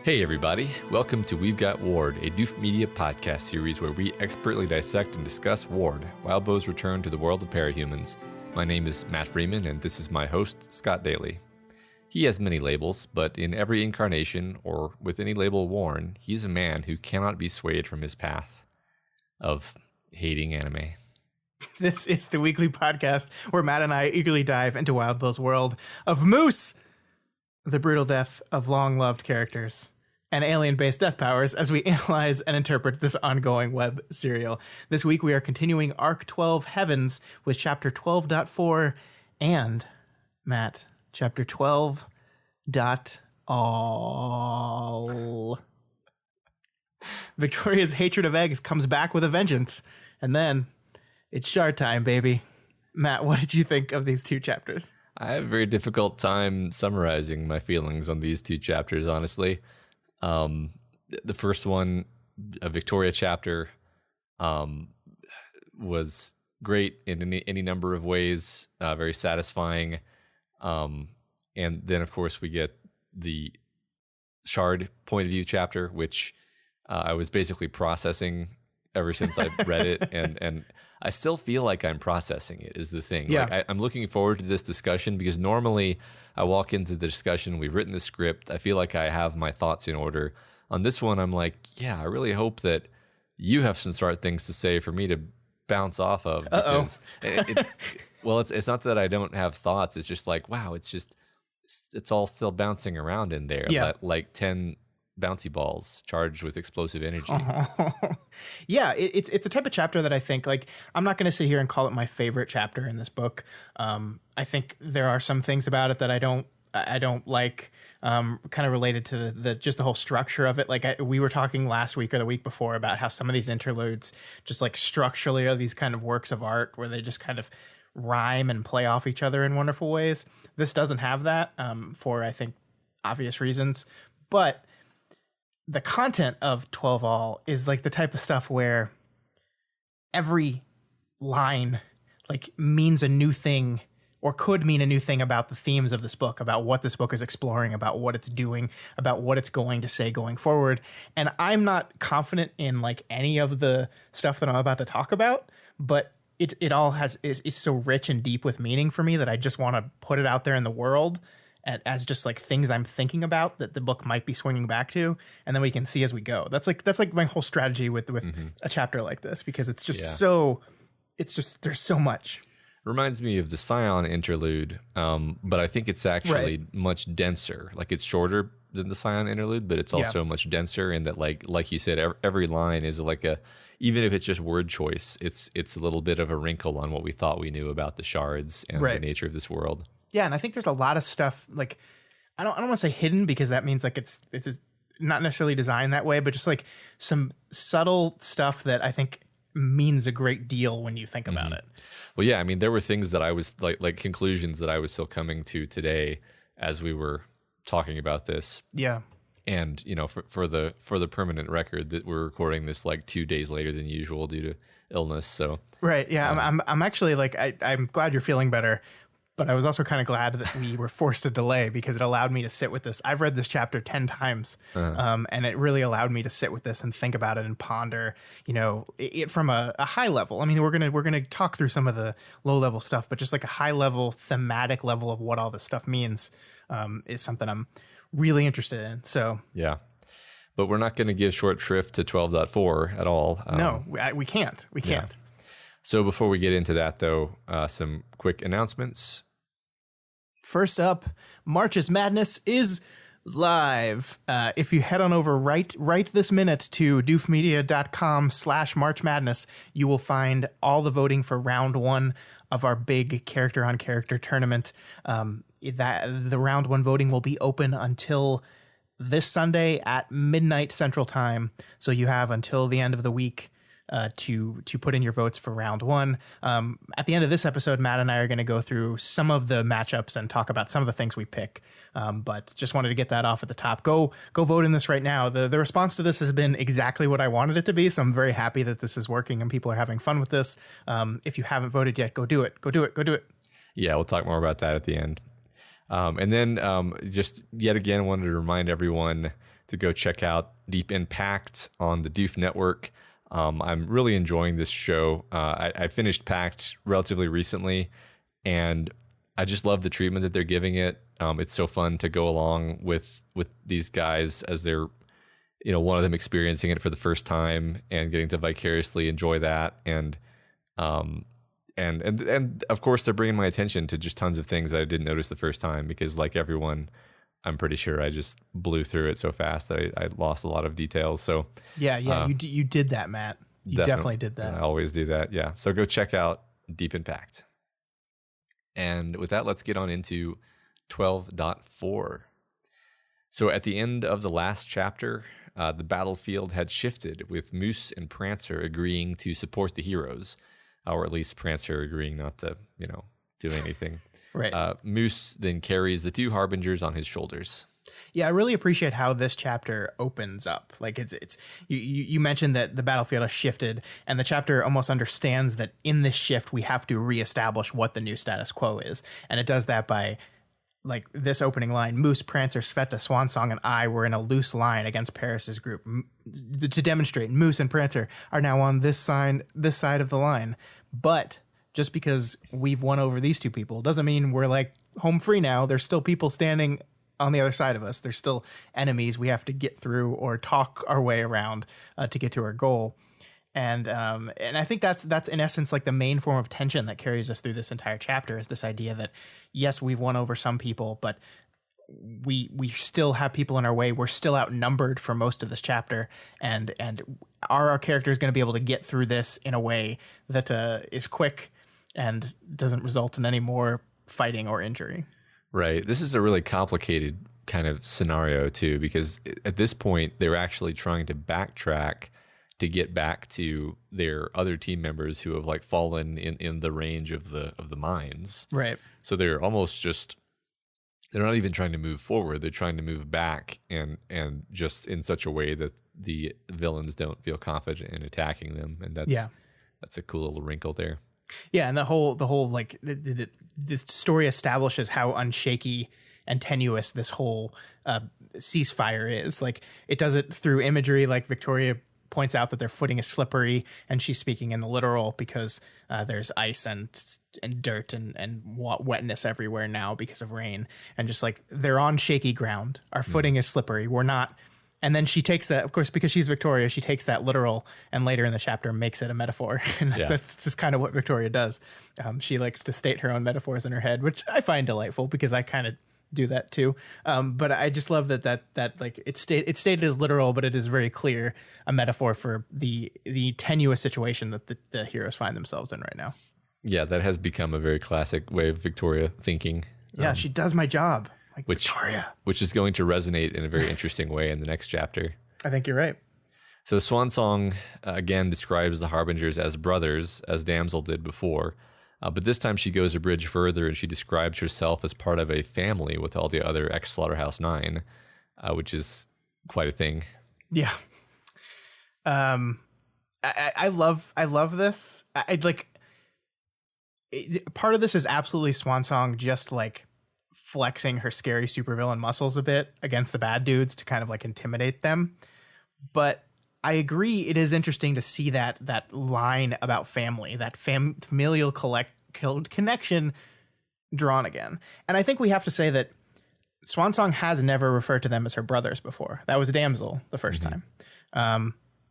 Hey everybody, welcome to We've Got Ward, a Doof Media podcast series where we expertly dissect and discuss Ward, Wildbow's return to the world of parahumans. My name is Matt Freeman and this is my host, Scott Daly. He has many labels, but in every incarnation, or with any label worn, he's a man who cannot be swayed from his path of hating anime. This is the weekly podcast where Matt and I eagerly dive into Wildbow's world of Moose, the brutal death of long-loved characters, and alien-based death powers as we analyze and interpret this ongoing web serial. This week we are continuing Arc 12 Heavens with Chapter 12.4 and, Matt, Chapter 12.all. Victoria's hatred of eggs comes back with a vengeance, and then it's shard time, baby. Matt, what did you think of these two chapters? I have a very difficult time summarizing my feelings on these two chapters, honestly. The first one, a Victoria chapter, was great in any number of ways, very satisfying. And then, of course, we get the Shard point of view chapter, which I was basically processing ever since I read it. And I still feel like I'm processing it is the thing. Yeah. Like I'm looking forward to this discussion because normally I walk into the discussion, we've written the script, I feel like I have my thoughts in order. On this one, I'm like, yeah, I really hope that you have some smart things to say for me to bounce off of. Because it's not that I don't have thoughts. It's just like, wow, it's all still bouncing around in there. Yeah. Like 10 bouncy balls charged with explosive energy. Yeah, it's a type of chapter that I think, like, I'm not going to sit here and call it my favorite chapter in this book. I think there are some things about it that I don't like, kind of related to the whole structure of it. Like we were talking last week or the week before about how some of these interludes just like structurally are these kind of works of art where they just kind of rhyme and play off each other in wonderful ways. This doesn't have that, for I think obvious reasons, but the content of 12 All is like the type of stuff where every line like means a new thing or could mean a new thing about the themes of this book, about what this book is exploring, about what it's doing, about what it's going to say going forward. And I'm not confident in like any of the stuff that I'm about to talk about, but it all is so rich and deep with meaning for me that I just want to put it out there in the world as just like things I'm thinking about that the book might be swinging back to, and then we can see as we go. That's like my whole strategy with a chapter like this, because it's just there's so much. Reminds me of the Scion interlude, but I think it's actually much denser. Like it's shorter than the Scion interlude, but it's also much denser in that, like you said, every line is like even if it's just word choice, it's a little bit of a wrinkle on what we thought we knew about the shards and the nature of this world. Yeah, and I think there's a lot of stuff, like, I don't want to say hidden, because that means like it's just not necessarily designed that way, but just like some subtle stuff that I think means a great deal when you think about it. Well, yeah, I mean, there were things that I was like conclusions that I was still coming to today as we were talking about this. Yeah. And, you know, for the permanent record that we're recording this like 2 days later than usual due to illness. So right. Yeah. I'm actually like, I'm glad you're feeling better. But I was also kind of glad that we were forced to delay, because it allowed me to sit with this. I've read this chapter 10 times, and it really allowed me to sit with this and think about it and ponder, you know, it from a high level. I mean, we're gonna talk through some of the low level stuff, but just like a high level thematic level of what all this stuff means is something I'm really interested in. So yeah, but we're not going to give short shrift to 12.4 at all. No, we can't. We can't. Yeah. So before we get into that, though, some quick announcements. First up, March's Madness is live. If you head on over right this minute to doofmedia.com/March Madness, you will find all the voting for round one of our big character on character tournament. that the round one voting will be open until this Sunday at midnight Central Time. So you have until the end of the week to put in your votes for round one. At the end of this episode, Matt and I are going to go through some of the matchups and talk about some of the things we pick. But just wanted to get that off at the top. Go vote in this right now. The response to this has been exactly what I wanted it to be. So I'm very happy that this is working and people are having fun with this. If you haven't voted yet, go do it. Go do it. Go do it. Yeah, we'll talk more about that at the end. And then just yet again, wanted to remind everyone to go check out Deep Impact on the Doof Network. I'm really enjoying this show. I finished Pact relatively recently, and I just love the treatment that they're giving it. It's so fun to go along with these guys as they're, one of them experiencing it for the first time and getting to vicariously enjoy that. And of course, they're bringing my attention to just tons of things that I didn't notice the first time because, like everyone, I'm pretty sure I just blew through it so fast that I lost a lot of details. So yeah, you did that, Matt. You definitely did that. I always do that. Yeah. So go check out Deep Impact. And with that, let's get on into 12.4. So at the end of the last chapter, the battlefield had shifted with Moose and Prancer agreeing to support the heroes, or at least Prancer agreeing not to, do anything. Right. Moose then carries the two harbingers on his shoulders. Yeah, I really appreciate how this chapter opens up. Like it's you mentioned that the battlefield has shifted, and the chapter almost understands that in this shift we have to reestablish what the new status quo is, and it does that by like this opening line: Moose, Prancer, Sveta, Swansong, and I were in a loose line against Paris's group to demonstrate Moose and Prancer are now on this side of the line, but just because we've won over these two people doesn't mean we're like home free now. There's still people standing on the other side of us. There's still enemies we have to get through or talk our way around to get to our goal. And I think that's in essence like the main form of tension that carries us through this entire chapter is this idea that yes, we've won over some people, but we still have people in our way. We're still outnumbered for most of this chapter, and are our characters going to be able to get through this in a way that is quick and doesn't result in any more fighting or injury? Right. This is a really complicated kind of scenario too, because at this point they're actually trying to backtrack to get back to their other team members who have like fallen in the range of the mines. Right. So they're almost just, they're not even trying to move forward. They're trying to move back and just in such a way that the villains don't feel confident in attacking them. And that's a cool little wrinkle there. Yeah, and the whole like this story establishes how unshaky and tenuous this whole ceasefire is. Like it does it through imagery. Like Victoria points out that their footing is slippery, and she's speaking in the literal because there's ice and dirt and wetness everywhere now because of rain, and just like they're on shaky ground. Our footing is slippery. We're not. And then she takes that, of course, because she's Victoria, she takes that literal and later in the chapter makes it a metaphor. And that's just kind of what Victoria does. She likes to state her own metaphors in her head, which I find delightful because I kind of do that too. But I just love that like it's stated as literal, but it is very clear a metaphor for the tenuous situation that the heroes find themselves in right now. Yeah, that has become a very classic way of Victoria thinking. Yeah, she does my job. Like Victoria. Which is going to resonate in a very interesting way in the next chapter. I think you're right. So Swansong again describes the Harbingers as brothers, as Damsel did before. But this time she goes a bridge further and she describes herself as part of a family with all the other ex-Slaughterhouse 9, which is quite a thing. Yeah. I love this. Part of this is absolutely Swansong just like flexing her scary supervillain muscles a bit against the bad dudes to kind of like intimidate them. But I agree, it is interesting to see that line about family, that familial connection drawn again. And I think we have to say that Swansong has never referred to them as her brothers before. That was Damsel the first time.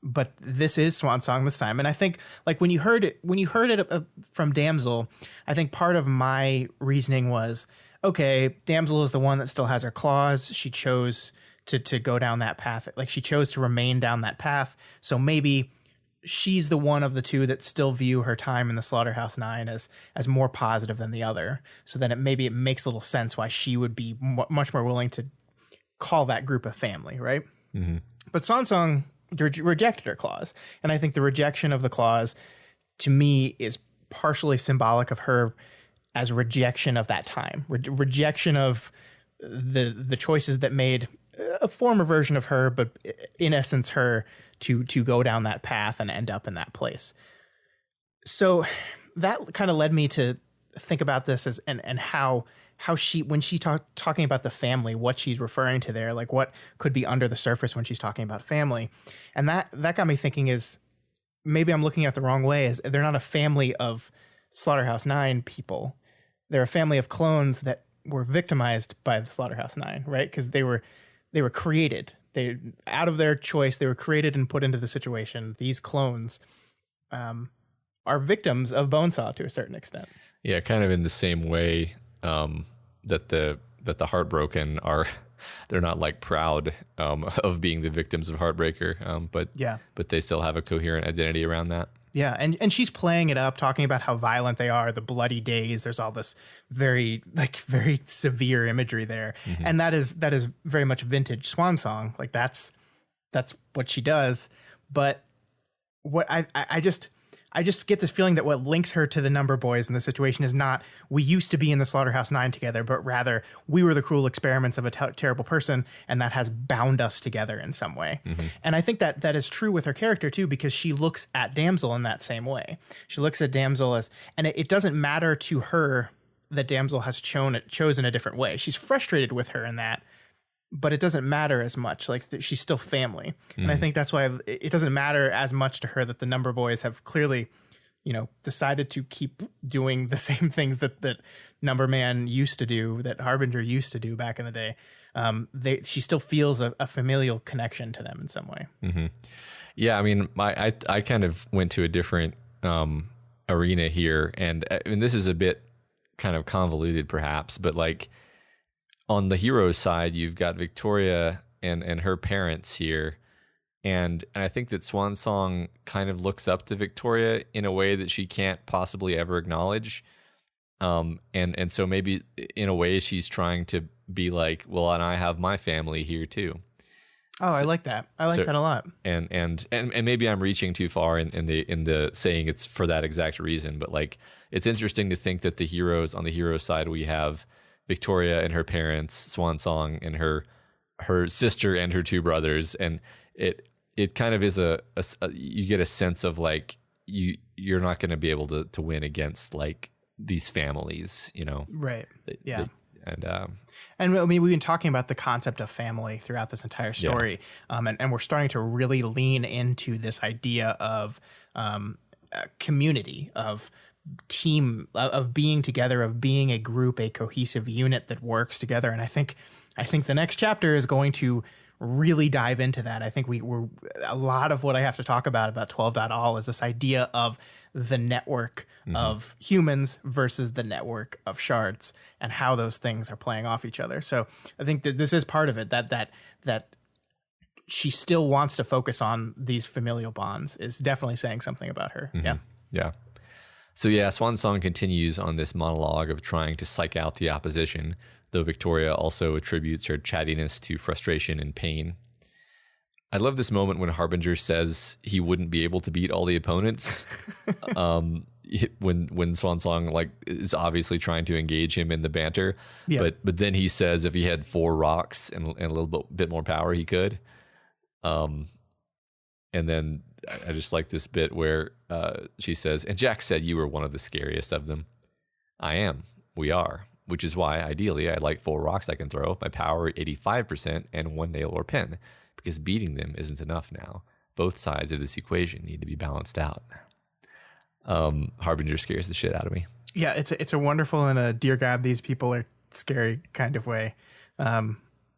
But this is Swansong this time. And I think like when you heard it from Damsel, I think part of my reasoning was, okay, Damsel is the one that still has her claws. She chose to go down that path. Like she chose to remain down that path. So maybe she's the one of the two that still view her time in the Slaughterhouse Nine as more positive than the other. So then it makes a little sense why she would be much more willing to call that group a family, right? Mm-hmm. But Swan Song rejected her clause, and I think the rejection of the clause, to me, is partially symbolic of her as rejection of that time, rejection of the choices that made a former version of her, but in essence her, to go down that path and end up in that place. So that kind of led me to think about this as and how she, when she talking about the family, what she's referring to there, like what could be under the surface when she's talking about family. And that got me thinking, is maybe I'm looking at it the wrong way, is they're not a family of Slaughterhouse Nine people. They're a family of clones that were victimized by the Slaughterhouse Nine, right? Because they were created. They, out of their choice, they were created and put into the situation. These clones are victims of Bonesaw to a certain extent. Yeah, kind of in the same way that the Heartbroken are. They're not like proud of being the victims of Heartbreaker, but they still have a coherent identity around that. Yeah, and she's playing it up, talking about how violent they are, the bloody days. There's all this very severe imagery there, mm-hmm. and that is very much vintage Swan Song. Like that's what she does. But what I just get this feeling that what links her to the Number Boys in the situation is not we used to be in the Slaughterhouse Nine together, but rather we were the cruel experiments of a terrible person, and that has bound us together in some way. Mm-hmm. And I think that is true with her character too, because she looks at Damsel in that same way. She looks at Damsel as, and it doesn't matter to her that Damsel has chosen a different way. She's frustrated with her in that, but it doesn't matter as much. Like she's still family. Mm. And I think that's why it doesn't matter as much to her that the Number Boys have clearly, decided to keep doing the same things that Number Man used to do, that Harbinger used to do back in the day. She still feels a familial connection to them in some way. Mm-hmm. Yeah. I mean, I kind of went to a different arena here, and this is a bit kind of convoluted perhaps, but like, on the hero's side, you've got Victoria and her parents here. And I think that Swan Song kind of looks up to Victoria in a way that she can't possibly ever acknowledge. And so maybe in a way she's trying to be like, well, and I have my family here too. Oh, I like that. I like that a lot. And maybe I'm reaching too far in the saying it's for that exact reason. But like, it's interesting to think that on the hero's side, we have Victoria and her parents, Swan Song and her sister and her two brothers, and it kind of is a you get a sense of like you're not going to be able to win against like these families, right? Yeah, and I mean, we've been talking about the concept of family throughout this entire story, and we're starting to really lean into this idea of community, of team, of being together, of being a group, a cohesive unit that works together. And I think the next chapter is going to really dive into that. I think we're a lot of what I have to talk about 12.all is this idea of the network mm-hmm. of humans versus the network of shards and how those things are playing off each other. So I think that this is part of it, that she still wants to focus on these familial bonds is definitely saying something about her. Mm-hmm. Yeah. Yeah. So yeah, Swan Song continues on this monologue of trying to psych out the opposition, though Victoria also attributes her chattiness to frustration and pain. I love this moment when Harbinger says he wouldn't be able to beat all the opponents. When Swan Song like is obviously trying to engage him in the banter, but then he says if he had 4 rocks and a little bit more power, he could. And then I just like this bit where she says, and Jack said you were one of the scariest of them. I am. We are. Which is why, ideally, I'd like 4 rocks I can throw, my power 85%, and 1 nail or pin. Because beating them isn't enough now. Both sides of this equation need to be balanced out. Harbinger scares the shit out of me. Yeah, it's a wonderful and a dear God, these people are scary kind of way.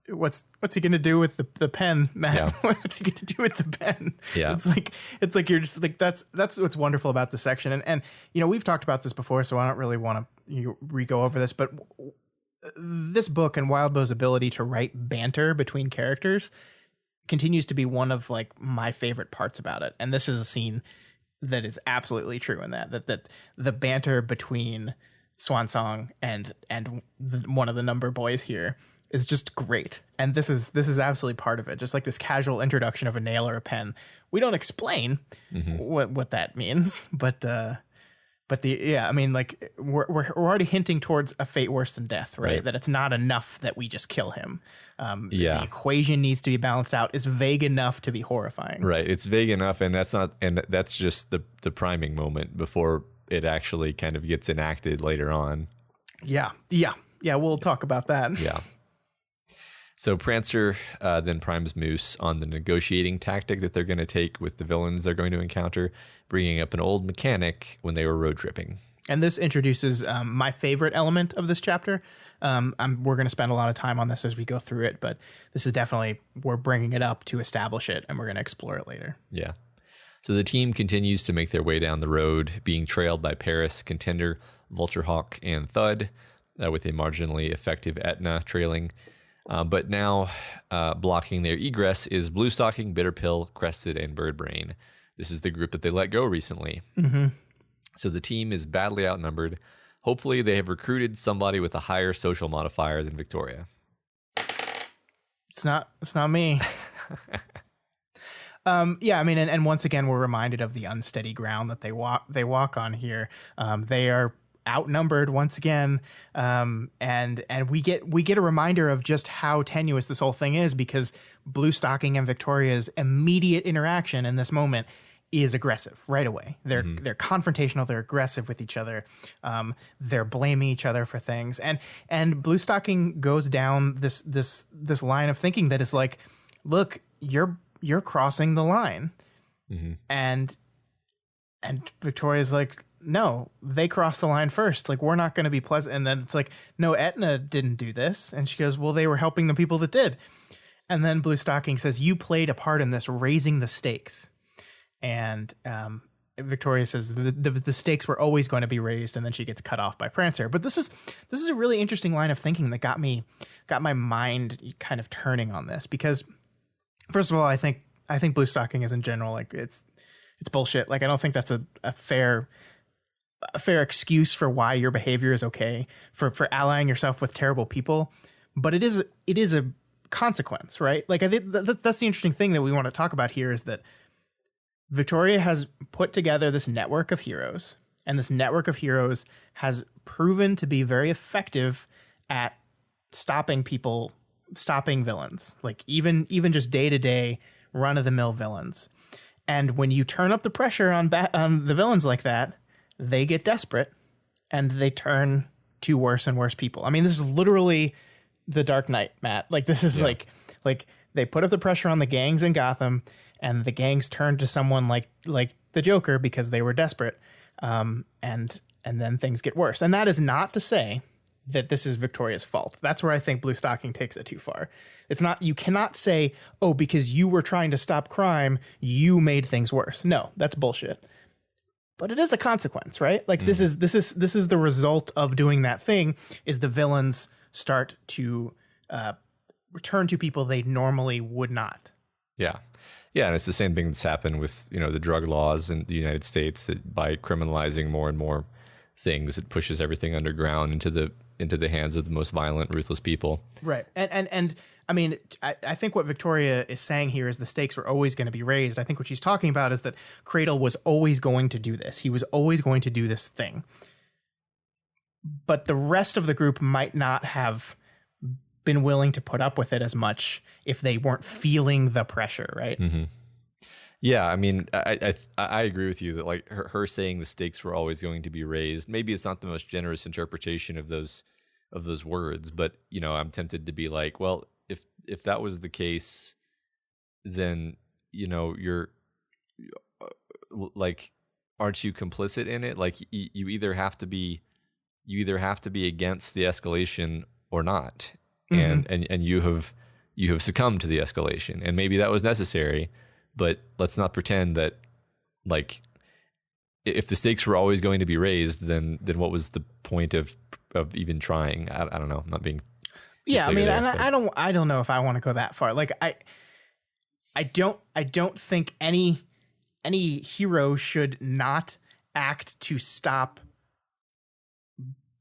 What's he gonna do with the pen, Matt? Yeah. What's he gonna do with the pen? Yeah, it's like you're just like that's what's wonderful about this section, and we've talked about this before, so I don't really want to re-go over this, but this book and Wildbow's ability to write banter between characters continues to be one of like my favorite parts about it. And this is a scene that is absolutely true in that the banter between Swansong and one of the number boys here is just great. And this is absolutely part of it. Just like this casual introduction of a nail or a pen. We don't explain what that means, but I mean, like we're already hinting towards a fate worse than death, right? That it's not enough that we just kill him. The equation needs to be balanced out. Is vague enough to be horrifying. Right. It's vague enough, and that's just the priming moment before it actually kind of gets enacted later on. Yeah. We'll talk about that. Yeah. So Prancer then primes Moose on the negotiating tactic that they're going to take with the villains they're going to encounter, bringing up an old mechanic when they were road tripping. And this introduces my favorite element of this chapter. We're going to spend a lot of time on this as we go through it, but this is definitely, we're bringing it up to establish it, and we're going to explore it later. Yeah. So the team continues to make their way down the road, being trailed by Paris, Contender, Vulturehawk, and Thud, with a marginally effective Etna trailing. But now blocking their egress is Bluestocking, Bitterpill, Crested, and Birdbrain. This is the group that they let go recently. Mm-hmm. So the team is badly outnumbered. Hopefully they have recruited somebody with a higher social modifier than Victoria. It's not me. Yeah, I mean, and once again, we're reminded of the unsteady ground that they walk on here. They are outnumbered once again, and we get a reminder of just how tenuous this whole thing is, because Bluestocking and Victoria's immediate interaction in this moment is aggressive right away. They're confrontational. They're aggressive with each other. They're blaming each other for things, and Bluestocking goes down this line of thinking that is like, look, you're crossing the line, and Victoria's like, no, they crossed the line first. Like, we're not going to be pleasant. And then it's like, no, Etna didn't do this. And she goes, well, they were helping the people that did. And then Bluestocking says, you played a part in this, raising the stakes. And Victoria says the stakes were always going to be raised. And then she gets cut off by Prancer. But this is a really interesting line of thinking that got my mind kind of turning on this, because first of all, I think Bluestocking is in general, like, it's bullshit. Like, I don't think that's a fair excuse for why your behavior is okay, for allying yourself with terrible people. But it is a consequence, right? Like, I think that's the interesting thing that we want to talk about here, is that Victoria has put together this network of heroes, and this network of heroes has proven to be very effective at stopping villains, like even just day-to-day run-of-the-mill villains. And when you turn up the pressure on the villains like that, they get desperate and they turn to worse and worse people. I mean, this is literally the Dark Knight, Matt. Like, this is like they put up the pressure on the gangs in Gotham, and the gangs turned to someone like the Joker because they were desperate. And then things get worse. And that is not to say that this is Victoria's fault. That's where I think Bluestocking takes it too far. It's not, you cannot say, oh, because you were trying to stop crime, you made things worse. No, that's bullshit. But it is a consequence, right? Like, this is the result of doing that thing, is the villains start to return to people they normally would not. Yeah. Yeah, and it's the same thing that's happened with, the drug laws in the United States, that by criminalizing more and more things, it pushes everything underground into the hands of the most violent, ruthless people. Right. And I mean, I think what Victoria is saying here is the stakes were always going to be raised. I think what she's talking about is that Cradle was always going to do this. He was always going to do this thing. But the rest of the group might not have been willing to put up with it as much if they weren't feeling the pressure, right? Mm-hmm. Yeah, I mean, I agree with you that, like, her saying the stakes were always going to be raised, maybe it's not the most generous interpretation of those words, but I'm tempted to be like, well, if that was the case, then you're like, aren't you complicit in it? Like, you either have to be against the escalation or not. And you have succumbed to the escalation, and maybe that was necessary, but let's not pretend that, like, if the stakes were always going to be raised, then what was the point of even trying? I don't know. I'm not being I mean, and I don't know if I want to go that far. Like, I don't think any hero should not act to stop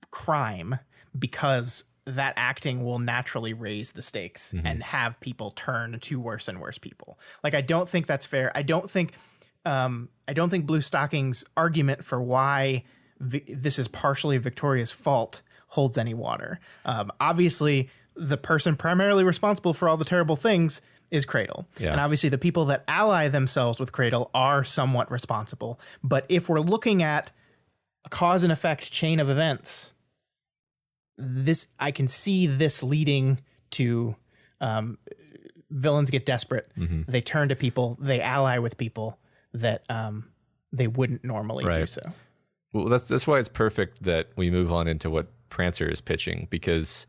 crime because that acting will naturally raise the stakes and have people turn to worse and worse people. Like, I don't think that's fair. I don't think Blue Stocking's argument for why this is partially Victoria's fault holds any water. Obviously, the person primarily responsible for all the terrible things is Cradle. Yeah. And obviously the people that ally themselves with Cradle are somewhat responsible. But if we're looking at a cause and effect chain of events, I can see this leading to villains get desperate. They turn to people, they ally with people that they wouldn't normally do so. Well, that's why it's perfect that we move on into what Prancer is pitching, because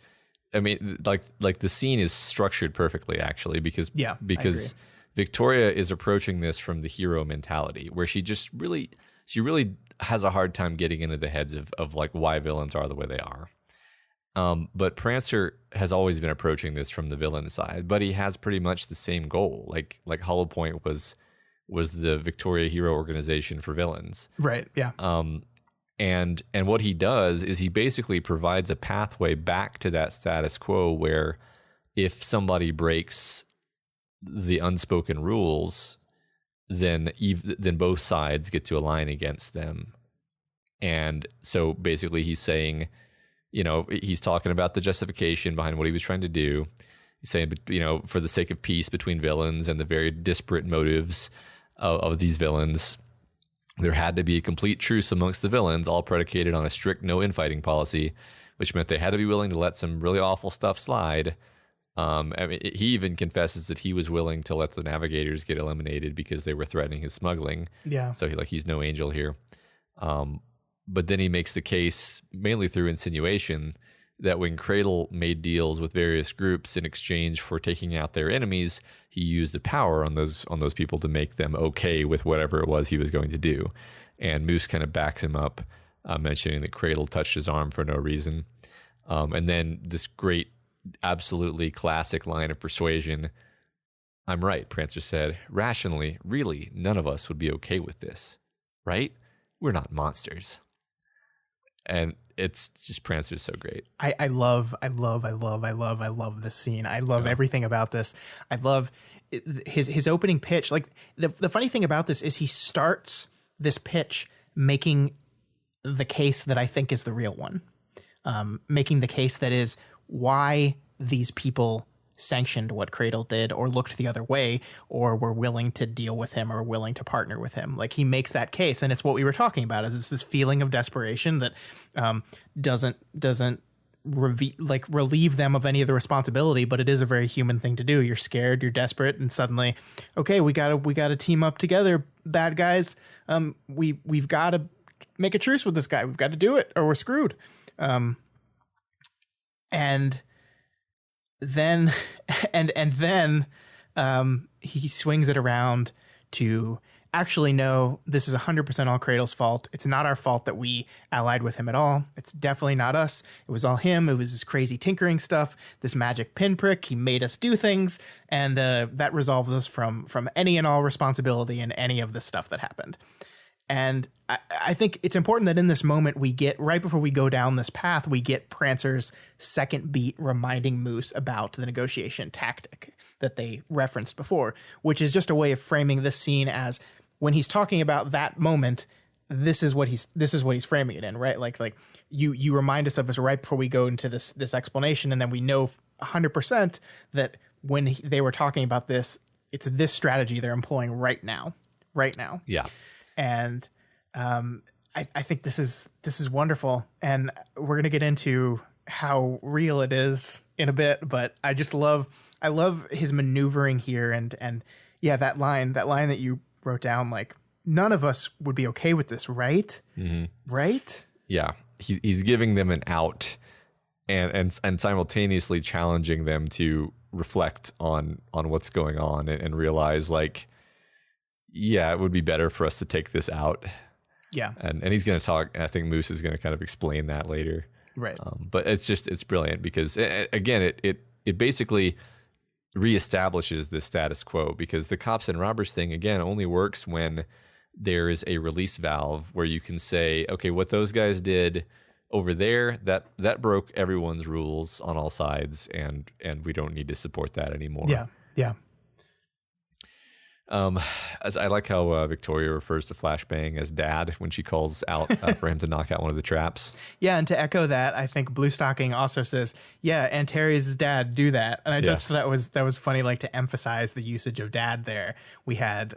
I mean, like the scene is structured perfectly, actually, because Victoria is approaching this from the hero mentality, where she really has a hard time getting into the heads of like why villains are the way they are. But Prancer has always been approaching this from the villain side, but he has pretty much the same goal. Like Hollow Point was the Victoria Hero Organization for villains, right? Yeah. And what he does is he basically provides a pathway back to that status quo where if somebody breaks the unspoken rules, then both sides get to align against them. And so basically he's saying, he's talking about the justification behind what he was trying to do. He's saying, for the sake of peace between villains and the very disparate motives of these villains, there had to be a complete truce amongst the villains, all predicated on a strict no infighting policy, which meant they had to be willing to let some really awful stuff slide. I mean, he even confesses that he was willing to let the navigators get eliminated because they were threatening his smuggling. Yeah. So he's no angel here. But then he makes the case, mainly through insinuation, that when Cradle made deals with various groups in exchange for taking out their enemies, he used the power on those people to make them okay with whatever it was he was going to do. And Moose kind of backs him up, mentioning that Cradle touched his arm for no reason. And then this great, absolutely classic line of persuasion. "I'm right," Prancer said. "Rationally, really, none of us would be okay with this. Right? We're not monsters." And it's just, Prancer's so great. I love this scene. I love everything about this. I love his opening pitch. Like the funny thing about this is he starts this pitch making the case that I think is the real one. Making the case that is why these people sanctioned what Cradle did or looked the other way or were willing to deal with him or willing to partner with him. Like, he makes that case, and it's what we were talking about, is this feeling of desperation that doesn't relieve them of any of the responsibility, but it is a very human thing to do. You're scared, you're desperate, and suddenly, okay, we gotta team up together, bad guys. We've got to make a truce with this guy. We've got to do it or we're screwed. And then he swings it around to actually, no, this is 100% all Cradle's fault. It's not our fault that we allied with him at all. It's definitely not us. It was all him. It was his crazy tinkering stuff, this magic pinprick. He made us do things, and that resolves us from any and all responsibility in any of the stuff that happened. And I think it's important that in this moment we get, right before we go down this path, we get Prancer's second beat reminding Moose about the negotiation tactic that they referenced before, which is just a way of framing this scene as, when he's talking about that moment, this is what he's framing it in, right? Like you remind us of this right before we go into this explanation, and then we know 100% that when they were talking about this, it's this strategy they're employing right now. Yeah. And I think this is wonderful, and we're gonna get into how real it is in a bit. But I love his maneuvering here, and yeah, that line that you wrote down, like, none of us would be okay with this, right? Mm-hmm. Right? Yeah, he's giving them an out, and simultaneously challenging them to reflect on what's going on and realize, like, yeah, it would be better for us to take this out. Yeah. And he's going to talk, I think Moose is going to kind of explain that later. Right. But it's brilliant because, again, it basically, reestablishes the status quo, because the cops and robbers thing, again, only works when there is a release valve where you can say, okay, what those guys did over there, that broke everyone's rules on all sides, and we don't need to support that anymore. Yeah. As I like how Victoria refers to Flashbang as Dad when she calls out for him to knock out one of the traps. Yeah, and to echo that, I think Blue Stocking also says, "Yeah, and Terry's dad do that," and I just thought that was funny, like to emphasize the usage of dad there. We had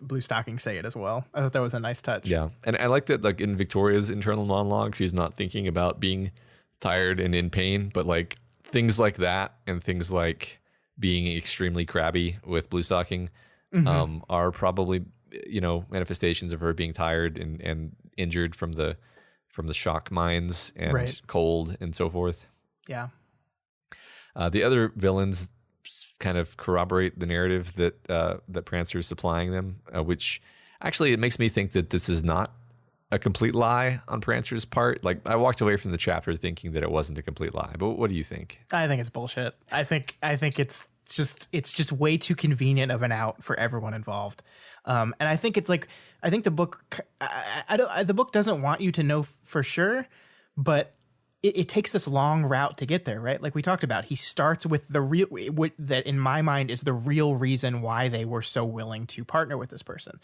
Blue Stocking say it as well. I thought that was a nice touch. Yeah, and I like that, like in Victoria's internal monologue, she's not thinking about being tired and in pain, but like things like that and things like being extremely crabby with Blue Stocking. Are probably, manifestations of her being tired and injured from the shock mines and cold and so forth. Yeah. The other villains kind of corroborate the narrative that Prancer is supplying them, which actually it makes me think that this is not a complete lie on Prancer's part. Like, I walked away from the chapter thinking that it wasn't a complete lie. But what do you think? I think it's bullshit. I think it's just way too convenient of an out for everyone involved. And I think it's like, I think the book, the book doesn't want you to know for sure, but it takes this long route to get there, right? Like we talked about, he starts with the real, that in my mind is the real reason why they were so willing to partner with this person.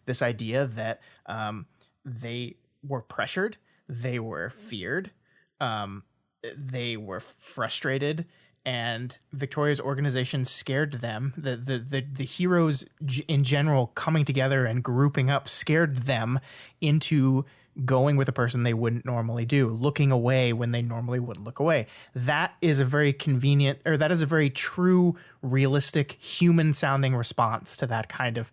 This idea that they were pressured, they were feared, they were frustrated, and Victoria's organization scared them. The heroes in general coming together and grouping up scared them into going with a person they wouldn't normally do, looking away when they normally wouldn't look away. That is a very convenient, or that is a very true, realistic, human-sounding response to that kind of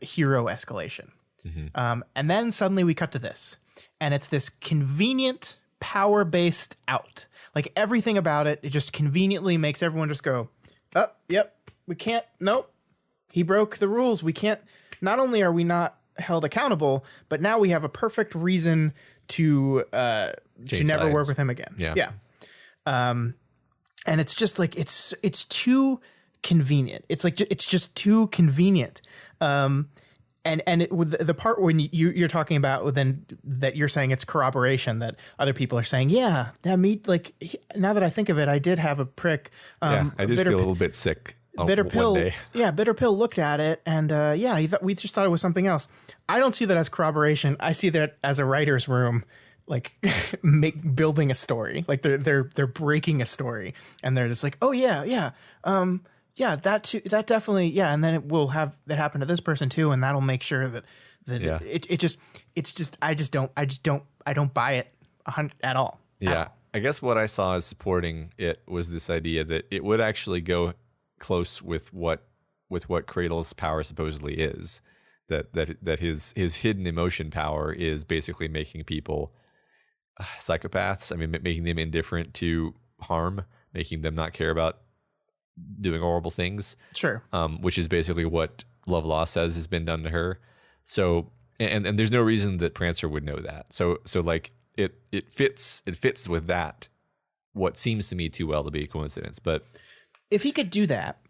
hero escalation. Mm-hmm. And then suddenly we cut to this, and it's this convenient, power-based out. Like everything about it, it just conveniently makes everyone just go, oh, yep, we can't, nope, he broke the rules. We can't, not only are we not held accountable, but now we have a perfect reason to never work with him again. Yeah. And it's just like, it's too convenient. It's like, it's just too convenient. And with the part when you're talking about then that you're saying it's corroboration, that other people are saying, yeah, that meat, like now that I think of it, I did have a prick. I did feel a little bit sick. Bitter Pill, Bitter Pill looked at it and we just thought it was something else. I don't see that as corroboration. I see that as a writer's room, like building a story. Like they're breaking a story and they're just like, oh yeah, that too, that definitely, yeah, and then it will have that happen to this person too, and that'll make sure that I don't buy it at all. Yeah, I guess what I saw as supporting it was this idea that it would actually go close with what Cradle's power supposedly is. That his hidden emotion power is basically making people psychopaths. I mean, making them indifferent to harm, making them not care about doing horrible things. Sure. Which is basically what Lovelock says has been done to her. So, and there's no reason that Prancer would know that. So like it fits with that, what seems to me too well to be a coincidence. But if he could do that,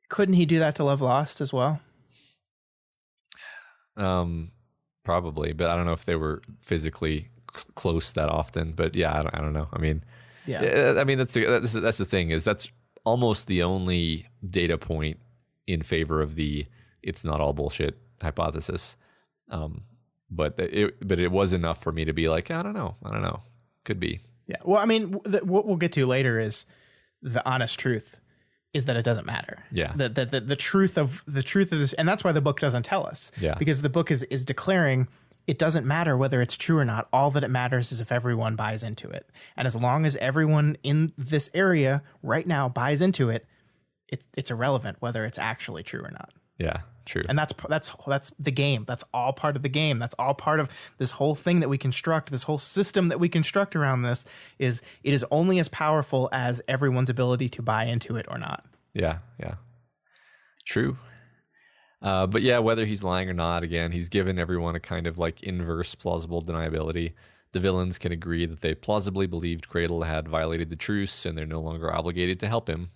couldn't he do that to Love Lost as well? Probably, but I don't know if they were physically close that often. But yeah, I don't know. I mean, yeah. I mean that's the thing, is that's almost the only data point in favor of the it's not all bullshit hypothesis. But it was enough for me to be like, I don't know, could be. Yeah. Well, I mean, what we'll get to later is the honest truth is that it doesn't matter. Yeah. The truth of this, and that's why the book doesn't tell us. Yeah. Because the book is declaring it doesn't matter whether it's true or not. All that it matters is if everyone buys into it. And as long as everyone in this area right now buys into it, it's irrelevant whether it's actually true or not. Yeah, true. And that's the game. That's all part of the game. That's all part of this whole thing that we construct, this whole system that we construct around this it is only as powerful as everyone's ability to buy into it or not. Yeah. True. But yeah, whether he's lying or not, again, he's given everyone a kind of like inverse plausible deniability. the villains can agree that they plausibly believed Cradle had violated the truce and they're no longer obligated to help him.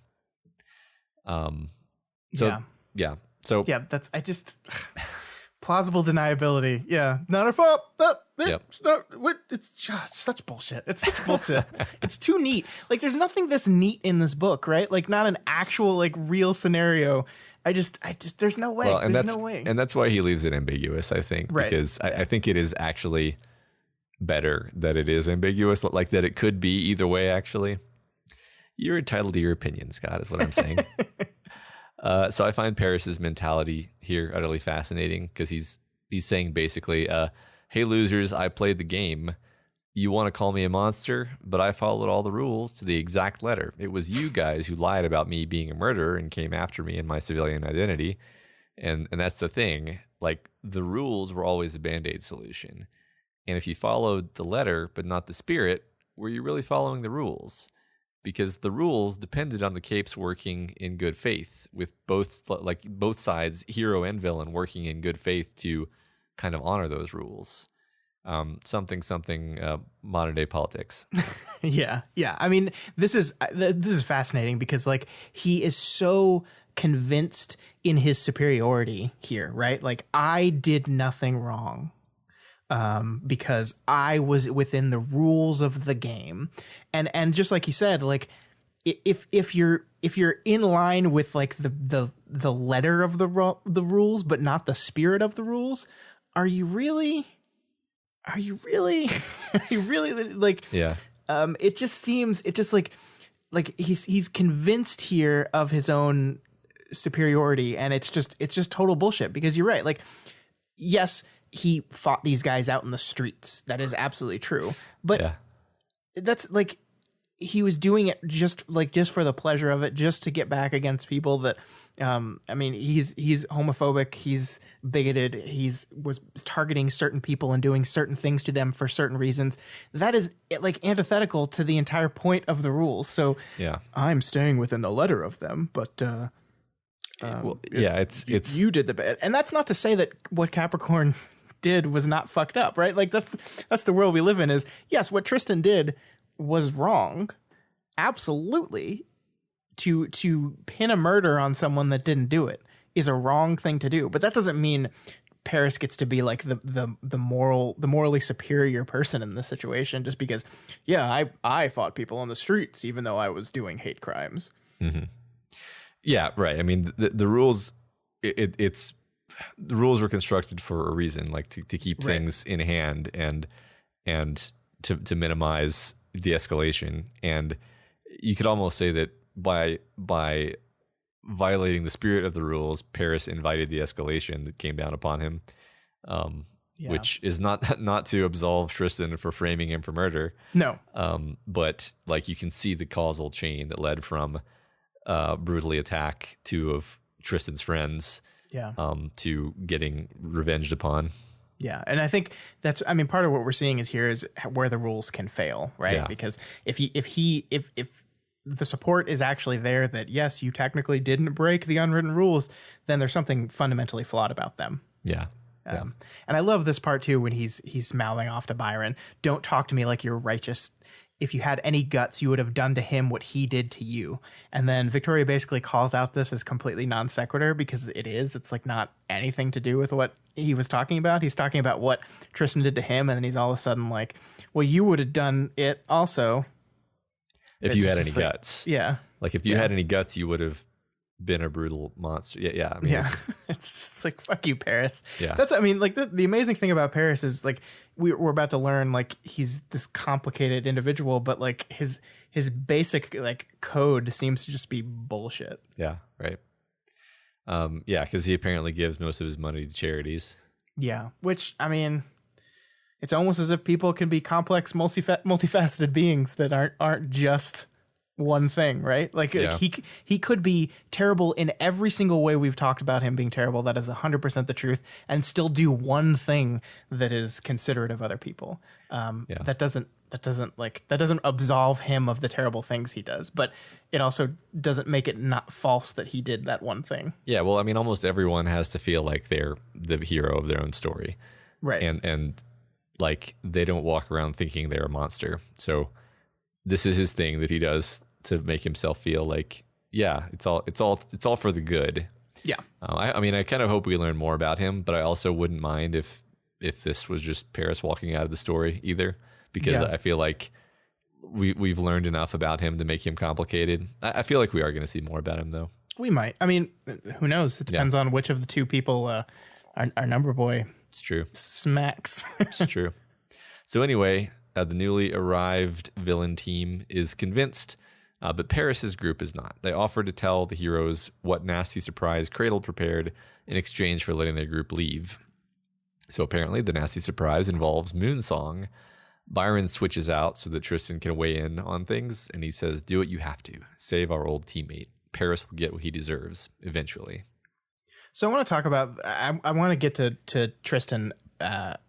So that's plausible deniability. Yeah, not our fault. It's just such bullshit. It's such bullshit. It's too neat. Like, there's nothing this neat in this book, right? Like, not an actual like real scenario. I just there's no way. Well, there's no way. And that's why he leaves it ambiguous, I think, right. because I think it is actually better that it is ambiguous, like that it could be either way. Actually, you're entitled to your opinion, Scott, is what I'm saying. So I find Paris's mentality here utterly fascinating because he's saying basically, hey, losers, I played the game. You want to call me a monster, but I followed all the rules to the exact letter. It was you guys who lied about me being a murderer and came after me in my civilian identity. And that's the thing. Like, the rules were always a Band-Aid solution. And if you followed the letter but not the spirit, were you really following the rules? Because the rules depended on the Capes working in good faith, with both sides, hero and villain, working in good faith to kind of honor those rules. Something modern day politics. Yeah. I mean, this is fascinating because like he is so convinced in his superiority here, right? Like, I did nothing wrong. Because I was within the rules of the game, and just like he said, like if you're in line with like the letter of the rules, but not the spirit of the rules, are you really like? Yeah. It just like he's convinced here of his own superiority, and it's just total bullshit because you're right. Like, yes, he fought these guys out in the streets. That is absolutely true. But that's like, he was doing it just for the pleasure of it, just to get back against people that, I mean, he's homophobic, he's bigoted, was targeting certain people and doing certain things to them for certain reasons. That is like antithetical to the entire point of the rules. So I'm staying within the letter of them, but, it's you did the bad. And that's not to say that what Capricorn did was not fucked up, right? Like, that's the world we live in. Is, yes, what Tristan did was wrong, absolutely. To pin a murder on someone that didn't do it is a wrong thing to do, but that doesn't mean Paris gets to be like the morally superior person in this situation just because I fought people on the streets even though I was doing hate crimes. Mm-hmm. Yeah, right. I mean, the rules, it's the rules were constructed for a reason, like to keep things in hand and to minimize the escalation. And you could almost say that by violating the spirit of the rules, Paris invited the escalation that came down upon him, which is not to absolve Tristan for framing him for murder. No. But like, you can see the causal chain that led from brutally attack two of Tristan's friends to getting revenged upon. Yeah. And I think part of what we're seeing is where the rules can fail, right? Yeah. Because if the support is actually there that, yes, you technically didn't break the unwritten rules, then there's something fundamentally flawed about them. Yeah. And I love this part too, when he's mouthing off to Byron, "Don't talk to me like you're righteous. If you had any guts, you would have done to him what he did to you." And then Victoria basically calls out this as completely non sequitur because it's like not anything to do with what he was talking about. He's talking about what Tristan did to him. And then he's all of a sudden like, well, you would have done it also. If you had any guts. Yeah. Like, if you had any guts, you would have been a brutal monster. Yeah. I mean, it's like, fuck you, Paris. Yeah. That's, I mean, like the amazing thing about Paris is like, we're about to learn, like, he's this complicated individual, but like his basic like code seems to just be bullshit. Yeah. Right. Because he apparently gives most of his money to charities. Yeah. Which, I mean, it's almost as if people can be complex, multifaceted beings that aren't just one thing, right? Like, he could be terrible in every single way we've talked about him being terrible. That is 100% the truth, and still do one thing that is considerate of other people. That doesn't absolve him of the terrible things he does, but it also doesn't make it not false that he did that one thing. Yeah. Well, I mean, almost everyone has to feel like they're the hero of their own story. Right. And like they don't walk around thinking they're a monster. So this is his thing that he does to make himself feel like, yeah, it's all for the good. Yeah. I mean, I kind of hope we learn more about him, but I also wouldn't mind if this was just Paris walking out of the story either, because I feel like we've learned enough about him to make him complicated. I feel like we are going to see more about him, though. We might. I mean, who knows? It depends on which of the two people our number boy. It's true. Smacks. It's true. So anyway, the newly arrived villain team is convinced, but Paris's group is not. They offer to tell the heroes what nasty surprise Cradle prepared in exchange for letting their group leave. So apparently the nasty surprise involves Moonsong. Byron switches out so that Tristan can weigh in on things, and he says, do what you have to. Save our old teammate. Paris will get what he deserves eventually. So I want to talk about, I want to get to Tristan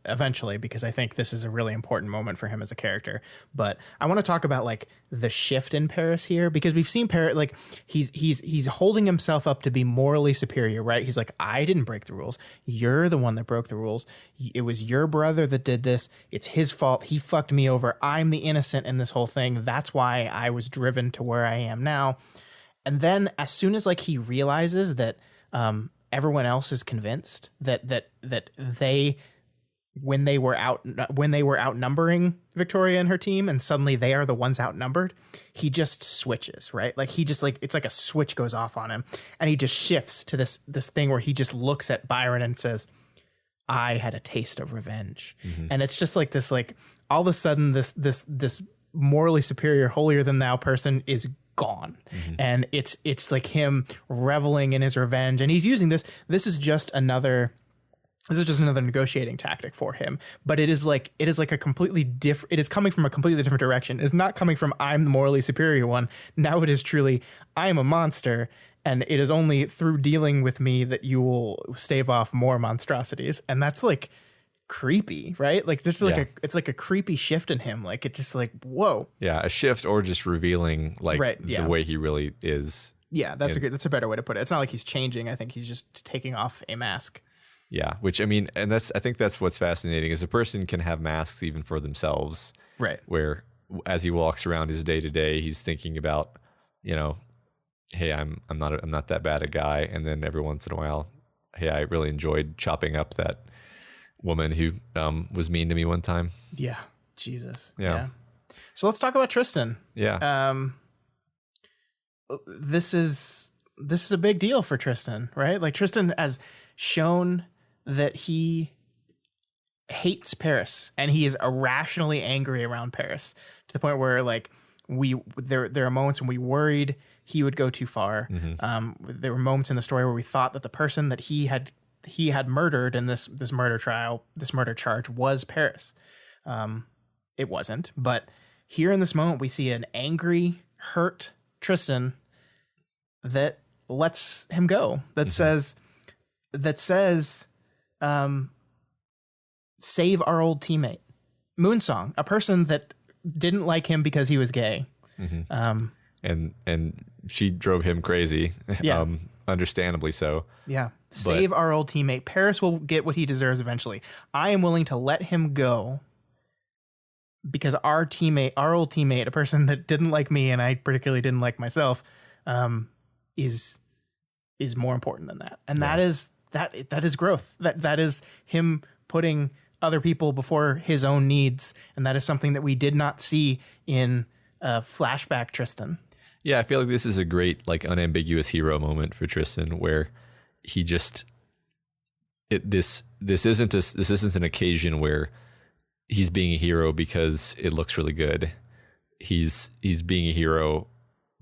eventually, because I think this is a really important moment for him as a character. But I want to talk about like the shift in Paris here, because we've seen Paris, like he's holding himself up to be morally superior, right? He's like, I didn't break the rules. You're the one that broke the rules. It was your brother that did this. It's his fault. He fucked me over. I'm the innocent in this whole thing. That's why I was driven to where I am now. And then as soon as like he realizes that everyone else is convinced that they, when they were outnumbering Victoria and her team, and suddenly they are the ones outnumbered, he just switches, right? Like he just like, it's like a switch goes off on him, and he just shifts to this thing where he just looks at Byron and says, I had a taste of revenge. Mm-hmm. And it's just like this, like all of a sudden this morally superior, holier than thou person is gone. Mm-hmm. And it's like him reveling in his revenge, and he's using this is just another negotiating tactic for him, but it is like a completely different, it is coming from a completely different direction. It's not coming from I'm the morally superior one. Now it is truly, I am a monster, and it is only through dealing with me that you will stave off more monstrosities. And that's like creepy, right? Like there's like it's like a creepy shift in him. Like it's just like, whoa. Yeah. A shift, or just revealing like the way he really is. Yeah. That's a better way to put it. It's not like he's changing. I think he's just taking off a mask. Yeah, which I mean, and I think that's what's fascinating, is a person can have masks even for themselves, right? Where as he walks around his day to day, he's thinking about, you know, hey, I'm not that bad a guy, and then every once in a while, hey, I really enjoyed chopping up that woman who was mean to me one time. Yeah, Jesus. Yeah. So let's talk about Tristan. Yeah. This is a big deal for Tristan, right? Like Tristan has shown that he hates Paris, and he is irrationally angry around Paris, to the point where like there are moments when we worried he would go too far. Mm-hmm. There were moments in the story where we thought that the person that he had murdered in this murder charge was Paris. It wasn't, but here in this moment we see an angry, hurt Tristan that lets him go, that mm-hmm. says save our old teammate. Moonsong, a person that didn't like him because he was gay. Mm-hmm. And she drove him crazy. Yeah. Understandably so. Yeah. Save our old teammate. Paris will get what he deserves eventually. I am willing to let him go because our old teammate, a person that didn't like me and I particularly didn't like myself, is more important than that. And that is growth. That is him putting other people before his own needs. And that is something that we did not see in flashback Tristan. Yeah, I feel like this is a great, like, unambiguous hero moment for Tristan, where he just this isn't an occasion where he's being a hero because it looks really good. He's being a hero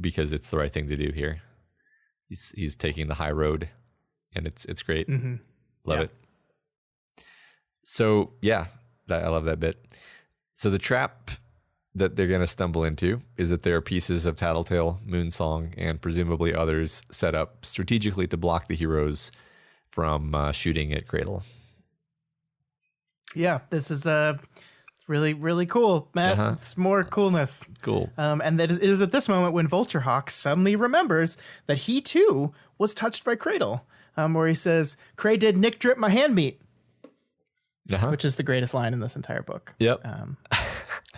because it's the right thing to do here. He's taking the high road, and it's great. Mm-hmm. Love it. So yeah, I love that bit. So the trap that they're going to stumble into is that there are pieces of Tattletale, Moonsong, and presumably others set up strategically to block the heroes from shooting at Cradle. Yeah, this is really, really cool, Matt. Uh-huh. It's more coolness. It's cool. And it is at this moment when Vulturehawk suddenly remembers that he too was touched by Cradle, where he says, Cray did Nick drip my hand meat. which is the greatest line in this entire book. Yep.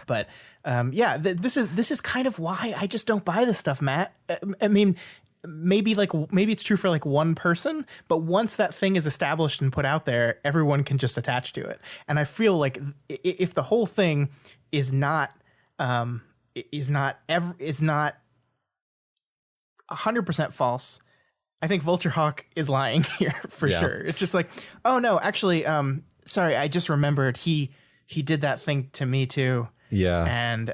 But this is kind of why I just don't buy this stuff, Matt. I mean, maybe it's true for like one person, but once that thing is established and put out there, everyone can just attach to it. And I feel like if the whole thing is not 100% false, I think Vulture Hawk is lying here for sure. It's just like, oh no, actually, sorry, I just remembered he did that thing to me too. Yeah. And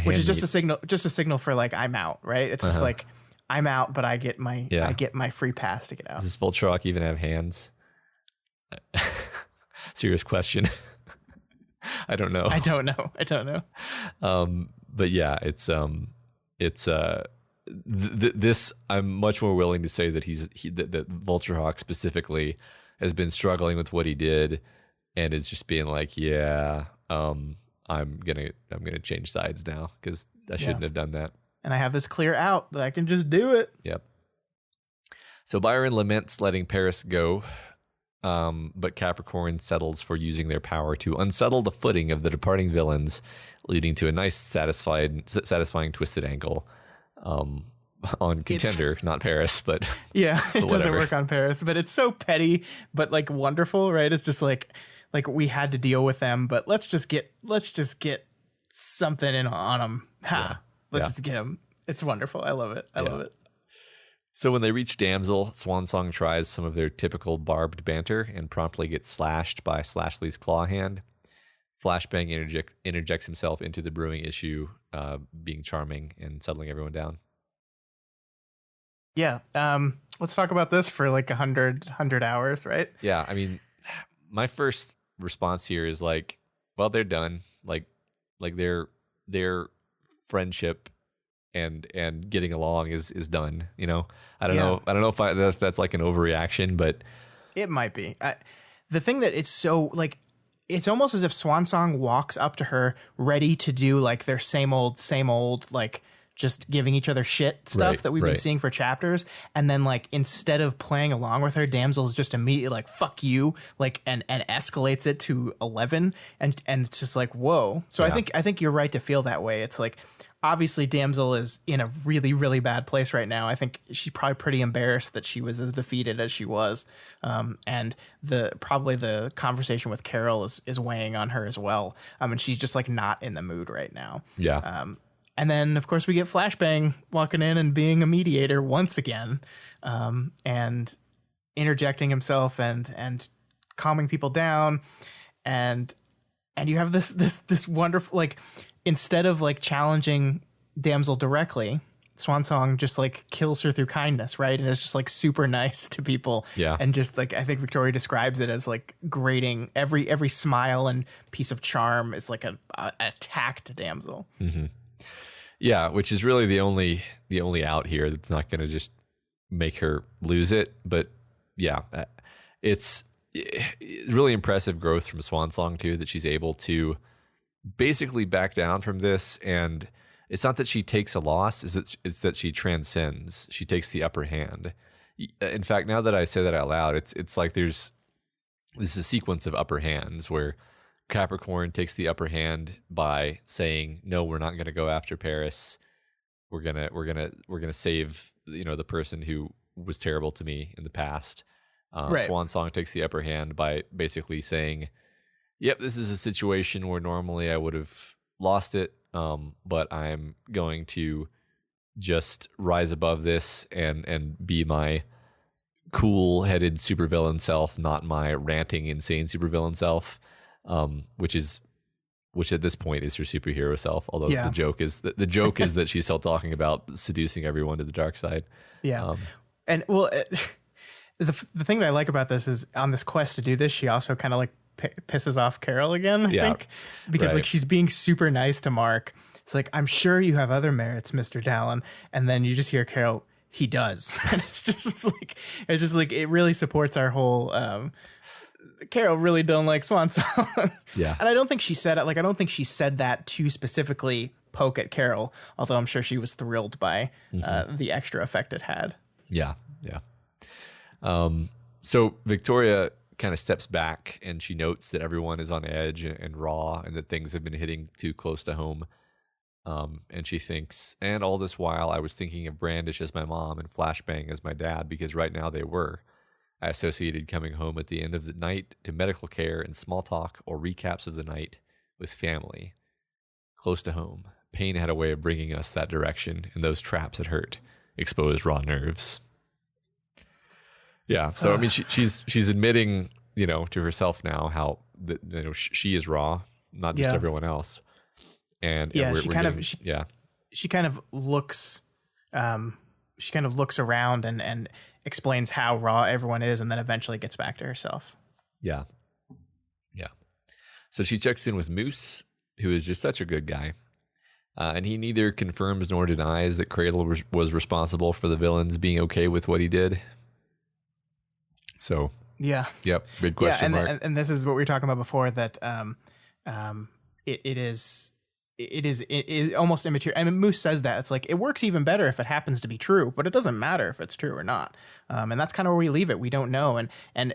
which is just a signal for like, I'm out, right? It's just like, I'm out, but I get my free pass to get out. Does Vulture Hawk even have hands? Serious question. I don't know. But yeah, it's this. I'm much more willing to say that that Vulture Hawk specifically has been struggling with what he did, and is just being like, I'm gonna change sides now because I shouldn't have done that. And I have this clear out that I can just do it. Yep. So Byron laments letting Paris go, but Capricorn settles for using their power to unsettle the footing of the departing villains, leading to a nice, satisfying twisted ankle on Contender, not Paris, but yeah, it doesn't work on Paris, but it's so petty, but like wonderful, right? It's just like we had to deal with them, but let's just get something in on them. Let's just get them. It's wonderful. I love it. I love it. So when they reach Damsel, Swansong tries some of their typical barbed banter and promptly gets slashed by Slashley's claw hand. Flashbang interjects himself into the brewing issue, being charming and settling everyone down. Yeah. Let's talk about this for like 100 hours, right? Yeah. I mean, my first response here is like, well, they're done. Like their friendship and getting along is done. You know, I don't know if that's like an overreaction, but it might be. The thing that it's so like, it's almost as if Swansong walks up to her ready to do like their same old, like just giving each other shit stuff that we've been seeing for chapters. And then like, instead of playing along with her, Damsel is just immediately like, fuck you, like, and escalates it to 11. And it's just like, whoa. So I think you're right to feel that way. It's like, obviously Damsel is in a really, really bad place right now. I think she's probably pretty embarrassed that she was as defeated as she was. And probably the conversation with Carol is weighing on her as well. And she's just like not in the mood right now. Yeah. And then of course we get Flashbang walking in and being a mediator once again, and interjecting himself and calming people down. And you have this wonderful, like, instead of like challenging Damsel directly, Swansong just like kills her through kindness, right? And it's just like super nice to people. Yeah. And just like, I think Victoria describes it as like grating. Every smile and piece of charm is like an attack to Damsel. Mm-hmm. Yeah, which is really the only out here that's not going to just make her lose it. But yeah, it's really impressive growth from Swansong too, that she's able to basically back down from this. And it's not that she takes a loss, it's that she transcends. She takes the upper hand. In fact, now that I say that out loud, it's like this is a sequence of upper hands where Capricorn takes the upper hand by saying, no, we're not going to go after Paris. We're going to save, the person who was terrible to me in the past. Swansong takes the upper hand by basically saying, yep, this is a situation where normally I would have lost it, but I'm going to just rise above this and be my cool-headed supervillain self, not my ranting, insane supervillain self, which at this point is her superhero self. Although the joke is that she's still talking about seducing everyone to the dark side. Yeah, and well, the thing that I like about this is on this quest to do this, she also kind of like pisses off Carol again, I think, because like she's being super nice to Mark. It's like, I'm sure you have other merits, Mr. Dallin. And then you just hear Carol, he does. And it's just like, it really supports our whole, Carol really don't like Swansong. Yeah. And I don't think she said it. Like, I don't think she said that to specifically poke at Carol, although I'm sure she was thrilled by the extra effect it had. Yeah. Yeah. So Victoria kind of steps back and she notes that everyone is on edge and raw and that things have been hitting too close to home. And she thinks, and all this while I was thinking of Brandish as my mom and Flashbang as my dad, because right now they were. I associated coming home at the end of the night to medical care and small talk or recaps of the night with family. Close to home. Pain had a way of bringing us that direction, and those traps had hurt, exposed raw nerves. Yeah, so I mean, she's admitting, to herself now how she is raw, not just everyone else. And she kind of looks around and explains how raw everyone is, and then eventually gets back to herself. Yeah. So she checks in with Moose, who is just such a good guy. And he neither confirms nor denies that Cradle was responsible for the villains being okay with what he did. So, yep, big question mark. And this is what we were talking about before, that it is almost immaterial. I mean, Moose says that. It's like, it works even better if it happens to be true, but it doesn't matter if it's true or not. And that's kind of where we leave it. We don't know. And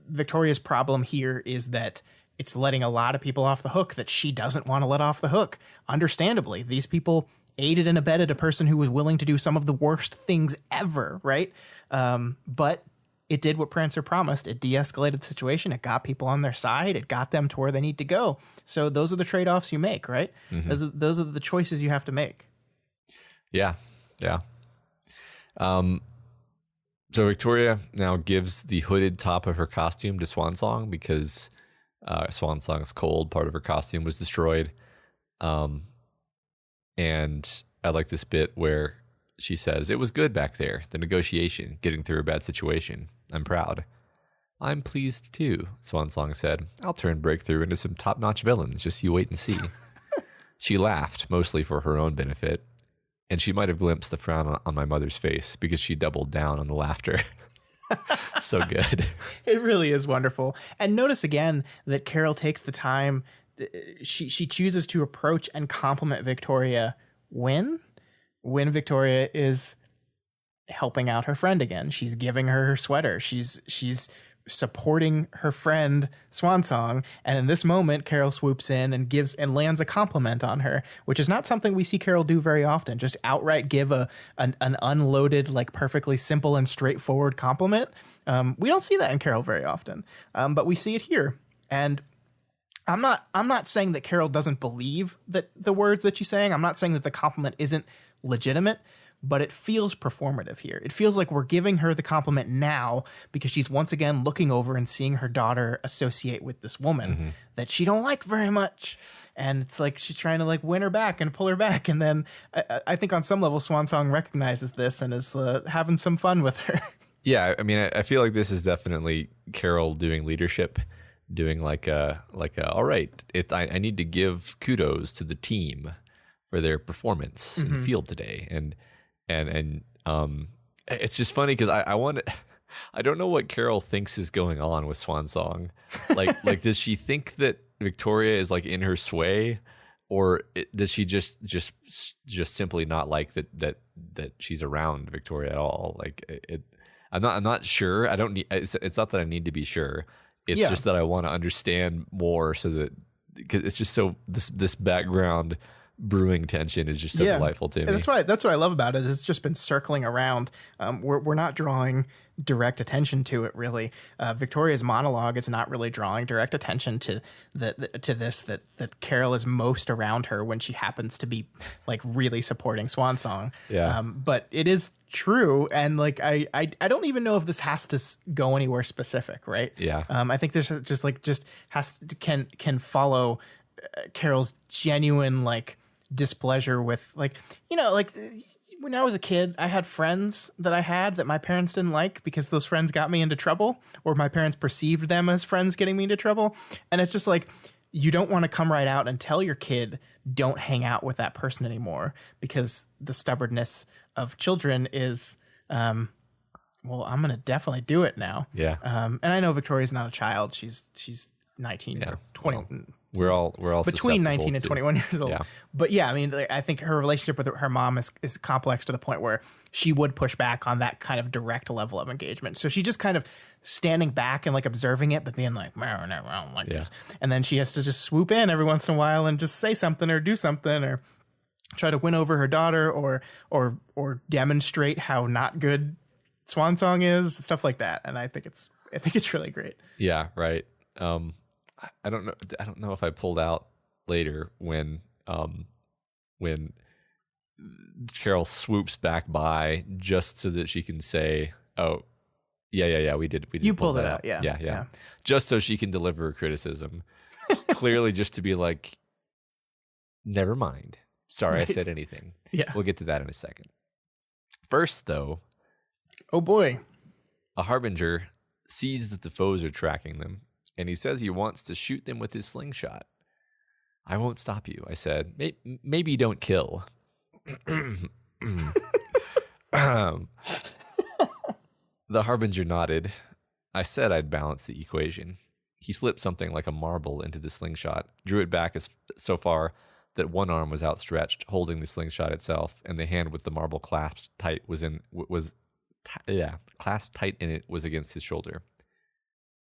Victoria's problem here is that it's letting a lot of people off the hook that she doesn't want to let off the hook. Understandably, these people aided and abetted a person who was willing to do some of the worst things ever, right? But it did what Prancer promised. It de-escalated the situation. It got people on their side. It got them to where they need to go. So those are the trade-offs you make, right? Mm-hmm. Those are the choices you have to make. Yeah. So Victoria now gives the hooded top of her costume to Swansong because Swansong's cold part of her costume was destroyed. And I like this bit where she says, "It was good back there, the negotiation, getting through a bad situation. I'm proud." "I'm pleased too," Swansong said. "I'll turn Breakthrough into some top-notch villains, just you wait and see." She laughed, mostly for her own benefit, and she might have glimpsed the frown on my mother's face because she doubled down on the laughter. So good. It really is wonderful. And notice again that Carol takes the time. She chooses to approach and compliment Victoria when Victoria is helping out her friend again. She's giving her sweater. She's supporting her friend Swansong, and in this moment Carol swoops in and gives and lands a compliment on her, which is not something we see Carol do very often. Just outright give an unloaded, like, perfectly simple and straightforward compliment. We don't see that in Carol very often, but we see it here. And I'm not saying that Carol doesn't believe that the words that she's saying. I'm not saying that the compliment isn't legitimate, but it feels performative here. It feels like we're giving her the compliment now because she's once again looking over and seeing her daughter associate with this woman that she don't like very much. And it's like she's trying to, like, win her back and pull her back. And then I think on some level Swansong recognizes this and is having some fun with her. Yeah, I mean, I feel like this is definitely Carol doing leadership, doing like a all right, I need to give kudos to the team for their performance in the field today. And it's just funny because I don't know what Carol thinks is going on with Swansong. Like does she think that Victoria is, like, in her sway, or does she just simply not like that she's around Victoria at all? Like, I'm not sure. I don't need. It's not that I need to be sure. It's just that I want to understand more, so that, because it's just so this background brewing tension is just so delightful to me. And that's what I love about it. Is it's just been circling around. We're not drawing direct attention to it, really. Victoria's monologue is not really drawing direct attention to this that Carol is most around her when she happens to be, like, really supporting Swansong. Yeah. But it is true, and, like, I don't even know if this has to go anywhere specific, right? Yeah. I think there's can follow Carol's genuine, like, displeasure with, like, like, when I was a kid, I had friends that my parents didn't like because those friends got me into trouble, or my parents perceived them as friends getting me into trouble. And it's just like, you don't want to come right out and tell your kid, don't hang out with that person anymore, because the stubbornness of children is, well, I'm going to definitely do it now. Yeah. And I know Victoria's not a child. She's 19 or 20. Well, we're all between susceptible 19 and to- 21 years old. Yeah. But yeah, I mean, like, I think her relationship with her mom is complex to the point where she would push back on that kind of direct level of engagement. So she just kind of standing back and like observing it, but being like, I don't like this. And then she has to just swoop in every once in a while and just say something or do something or try to win over her daughter or demonstrate how not good Swan Song is, stuff like that. And I think it's really great. Yeah, right. I don't know if I pulled out later when Carol swoops back by just so that she can say, "Oh, yeah, we did You pull pulled that it out, yeah. just so she can deliver a criticism, clearly just to be like, never mind. Sorry, I said anything. Yeah, we'll get to that in a second. First, though, oh boy, a harbinger sees that the foes are tracking them, and he says he wants to shoot them with his slingshot. I won't stop you, I said. Maybe don't kill. The harbinger nodded. I said I'd balance the equation. He slipped something like a marble into the slingshot, drew it back so far that one arm was outstretched, holding the slingshot itself, and the hand with the marble clasped tight clasped tight in it was against his shoulder.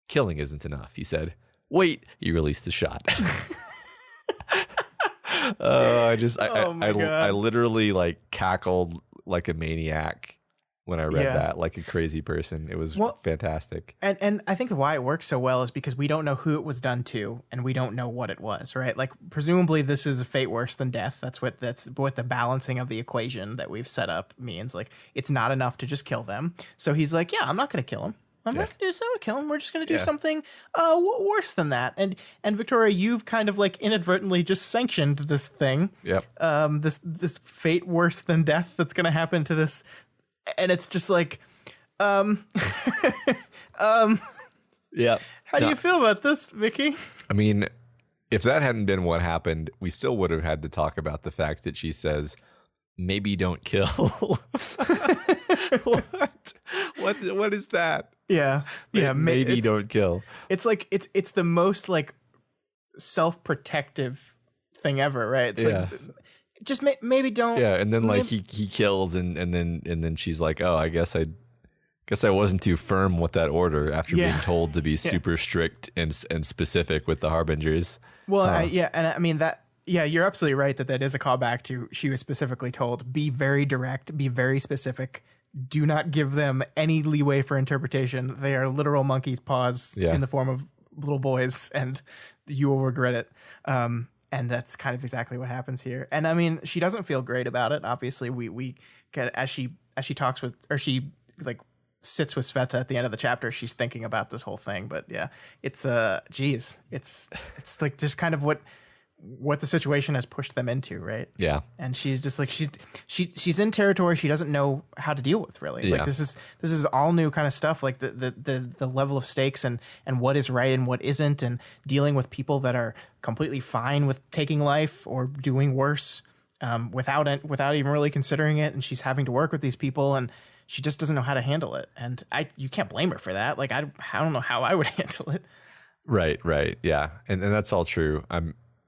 Killing isn't enough, he said. Wait, he released the shot. I literally like cackled like a maniac when I read that, like a crazy person. It was fantastic. And I think why it works so well is because we don't know who it was done to, and we don't know what it was, right? Like presumably this is a fate worse than death. That's what the balancing of the equation that we've set up means. Like it's not enough to just kill them. So he's like, yeah, I'm not going to kill him. I'm not going to kill him. We're just going to do something worse than that. And Victoria, you've kind of like inadvertently just sanctioned this thing. Yep. This fate worse than death that's going to happen to this. And it's just like, yeah. How do you feel about this, Vicky? I mean, if that hadn't been what happened, we still would have had to talk about the fact that she says, maybe don't kill. What is that? Yeah. Yeah. Maybe don't kill. It's like, it's the most like self-protective thing ever, right? It's like, just maybe don't. Yeah. And then like he kills and then she's like, oh, I guess I wasn't too firm with that order after being told to be super strict and specific with the harbingers. Well, and I mean that. Yeah, you're absolutely right that is a callback to she was specifically told, be very direct, be very specific. Do not give them any leeway for interpretation. They are literal monkey's paws in the form of little boys, and you will regret it. And that's kind of exactly what happens here. And I mean, she doesn't feel great about it. Obviously, we get as she talks with, or she like sits with Sveta at the end of the chapter, she's thinking about this whole thing. But yeah, it's it's like just kind of what the situation has pushed them into, right? Yeah. And she's just like she's in territory she doesn't know how to deal with, really. Like this is all new kind of stuff, like the level of stakes and what is right and what isn't, and dealing with people that are completely fine with taking life or doing worse without even really considering it, and she's having to work with these people and she just doesn't know how to handle it. And you can't blame her for that. Like I don't know how I would handle it. Right. Yeah. And that's all true.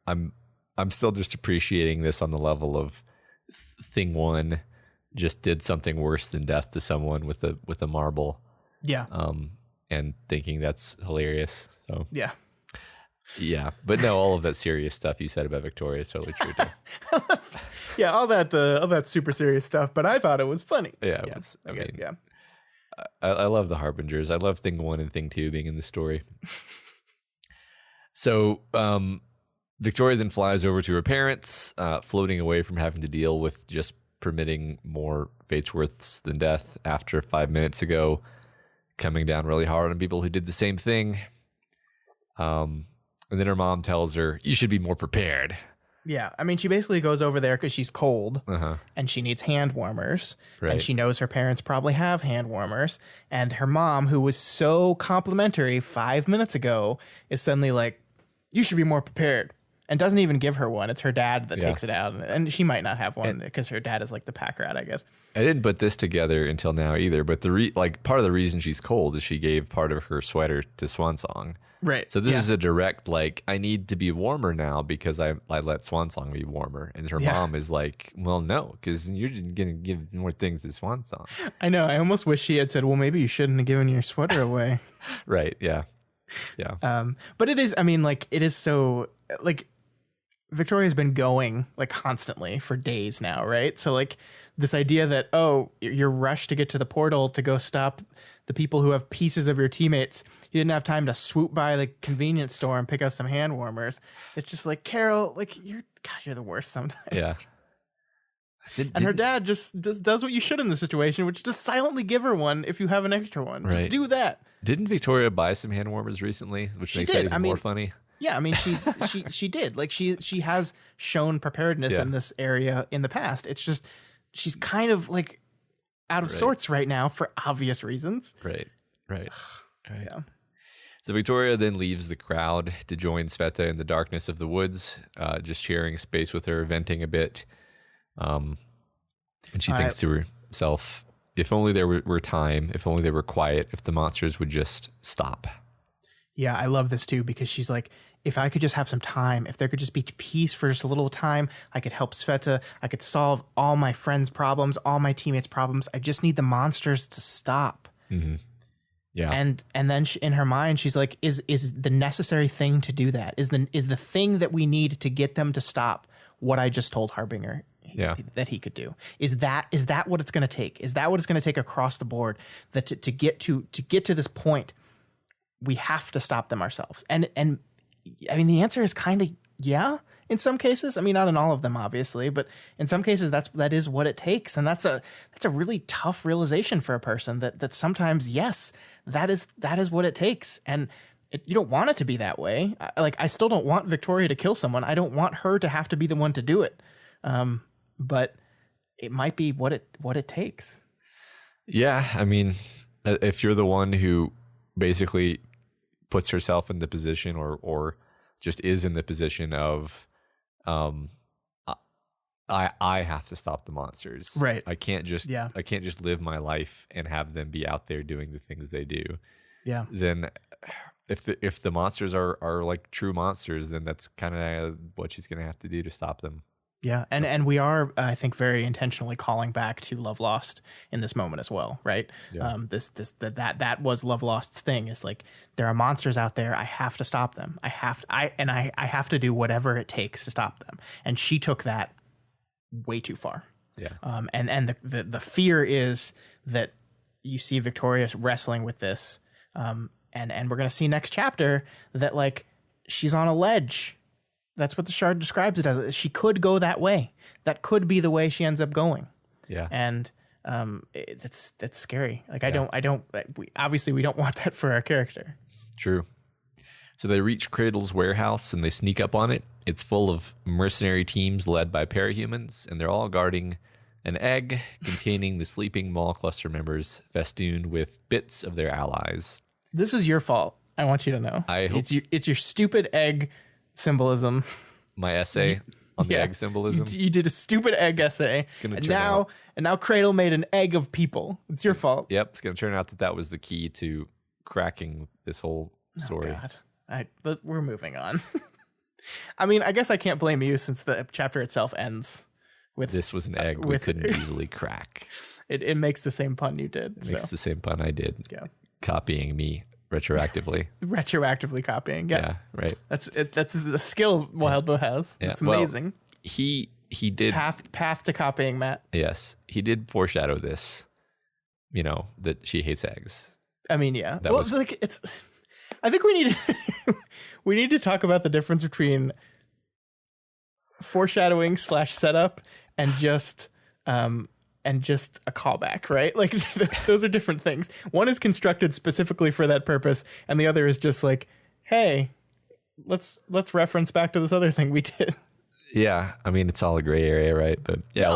I'm still just appreciating this on the level of thing one just did something worse than death to someone with a marble. Yeah. And thinking that's hilarious. So yeah. But no, all of that serious stuff you said about Victoria is totally true too. Yeah, all that super serious stuff, but I thought it was funny. Yeah, it was. I mean, I love the harbingers. I love thing one and thing two being in the story. So, Victoria then flies over to her parents, floating away from having to deal with just permitting more fates worse than death after 5 minutes ago, coming down really hard on people who did the same thing. And then her mom tells her, you should be more prepared. Yeah. I mean, she basically goes over there because she's cold and she needs hand warmers. Right. And she knows her parents probably have hand warmers. And her mom, who was so complimentary 5 minutes ago, is suddenly like, you should be more prepared. and doesn't even give her one. It's her dad that Yeah. takes it out, and she might not have one because her dad is like the pack rat, I guess. I didn't put this together until now either, but part of the reason she's cold is she gave part of her sweater to Swansong. Right. So this is a direct, like, I need to be warmer now because I let Swansong be warmer. And her mom is like, well, no, because you're going to give more things to Swansong. I know. I almost wish she had said, well, maybe you shouldn't have given your sweater away. Right. Yeah. Yeah. But it is, I mean, like, it is so, like, Victoria's been going, like, constantly for days now, right? So, like, this idea that, oh, you're rushed to get to the portal to go stop the people who have pieces of your teammates. You didn't have time to swoop by the convenience store and pick up some hand warmers. It's just like, Carol, like, you're the worst sometimes. Yeah. And her dad just does what you should in the situation, which just silently give her one if you have an extra one. Right. Just do that. Didn't Victoria buy some hand warmers recently, which makes that even more funny? Yeah, I mean, she did. Like, she has shown preparedness in this area in the past. It's just she's kind of like out of sorts right now for obvious reasons. Right. Yeah. So Victoria then leaves the crowd to join Sveta in the darkness of the woods, just sharing space with her, venting a bit. And she thinks to herself, if only there were time, if only they were quiet, if the monsters would just stop. Yeah, I love this too, because she's like, if I could just have some time, if there could just be peace for just a little time, I could help Sveta. I could solve all my friends' problems, all my teammates' problems. I just need the monsters to stop. Mm-hmm. Yeah. And then in her mind, she's like, is the necessary thing to do that? Is the thing that we need to get them to stop what I just told Harbinger that he could do? Is that what it's going to take? Is that what it's going to take across the board? That to get to this point, we have to stop them ourselves. And I mean, the answer is kind of yeah. In some cases, I mean, not in all of them, obviously, but in some cases, that is what it takes, and that's a really tough realization for a person that sometimes, yes, that is what it takes, and you don't want it to be that way. I still don't want Victoria to kill someone. I don't want her to have to be the one to do it, but it might be what it takes. Yeah, I mean, if you're the one who basically puts herself in the position or just is in the position of I have to stop the monsters. Right. I can't just live my life and have them be out there doing the things they do. Yeah. Then if the monsters are like true monsters, then that's kind of what she's going to have to do to stop them. Yeah, and we are, I think, very intentionally calling back to Love Lost in this moment as well, right? Yeah. That was Love Lost's thing. Is like, there are monsters out there. I have to stop them. I have to do whatever it takes to stop them. And she took that way too far. Yeah. And the fear is that you see Victoria wrestling with this, and we're gonna see next chapter that, like, she's on a ledge. That's what the shard describes it as. She could go that way. That could be the way she ends up going. Yeah. And that's scary. Like, we don't want that for our character. True. So they reach Cradle's warehouse and they sneak up on it. It's full of mercenary teams led by parahumans, and they're all guarding an egg containing the sleeping Maul cluster members, festooned with bits of their allies. This is your fault. I want you to know. It's your stupid egg symbolism. My essay on the egg symbolism. You did a stupid egg essay. And now Cradle made an egg of people. It's your fault. Yep. It's going to turn out that was the key to cracking this whole story. Oh, God. We're moving on. I mean, I guess I can't blame you, since the chapter itself ends with this was an egg we couldn't easily crack. It makes the same pun you did. It makes the same pun I did. Yeah. Copying me retroactively. Retroactively copying. Yeah. Right. That's the skill Wildbow has. Yeah. It's amazing. Well, he did path to copying, Matt. Yes. He did foreshadow this, that she hates eggs. I mean, yeah. I think we need to talk about the difference between foreshadowing / setup and just a callback, right? Like, those are different things. One is constructed specifically for that purpose, and the other is just like, hey, let's reference back to this other thing we did. Yeah, I mean, it's all a gray area, right? But yeah,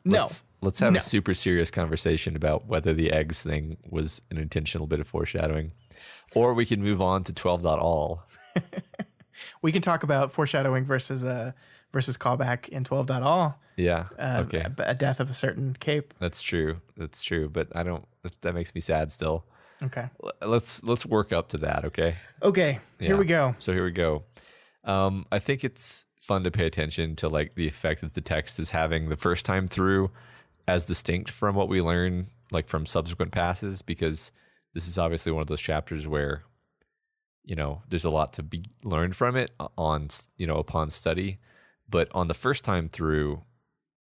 let's have a super serious conversation about whether the eggs thing was an intentional bit of foreshadowing, or we can move on to 12.all. We can talk about foreshadowing versus callback in 12.all. Yeah. Okay. A death of a certain cape. That's true. That's true. But I don't. That makes me sad still. Okay. Let's work up to that. Okay. Okay. Here we go. So here we go. I think it's fun to pay attention to like the effect that the text is having the first time through, as distinct from what we learn like from subsequent passes, because this is obviously one of those chapters where, there's a lot to be learned from it upon study, but on the first time through,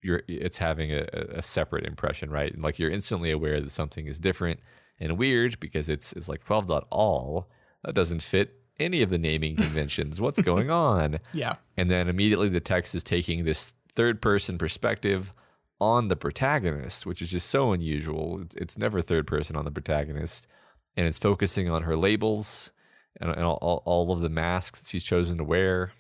it's having a separate impression, right? And like you're instantly aware that something is different and weird because it's like 12.all. That doesn't fit any of the naming conventions. What's going on? Yeah. And then immediately the text is taking this third person perspective on the protagonist, which is just so unusual. It's never third person on the protagonist. And it's focusing on her labels and all of the masks that she's chosen to wear.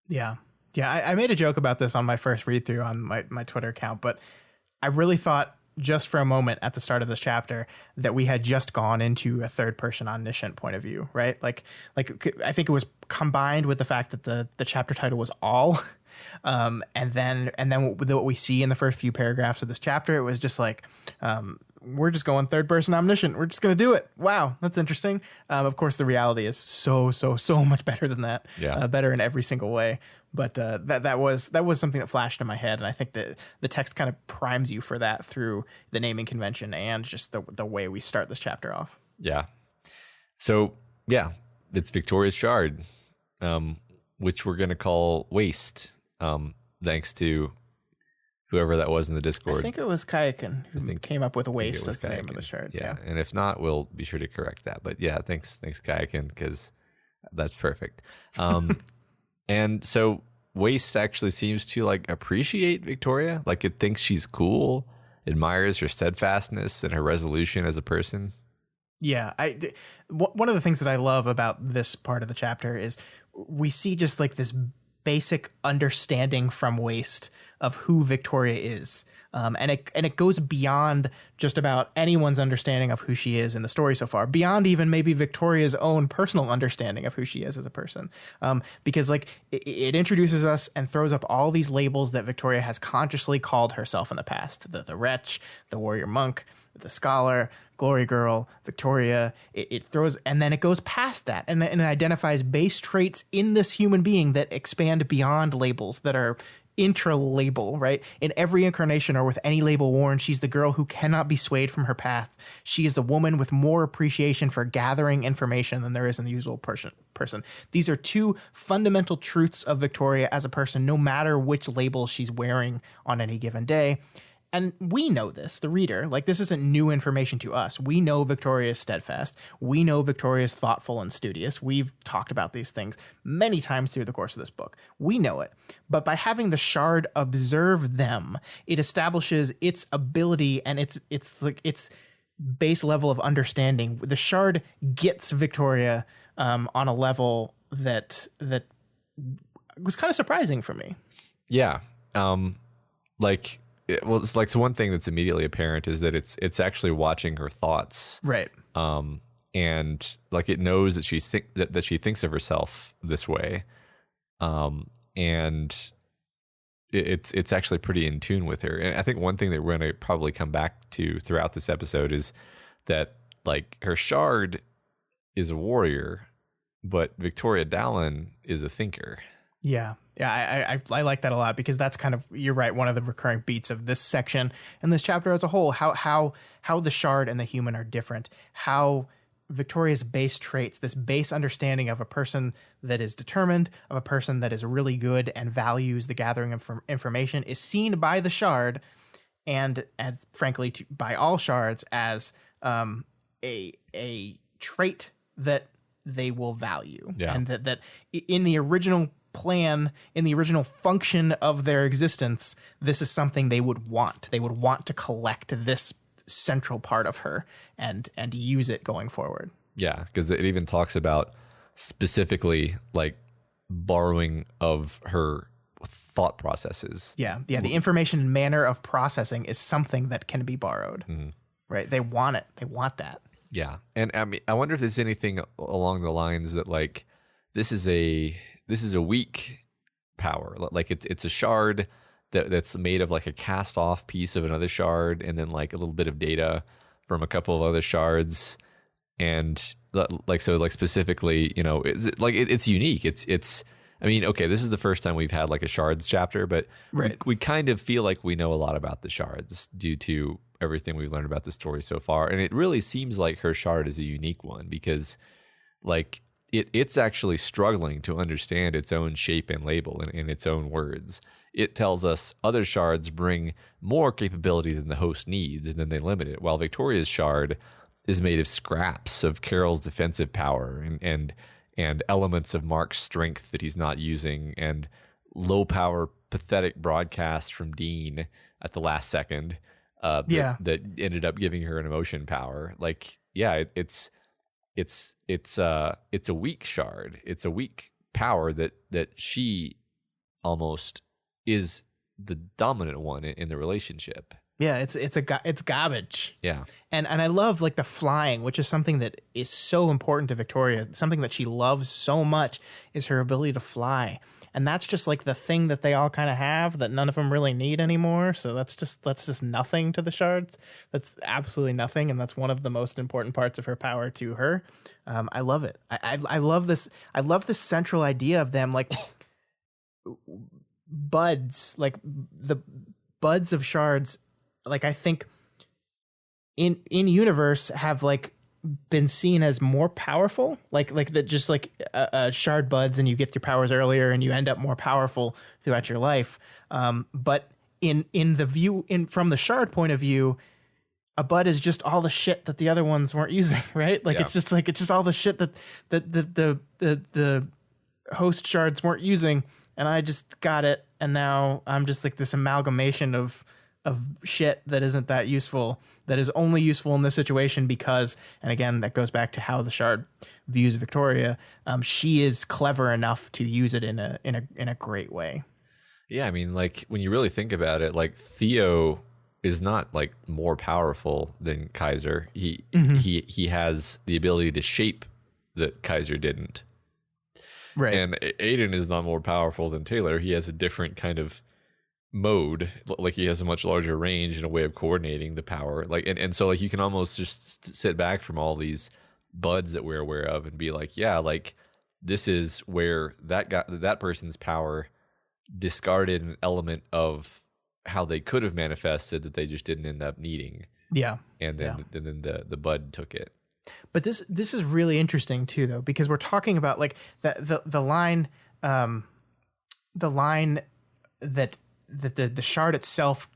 Yeah. Yeah. I made a joke about this on my first read through on my Twitter account, but I really thought just for a moment at the start of this chapter that we had just gone into a third person omniscient point of view, right? Like I think it was combined with the fact that the chapter title was all. And then what we see in the first few paragraphs of this chapter, it was just like, we're just going third person omniscient. We're just going to do it. Wow. That's interesting. Of course the reality is so much better than that. Yeah. Better in every single way. But that was something that flashed in my head, and I think that the text kind of primes you for that through the naming convention and just the way we start this chapter off. Yeah. So yeah, it's Victoria's shard, which we're gonna call waste, thanks to whoever that was in the Discord. I think it was Kayakin who came up with waste as the name of the shard. Yeah, and if not, we'll be sure to correct that. But yeah, thanks Kayakin, because that's perfect. And so Waste actually seems to like appreciate Victoria. Like it thinks she's cool, admires her steadfastness and her resolution as a person. Yeah. One of the things that I love about this part of the chapter is we see just like this basic understanding from Waste of who Victoria is. And it goes beyond just about anyone's understanding of who she is in the story so far, beyond even maybe Victoria's own personal understanding of who she is as a person. Because like it introduces us and throws up all these labels that Victoria has consciously called herself in the past: the wretch, the warrior monk, the scholar, glory girl, Victoria. It throws, and then it goes past that and it identifies base traits in this human being that expand beyond labels, that are intra-label, right? In every incarnation or with any label worn, she's the girl who cannot be swayed from her path. She is the woman with more appreciation for gathering information than there is in the usual person. These are two fundamental truths of Victoria as a person, no matter which label she's wearing on any given day. And we know this, the reader. Like, this isn't new information to us. We know Victoria is steadfast. We know Victoria is thoughtful and studious. We've talked about these things many times through the course of this book. We know it. But by having the shard observe them, it establishes its ability and its base level of understanding. The shard gets Victoria on a level that was kind of surprising for me. Yeah. It's like, so one thing that's immediately apparent is that it's actually watching her thoughts, right? And like it knows that that she thinks of herself this way, and it's actually pretty in tune with her. And I think one thing that we're going to probably come back to throughout this episode is that like her shard is a warrior, but Victoria Dallin is a thinker. Yeah. Yeah, I like that a lot, because that's kind of, you're right, one of the recurring beats of this section and this chapter as a whole, how the shard and the human are different, how Victoria's base traits, this base understanding of a person that is determined, of a person that is really good and values the gathering of information, is seen by the shard and as frankly by all shards as a trait that they will value. Yeah. And that in the original plan, in the original function of their existence, this is something they would want. They would want to collect this central part of her and use it going forward. Yeah, because it even talks about specifically like borrowing of her thought processes. Yeah. The information and manner of processing is something that can be borrowed. Mm-hmm. Right? They want it. They want that. Yeah. And I mean, I wonder if there's anything along the lines that like this is a a weak power. Like it's a shard that's made of like a cast off piece of another shard, and then like a little bit of data from a couple of other shards. And like, so like specifically, it's unique. It's I mean, okay, this is the first time we've had like a shards chapter, but Right. we kind of feel like we know a lot about the shards due to everything we've learned about the story so far. And it really seems like her shard is a unique one, because like it's actually struggling to understand its own shape and label in its own words. It tells us other shards bring more capability than the host needs, and then they limit it, while Victoria's shard is made of scraps of Carol's defensive power and elements of Mark's strength that he's not using, and low power pathetic broadcasts from Dean at the last second that ended up giving her an emotion power. Like, yeah, it's a weak shard. It's a weak power that she almost is the dominant one in the relationship. Yeah, it's garbage. Yeah. And I love like the flying, which is something that is so important to Victoria. Something that she loves so much is her ability to fly. And that's just like the thing that they all kind of have that none of them really need anymore. So that's just nothing to the shards. That's absolutely nothing, and that's one of the most important parts of her power to her. I love it. I love this. I love this central idea of them like buds, like the buds of shards. Like, I think in universe have like been seen as more powerful, like that, just like shard buds, and you get your powers earlier and you end up more powerful throughout your life. But in the view from the shard point of view, a bud is just all the shit that the other ones weren't using, right? Like, it's just all the shit that the host shards weren't using, and I just got it, and now I'm just like this amalgamation of shit that isn't that useful, that is only useful in this situation because, and again, that goes back to how the shard views Victoria. She is clever enough to use it in a great way. Yeah, I mean, like, when you really think about it, like, Theo is not like more powerful than Kaiser. He has the ability to shape that Kaiser didn't. Right. And Aiden is not more powerful than Taylor. He has a different kind of mode. Like, he has a much larger range and a way of coordinating the power. Like, and so like you can almost just sit back from all these buds that we're aware of and be like, yeah, like, this is where that person's power discarded an element of how they could have manifested that they just didn't end up needing. Yeah. And then the bud took it. But this is really interesting too, though, because we're talking about like the line that the shard itself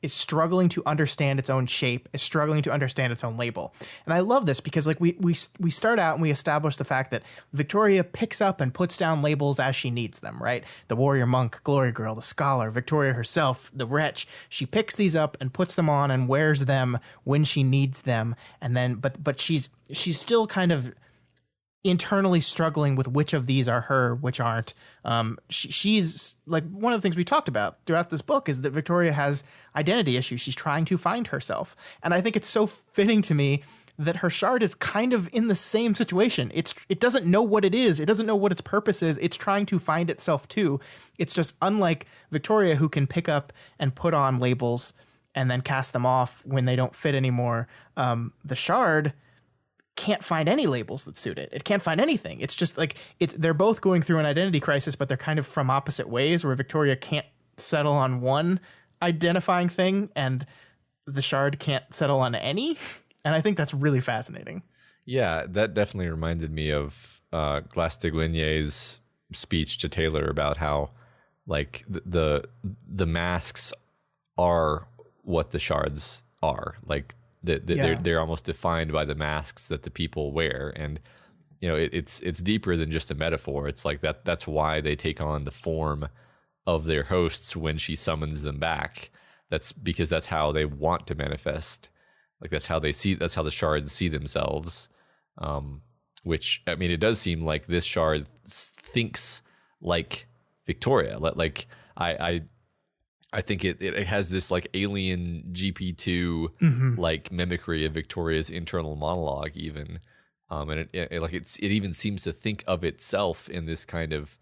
is struggling to understand its own shape, is struggling to understand its own label. And I love this because like we start out and we establish the fact that Victoria picks up and puts down labels as she needs them, right? The warrior monk, glory girl, the scholar, Victoria herself, the wretch. She picks these up and puts them on and wears them when she needs them. And then but she's still kind of internally struggling with which of these are her, which aren't. She's like, one of the things we talked about throughout this book is that Victoria has identity issues. She's trying to find herself. And I think it's so fitting to me that her shard is kind of in the same situation. It doesn't know what it is. It doesn't know what its purpose is. It's trying to find itself too. It's just unlike Victoria, who can pick up and put on labels and then cast them off when they don't fit anymore. The shard can't find any labels that suit it. It can't find anything. It's just like they're both going through an identity crisis, but they're kind of from opposite ways, where Victoria can't settle on one identifying thing and the shard can't settle on any. And I think that's really fascinating. Yeah, that definitely reminded me of Glass-Steguine's speech to Taylor about how like the masks are what the shards are. Like, they're almost defined by the masks that the people wear, and it's deeper than just a metaphor. It's like that's why they take on the form of their hosts when she summons them back. That's because that's how they want to manifest. Like, that's how the shards see themselves. Which, I mean, it does seem like this shard thinks like Victoria. Like, I think it has this like alien GP2 like mimicry of Victoria's internal monologue even, and it even seems to think of itself in this kind of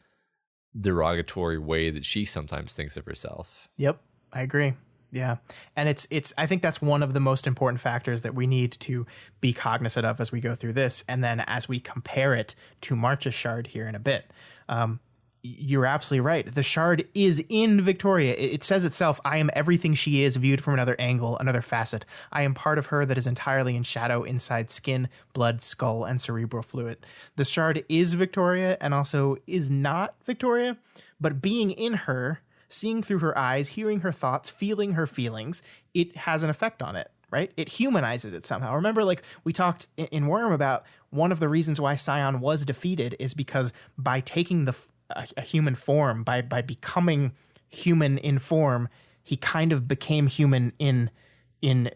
derogatory way that she sometimes thinks of herself. Yep, I agree. Yeah. And it's I think that's one of the most important factors that we need to be cognizant of as we go through this. And then as we compare it to March's shard here in a bit. You're absolutely right. The shard is in Victoria. It says itself, I am everything she is, viewed from another angle, another facet. I am part of her that is entirely in shadow inside skin, blood, skull, and cerebral fluid. The shard is Victoria and also is not Victoria, but being in her, seeing through her eyes, hearing her thoughts, feeling her feelings, it has an effect on it, right? It humanizes it somehow. Remember, like we talked in Worm about one of the reasons why Scion was defeated is because by taking a human form, by becoming human in form, he kind of became human in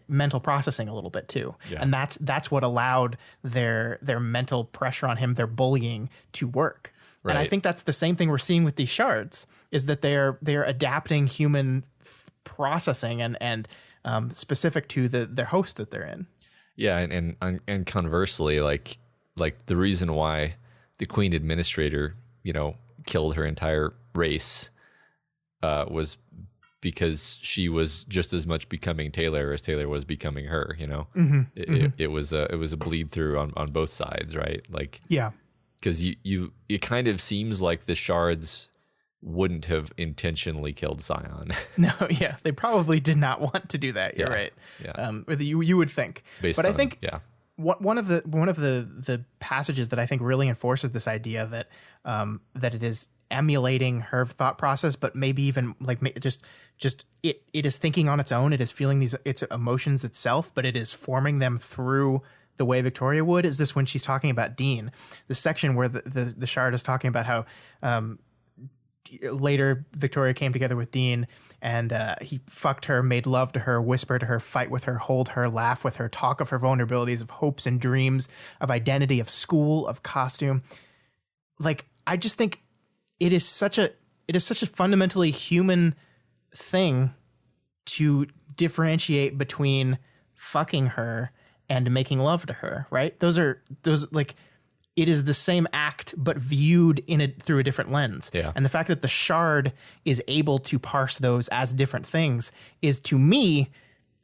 mental processing a little bit too. Yeah. And that's what allowed their mental pressure on him, their bullying, to work. Right. And I think that's the same thing we're seeing with these shards, is that they're adapting human processing and specific to their host that they're in. Yeah, and conversely, like the reason why the Queen Administrator, killed her entire race was because she was just as much becoming Taylor as Taylor was becoming her. It was a bleed through on both sides, right? Like, yeah, because it kind of seems like the shards wouldn't have intentionally killed Scion. No, yeah, they probably did not want to do that. You're right. Yeah, you would think, I think one of the passages that I think really enforces this idea that it is emulating her thought process, but maybe even like just it is thinking on its own. It is feeling its emotions itself, but it is forming them through the way Victoria would. Is this when she's talking about Dean, the section where the shard is talking about how later Victoria came together with Dean and he fucked her, made love to her, whispered to her, fight with her, hold her, laugh with her, talk of her vulnerabilities, of hopes and dreams, of identity, of school, of costume. Like, I just think it is such a fundamentally human thing to differentiate between fucking her and making love to her, right? Those like, it is the same act, but viewed through a different lens. Yeah. And the fact that the shard is able to parse those as different things is, to me,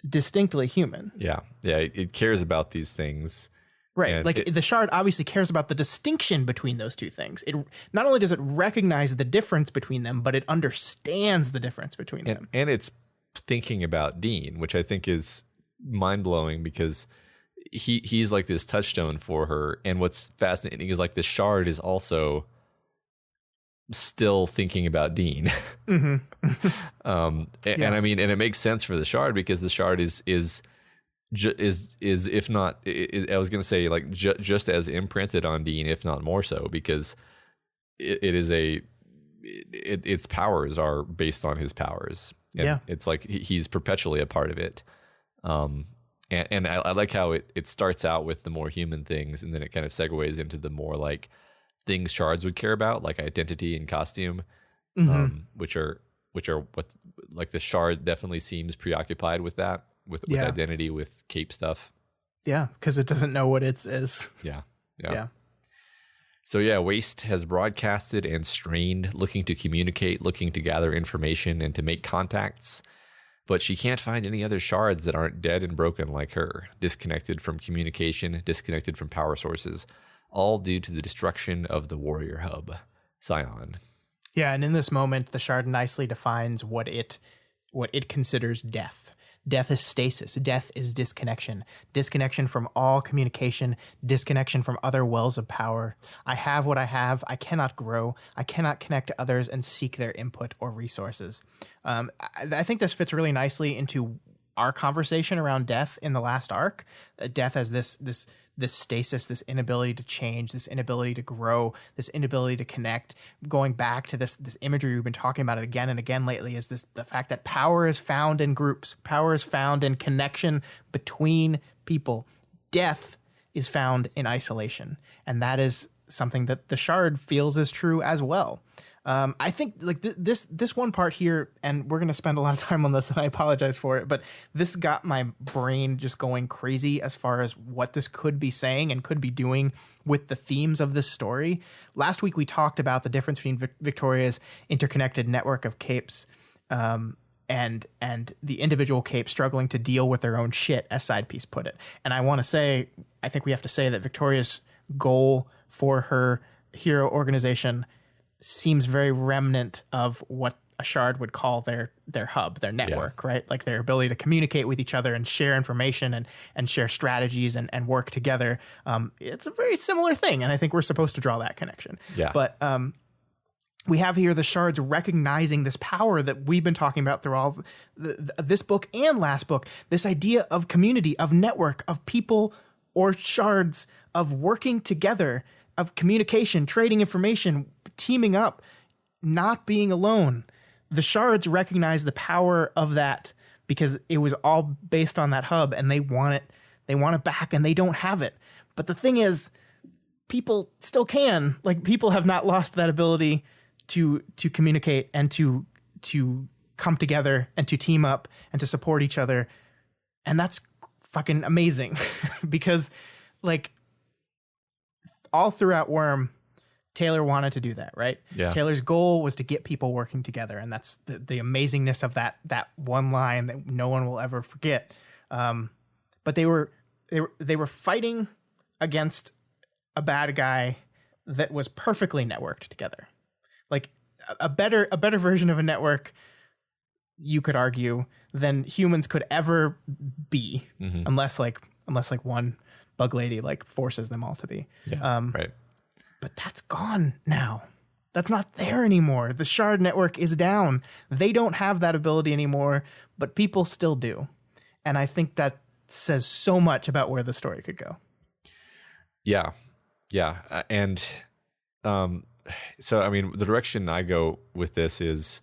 distinctly human. Yeah. Yeah. It cares about these things. Right. Like the shard obviously cares about the distinction between those two things. It not only does it recognize the difference between them, but it understands the difference between them. And it's thinking about Dean, which I think is mind-blowing because he's like this touchstone for her. And what's fascinating is like the shard is also still thinking about Dean. Mm-hmm. And I mean, and it makes sense for the shard because the shard is if not, I was going to say like just as imprinted on Dean, if not more so, because its powers are based on his powers. And it's like he's perpetually a part of it. And I like how it starts out with the more human things, and then it kind of segues into the more like things shards would care about, like identity and costume, mm-hmm. which are what like the shard definitely seems preoccupied with that, with identity, with cape stuff. Yeah, because it doesn't know what it is. Yeah. So Waste has broadcasted and strained, looking to communicate, looking to gather information and to make contacts. But she can't find any other shards that aren't dead and broken like her, disconnected from communication, disconnected from power sources, all due to the destruction of the warrior hub, Scion. Yeah, and in this moment, the shard nicely defines what it considers death. Death is stasis. Death is disconnection. Disconnection from all communication. Disconnection from other wells of power. I have what I have. I cannot grow. I cannot connect to others and seek their input or resources. I think this fits really nicely into our conversation around death in the last arc. Death as this stasis, this inability to change, this inability to grow, this inability to connect. Going back to this imagery we've been talking about it again and again lately, is the fact that power is found in groups. Power is found in connection between people. Death is found in isolation. And that is something that the shard feels is true as well. I think like this one part here, and we're going to spend a lot of time on this, and I apologize for it, but this got my brain just going crazy as far as what this could be saying and could be doing with the themes of this story. Last week we talked about the difference between Victoria's interconnected network of capes and the individual cape struggling to deal with their own shit, as Side Piece put it. And I think we have to say that Victoria's goal for her hero organization seems very remnant of what a shard would call their hub, their network, right? Like their ability to communicate with each other and share information and share strategies and work together. It's a very similar thing, and I think we're supposed to draw that connection. Yeah. But we have here the shards recognizing this power that we've been talking about through all this book and last book, this idea of community, of network, of people or shards, of working together, of communication, trading information, teaming up, not being alone. The shards recognize the power of that because it was all based on that hub, and they want it. They want it back, and they don't have it. But the thing is, people still can. Like, people have not lost that ability to communicate and to come together and to team up and to support each other. And that's fucking amazing because, like, all throughout Worm, Taylor wanted to do that, right? Yeah. Taylor's goal was to get people working together, and that's the amazingness of that one line that no one will ever forget. But they were fighting against a bad guy that was perfectly networked together. Like a better version of a network, you could argue, than humans could ever be, unless one bug lady like forces them all to be. Yeah, right. But that's gone now. That's not there anymore. The shard network is down. They don't have that ability anymore, but people still do. And I think that says so much about where the story could go. Yeah. Yeah. And so, I mean, the direction I go with this is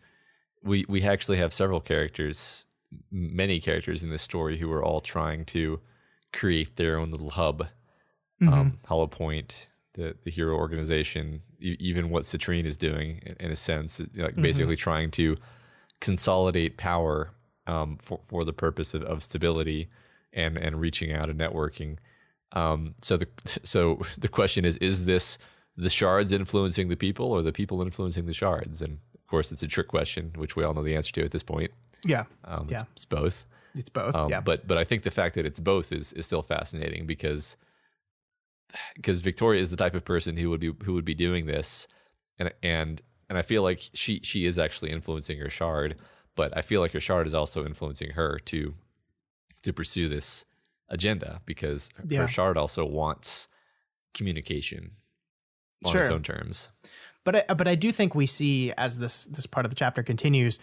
we actually have several characters, many characters in this story who are all trying to create their own little hub. Hollow Point, the hero organization, even what Citrine is doing in a sense, like basically trying to consolidate power for the purpose of stability and reaching out and networking. So the question is this the shards influencing the people or the people influencing the shards? And of course, it's a trick question, which we all know the answer to at this point. Yeah. It's both. It's both. Yeah. But I think the fact that it's both is still fascinating because Victoria is the type of person who would be doing this, and I feel like she is actually influencing her shard, but I feel like her shard is also influencing her to pursue this agenda because her shard also wants communication on its own terms. But I do think we see as this part of the chapter continues,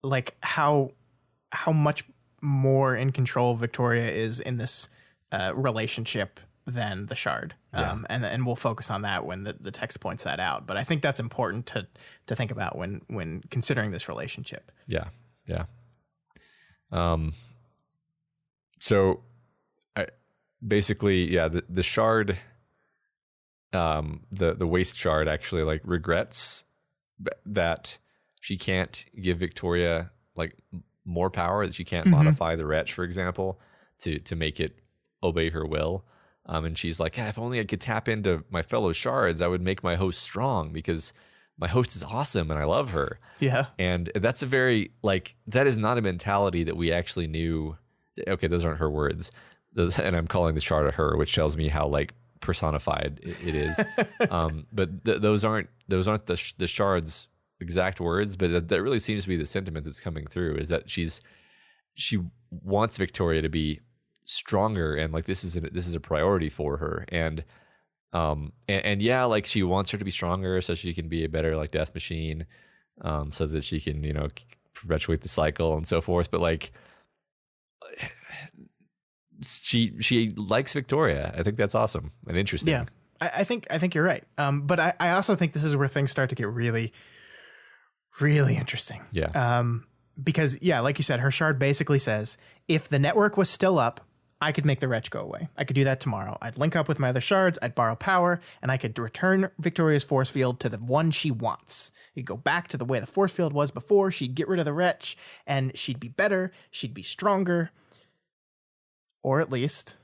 like how much more in control Victoria is in this relationship than the shard. And we'll focus on that when the text points that out. But I think that's important to think about when considering this relationship. Yeah. Yeah. So the shard, the waste shard actually like regrets that she can't give Victoria like more power, that she can't modify the wretch, for example, to make it obey her will. And she's like, if only I could tap into my fellow shards, I would make my host strong because my host is awesome and I love her. Yeah. And that's that is not a mentality that we actually knew. Okay, those aren't her words. And I'm calling the shard a her, which tells me how like personified it is. But those aren't the shard's exact words, but that really seems to be the sentiment that's coming through, is that she wants Victoria to be stronger, and like this is a priority for her, and yeah, like she wants her to be stronger so she can be a better like death machine, so that she can perpetuate the cycle and so forth. But like she likes Victoria. I think that's awesome and interesting. Yeah, I think you're right. But I also think this is where things start to get really, really interesting. Yeah. Because like you said, her shard basically says, if the network was still up, I could make the wretch go away. I could do that tomorrow. I'd link up with my other shards, I'd borrow power, and I could return Victoria's force field to the one she wants. You'd go back to the way the force field was before, she'd get rid of the wretch, and she'd be better, she'd be stronger. Or at least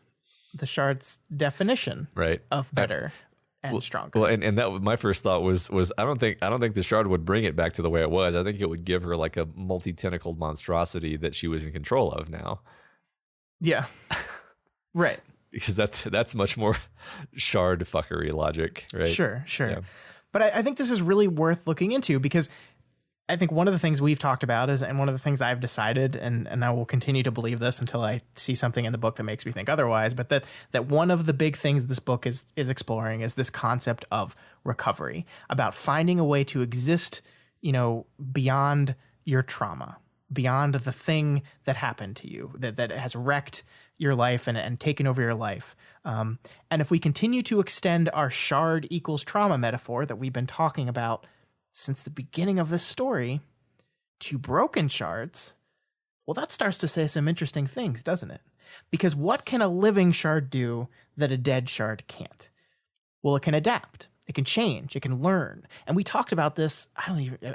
the shard's definition of better and stronger. Well, and that my first thought was I don't think the shard would bring it back to the way it was. I think it would give her like a multi-tentacled monstrosity that she was in control of now. Yeah. Right. Because that's much more shard fuckery logic, right? Sure. Yeah. But I think this is really worth looking into, because I think one of the things we've talked about is, and one of the things I've decided, and I will continue to believe this until I see something in the book that makes me think otherwise, but that one of the big things this book is exploring is this concept of recovery, about finding a way to exist, beyond your trauma, beyond the thing that happened to you, that has wrecked your life and taken over your life. And if we continue to extend our shard equals trauma metaphor that we've been talking about since the beginning of this story to broken shards, well, that starts to say some interesting things, doesn't it? Because what can a living shard do that a dead shard can't? Well, it can adapt. It can change. It can learn. And we talked about this,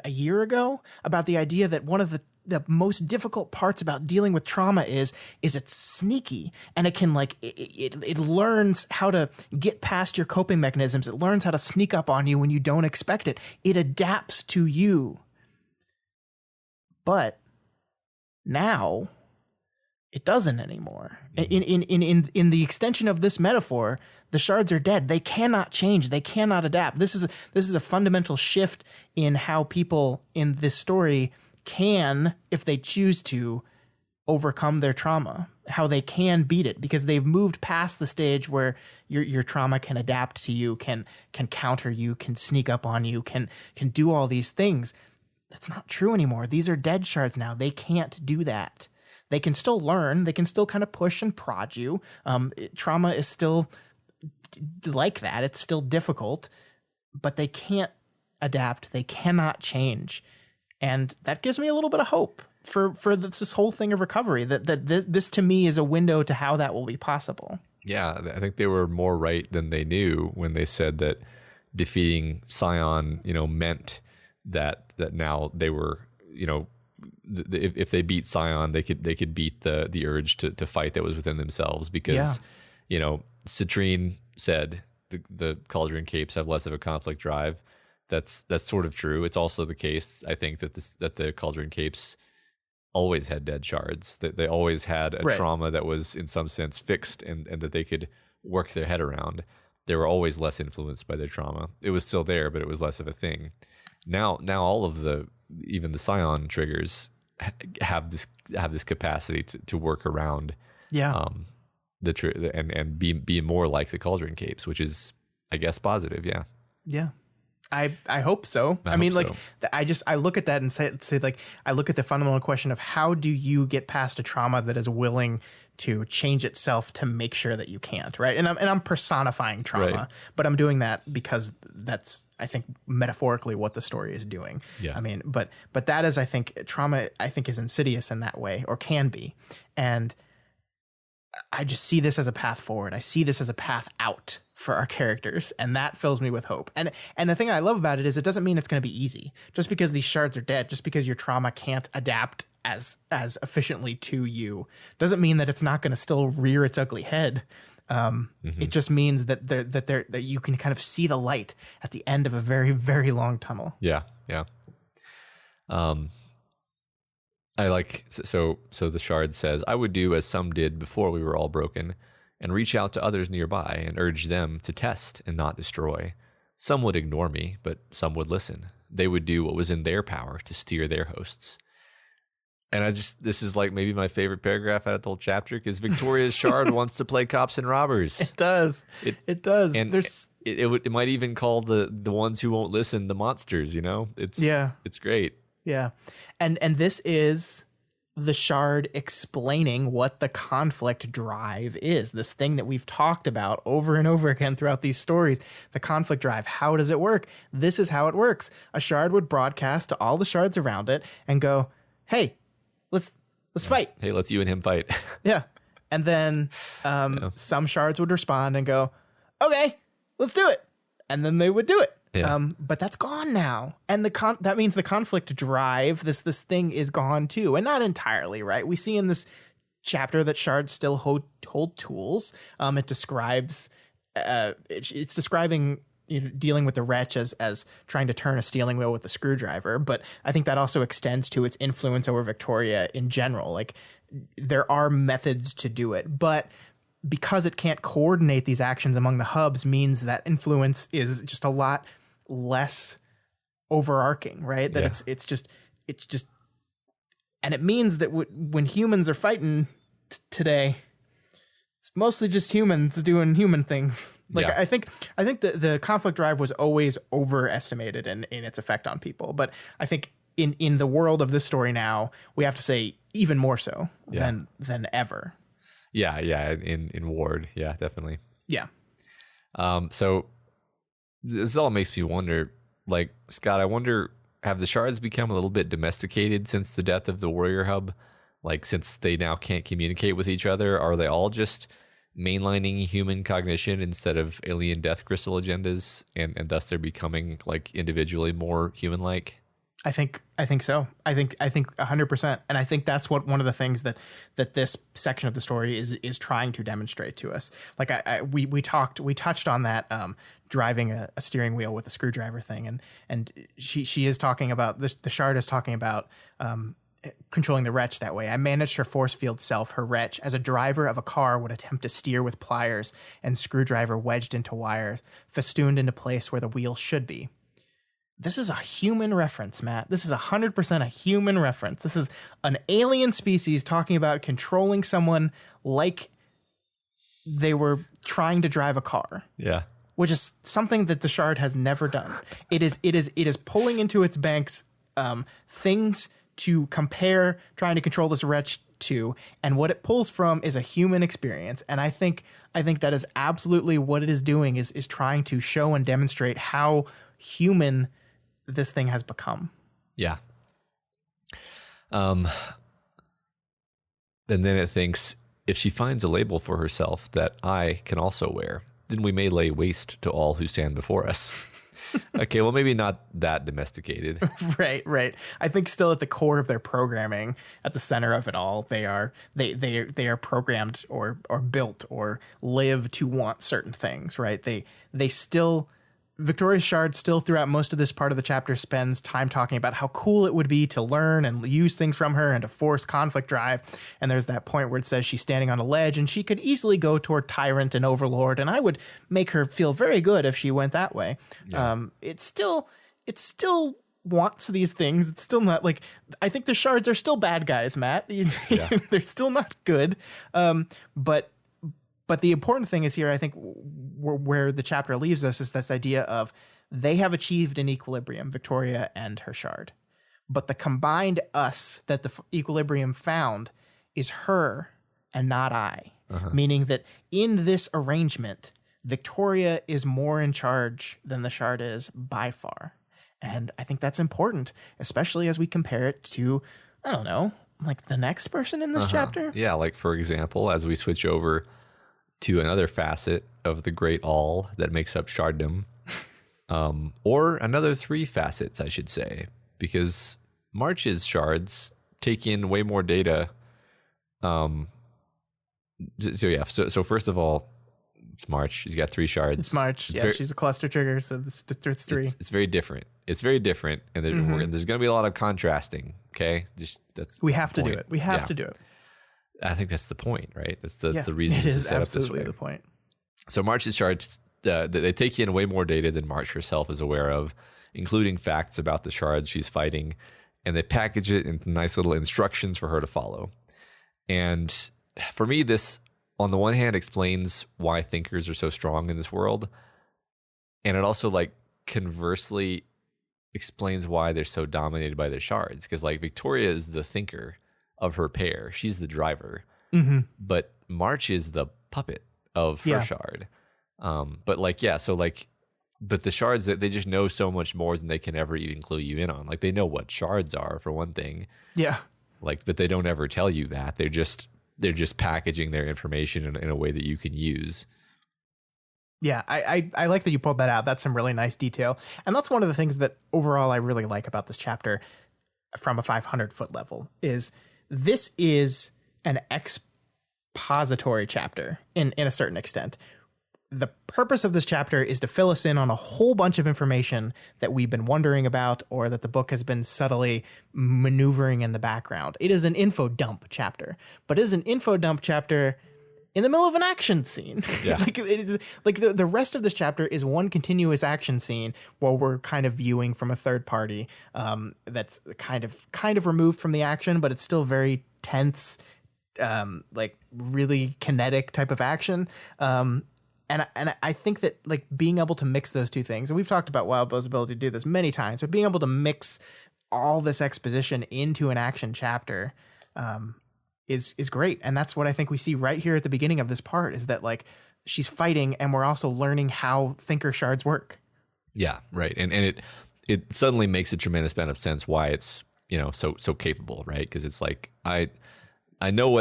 a year ago, about the idea that one of the most difficult parts about dealing with trauma is it's sneaky, and it can it learns how to get past your coping mechanisms. It learns how to sneak up on you when you don't expect it. It adapts to you. But now it doesn't anymore. In the extension of this metaphor, the shards are dead. They cannot change. They cannot adapt. This is a fundamental shift in how people in this story can, if they choose to, overcome their trauma, how they can beat it, because they've moved past the stage where your trauma can adapt to you, can counter you, can sneak up on you, can do all these things. That's not true anymore. These are dead shards now. They can't do that. They can still learn. They can still kind of push and prod you. Trauma is still like that. It's still difficult, but they can't adapt. They cannot change. And that gives me a little bit of hope for this whole thing of recovery, that this to me is a window to how that will be possible. Yeah, I think they were more right than they knew when they said that defeating Scion, meant that now they were, if they beat Scion, they could beat the urge to fight that was within themselves, because, Citrine said the Cauldron Capes have less of a conflict drive. That's sort of true. It's also the case, I think, that the Cauldron Capes always had dead shards. That they always had a trauma that was in some sense fixed, and that they could work their head around. They were always less influenced by their trauma. It was still there, but it was less of a thing. Now all of even the Scion triggers have this capacity to work around. Yeah. And be more like the Cauldron Capes, which is, I guess, positive. Yeah. Yeah. I hope so. I mean, I look at that and say I look at the fundamental question of how do you get past a trauma that is willing to change itself to make sure that you can't, right? And I'm personifying trauma, but I'm doing that because that's, I think, metaphorically what the story is doing. Yeah. I mean, but that is, I think, trauma, I think, is insidious in that way, or can be. And I just see this as a path forward. I see this as a path out for our characters, and that fills me with hope. And the thing I love about it is it doesn't mean it's going to be easy. Just because these shards are dead, just because your trauma can't adapt as efficiently to you, doesn't mean that it's not going to still rear its ugly head. It just means that you can kind of see the light at the end of a very, very long tunnel. Yeah, yeah. I like so the shard says, I would do as some did before we were all broken, and reach out to others nearby and urge them to test and not destroy. Some would ignore me, but some would listen. They would do what was in their power to steer their hosts. And this is like maybe my favorite paragraph out of the whole chapter, because Victoria's shard wants to play cops and robbers. It does. It does. And it might even call the ones who won't listen the monsters, It's great. Yeah. And this is the shard explaining what the conflict drive is, this thing that we've talked about over and over again throughout these stories. The conflict drive, how does it work? This is how it works. A shard would broadcast to all the shards around it and go, hey, let's fight. Hey, let's you and him fight. Yeah. And then some shards would respond and go, okay, let's do it. And then they would do it. Yeah. But that's gone now. And that means the conflict drive, this thing is gone too. And not entirely, right? We see in this chapter that shards still hold tools. It describes, it's describing dealing with the wretch as trying to turn a steering wheel with a screwdriver. But I think that also extends to its influence over Victoria in general. Like, there are methods to do it, but because it can't coordinate these actions among the hubs means that influence is just a lot less overarching, right? That it's just, and it means that when humans are fighting today, it's mostly just humans doing human things. Like, I think the conflict drive was always overestimated in its effect on people. But I think in the world of this story now, we have to say even more so than ever. Yeah. In Ward. Yeah, definitely. Yeah. So this all makes me wonder, like, Scott, I wonder, have the shards become a little bit domesticated since the death of the warrior hub? Like, since they now can't communicate with each other, are they all just mainlining human cognition instead of alien death crystal agendas, and thus they're becoming, like, individually more human-like? I think so. I think 100%. And I think that's one of the things that this section of the story is trying to demonstrate to us. Like, we touched on that driving a steering wheel with a screwdriver thing, and she is talking about this. The shard is talking about controlling the wretch that way. I managed her force field self, her wretch, as a driver of a car would attempt to steer with pliers and screwdriver wedged into wires, festooned into place where the wheel should be. This is a human reference, Matt. This is 100% a human reference. This is an alien species talking about controlling someone like they were trying to drive a car. Yeah. Which is something that the shard has never done. It is pulling into its banks things to compare trying to control this wretch to, and what it pulls from is a human experience. And I think that is absolutely what it is doing, is trying to show and demonstrate how human this thing has become. Yeah. And then it thinks, if she finds a label for herself that I can also wear, then we may lay waste to all who stand before us. Okay, well, maybe not that domesticated. Right. I think still at the core of their programming, at the center of it all, they are programmed or built or live to want certain things, right? They still, Victoria's shard still throughout most of this part of the chapter spends time talking about how cool it would be to learn and use things from her and to force conflict drive. And there's that point where it says she's standing on a ledge and she could easily go toward tyrant and overlord, and I would make her feel very good if she went that way. Yeah. It still wants these things. It's still not like, I think the shards are still bad guys, Matt. Yeah. They're still not good. But the important thing is here, I think, where the chapter leaves us, is this idea of they have achieved an equilibrium, Victoria and her shard. But the combined us that the equilibrium found is her and not I. Meaning that in this arrangement, Victoria is more in charge than the shard is by far. And I think that's important, especially as we compare it to, I don't know, like the next person in this chapter. Yeah, like, for example, as we switch over to another facet of the great all that makes up sharddom, or another three facets, I should say, because March's shards take in way more data. So first of all, it's March. She's got three shards. It's March. She's a cluster trigger, so it's three. It's very different. It's very different, and there's going to be a lot of contrasting. Okay, we have to do it. We have to do it. I think that's the point, right? That's the reason it is set up this way. Absolutely the point. So March's shards, they take in way more data than March herself is aware of, including facts about the shards she's fighting, and they package it into nice little instructions for her to follow. And for me, this, on the one hand, explains why thinkers are so strong in this world, and it also, like, conversely explains why they're so dominated by their shards. Because, like, Victoria is the thinker of her pair. She's the driver. But March is the puppet of her shard. But the shards, they just know so much more than they can ever even clue you in on. Like, they know what shards are, for one thing. Yeah. Like, but they don't ever tell you that. They're just they're just packaging their information in a way that you can use. Yeah, I like that you pulled that out. That's some really nice detail. And that's one of the things that overall I really like about this chapter from a 500-foot level is this is an expository chapter in a certain extent. The purpose of this chapter is to fill us in on a whole bunch of information that we've been wondering about or that the book has been subtly maneuvering in the background. It is an info dump chapter, but it is an info dump chapter in the middle of an action scene. Yeah. Like it is like the rest of this chapter is one continuous action scene while we're kind of viewing from a third party that's kind of removed from the action, but it's still very tense, like really kinetic type of action. And I think that like being able to mix those two things, and we've talked about Wildbow's ability to do this many times, but being able to mix all this exposition into an action chapter is great. And that's what I think we see right here at the beginning of this part is that like she's fighting and we're also learning how thinker shards work. Yeah, right. And it suddenly makes a tremendous amount of sense why it's, so capable, right? Because it's like I know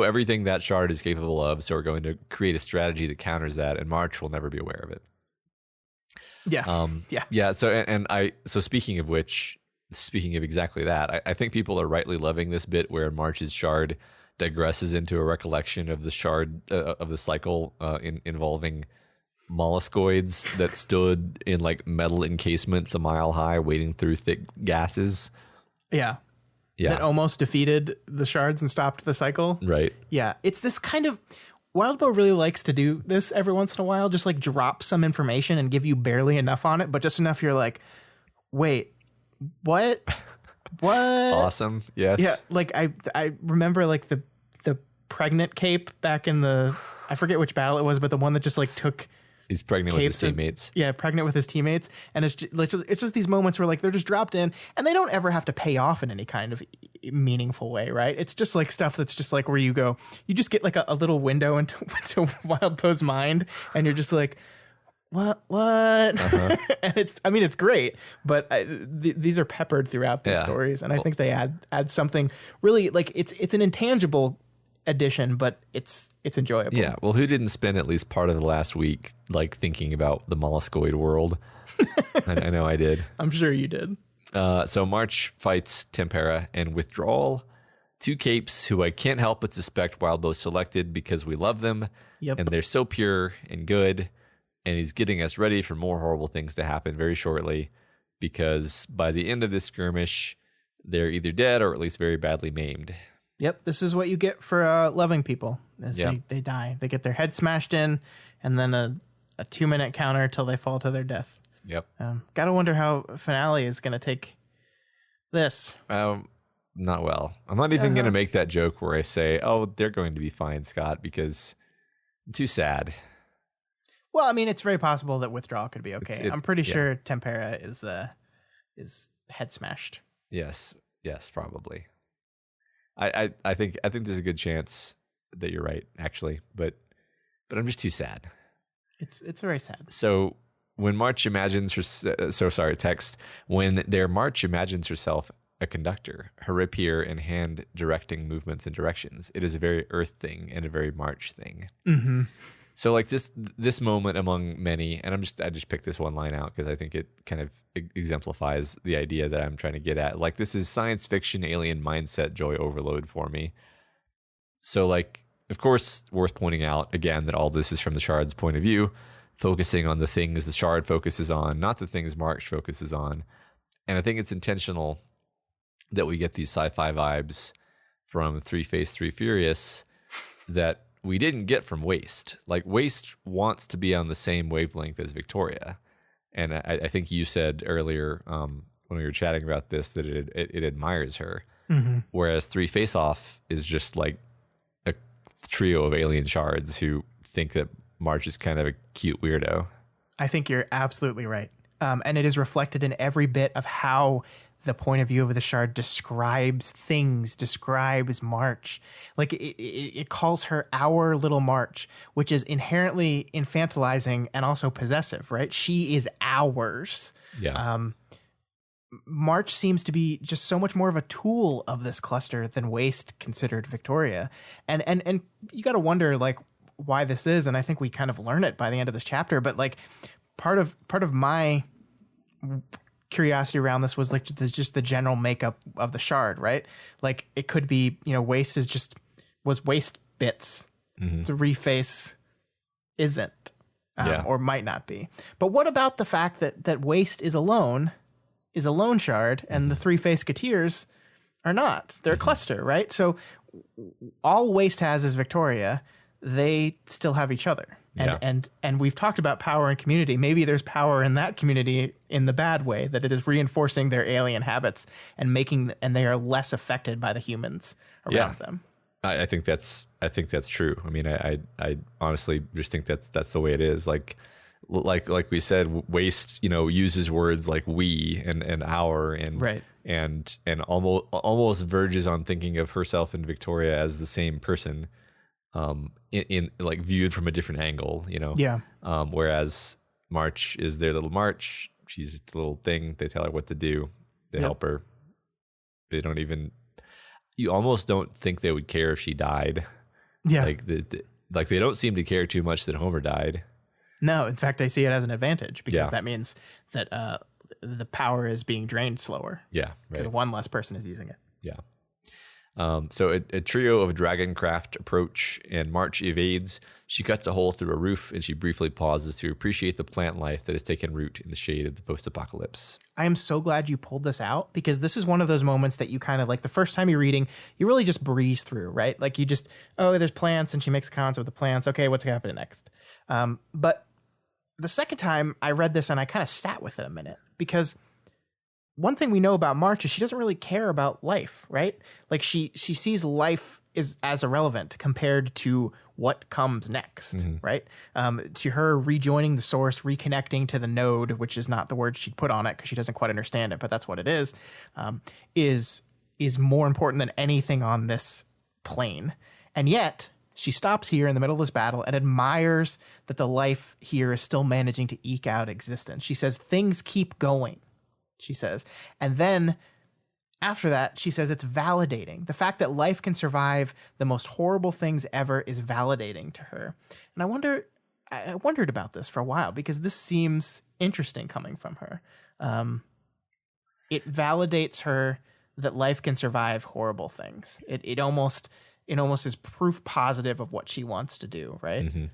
everything that shard is capable of, so we're going to create a strategy that counters that, and March will never be aware of it. Yeah. Yeah. So speaking of exactly that, I think people are rightly loving this bit where March's shard digresses into a recollection of the shard of the cycle involving molluscoids that stood in like metal encasements a mile high, wading through thick gases. Yeah. Yeah. That almost defeated the shards and stopped the cycle. Right. Yeah. It's this kind of Wildbow really likes to do this every once in a while, just like drop some information and give you barely enough on it, but just enough you're like, wait, what? Awesome. Yes. Yeah. Like I remember like the pregnant cape back in I forget which battle it was, but the one that just like took He's pregnant with his teammates. Pregnant with his teammates. And it's just these moments where like they're just dropped in and they don't ever have to pay off in any kind of meaningful way, right? It's just like stuff that's just like where you just get like a little window into Wildbow's mind and you're just like, what? Uh-huh. And it's great, but these are peppered throughout the stories. And I think they add something really like it's an intangible addition, but it's enjoyable. Yeah. Well, who didn't spend at least part of the last week like thinking about the molluscoid world? I know I did. I'm sure you did. So March fights Tempera and Withdrawal, two capes who I can't help but suspect Wildbow selected because we love them. Yep. And they're so pure and good. And he's getting us ready for more horrible things to happen very shortly because by the end of this skirmish, they're either dead or at least very badly maimed. Yep, this is what you get for loving people. They die. They get their head smashed in, and then a 2-minute counter till they fall to their death. Yep. Gotta wonder how finale is going to take this. Not well. I'm not even going to make that joke where I say, "Oh, they're going to be fine, Scott," because I'm too sad. Well, I mean, it's very possible that Withdrawal could be okay. I'm pretty sure Tempera is head smashed. Yes, probably. I think there's a good chance that you're right, actually, but I'm just too sad. It's very sad. So when March imagines when their March imagines herself a conductor, her rapier and hand directing movements and directions, it is a very Earth thing and a very March thing. Mm-hmm. So like this moment among many, and I just picked this one line out because I think it kind of exemplifies the idea that I'm trying to get at. Like this is science fiction alien mindset joy overload for me. So like, of course, worth pointing out again that all this is from the Shard's point of view, focusing on the things the Shard focuses on, not the things March focuses on. And I think it's intentional that we get these sci-fi vibes from Three Face, Three Furious that we didn't get from Waste. Like Waste wants to be on the same wavelength as Victoria. And I think you said earlier when we were chatting about this that it admires her. Mm-hmm. Whereas Three Face Off is just like a trio of alien shards who think that March is kind of a cute weirdo. I think you're absolutely right. And it is reflected in every bit of how the point of view of the Shard describes March. Like it calls her our little March, which is inherently infantilizing and also possessive, right? She is ours. Yeah. March seems to be just so much more of a tool of this cluster than Waste considered Victoria. And you got to wonder like why this is. And I think we kind of learn it by the end of this chapter. But like part of my curiosity around this was like just the general makeup of the shard, right? Like it could be, Waste was Waste bits. To reface isn't, or might not be. But what about the fact that Waste is a lone shard, and the three face Gateers are not? They're a cluster, right? So all Waste has is Victoria. They still have each other. And we've talked about power and community. Maybe there's power in that community in the bad way, that it is reinforcing their alien habits and they are less affected by the humans around them. I think that's true. I mean, I honestly just think that's the way it is. Like we said, Waste, uses words like we and our and almost verges on thinking of herself and Victoria as the same person, in like viewed from a different angle, whereas March is their little March. She's the little thing. They tell her what to do. They help her. They don't even. You almost don't think they would care if she died. Yeah. Like they don't seem to care too much that Homer died. No, in fact, they see it as an advantage because that means that the power is being drained slower. Yeah. Because one less person is using it. Yeah. So a trio of dragoncraft approach, and March evades. She cuts a hole through a roof, and she briefly pauses to appreciate the plant life that has taken root in the shade of the post-apocalypse. I am so glad you pulled this out, because this is one of those moments that you kind of like the first time you're reading, you really just breeze through, right? Like you just, there's plants, and she makes a concept with the plants. Okay, what's happening next? But the second time I read this, and I kind of sat with it a minute, because one thing we know about March is she doesn't really care about life, right? Like she sees life as irrelevant compared to what comes next, right? To her, rejoining the source, reconnecting to the node, which is not the word she'd put on it because she doesn't quite understand it, but that's what it is more important than anything on this plane. And yet she stops here in the middle of this battle and admires that the life here is still managing to eke out existence. She says, things keep going, she says. And then after that, she says it's validating. The fact that life can survive the most horrible things ever is validating to her. And I wondered about this for a while, because this seems interesting coming from her. It validates her that life can survive horrible things. It almost is proof positive of what she wants to do, right? Mm-hmm.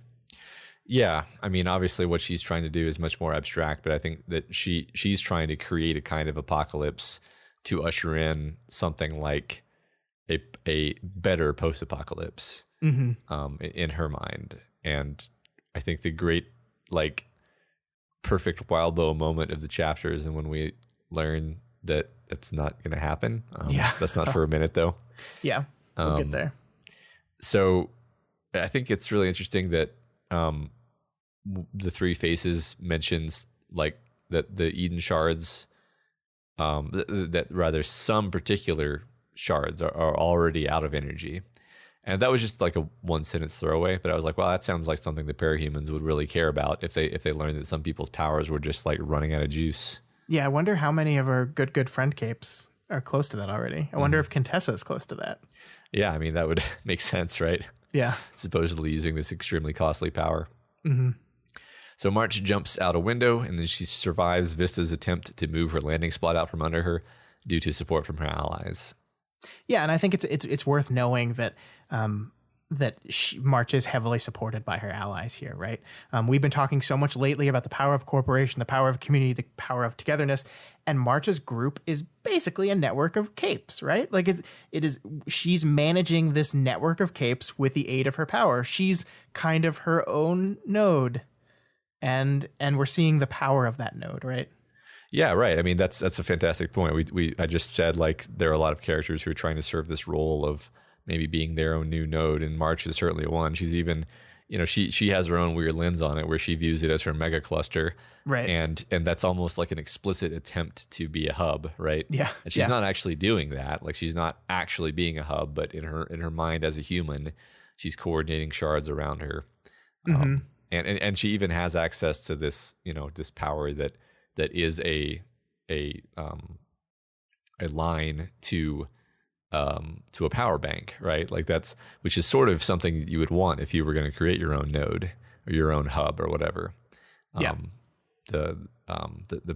Yeah, I mean, obviously what she's trying to do is much more abstract, but I think that she's trying to create a kind of apocalypse to usher in something like a better post-apocalypse in her mind. And I think the great, like, perfect wild bow moment of the chapter is when we learn that it's not going to happen. That's not for a minute, though. Yeah, we'll get there. So I think it's really interesting that the Three Faces mentions, like, that the Eden shards, that rather some particular shards are already out of energy. And that was just like a one sentence throwaway, but I was like, well, that sounds like something the parahumans would really care about if they learned that some people's powers were just like running out of juice. Yeah, I wonder how many of our good friend capes are close to that already. I wonder if Contessa is close to that. Yeah, I mean, that would make sense, right? Yeah. Supposedly using this extremely costly power. Mm-hmm. So March jumps out a window, and then she survives Vista's attempt to move her landing spot out from under her due to support from her allies. Yeah, and I think it's worth knowing that March is heavily supported by her allies here, right? We've been talking so much lately about the power of cooperation, the power of community, the power of togetherness, and March's group is basically a network of capes, right? Like she's managing this network of capes with the aid of her power. She's kind of her own node, and we're seeing the power of that node, right? Yeah, right. I mean, that's a fantastic point. I just said, like, there are a lot of characters who are trying to serve this role of maybe being their own new node, and March is certainly one. She's even, she has her own weird lens on it where she views it as her mega cluster, right? And that's almost like an explicit attempt to be a hub, right? Yeah, and she's not actually doing that. Like, she's not actually being a hub, but in her mind as a human, she's coordinating shards around her, and she even has access to this, this power that is a a line to a power bank, right? Like which is sort of something you would want if you were going to create your own node or your own hub or whatever. The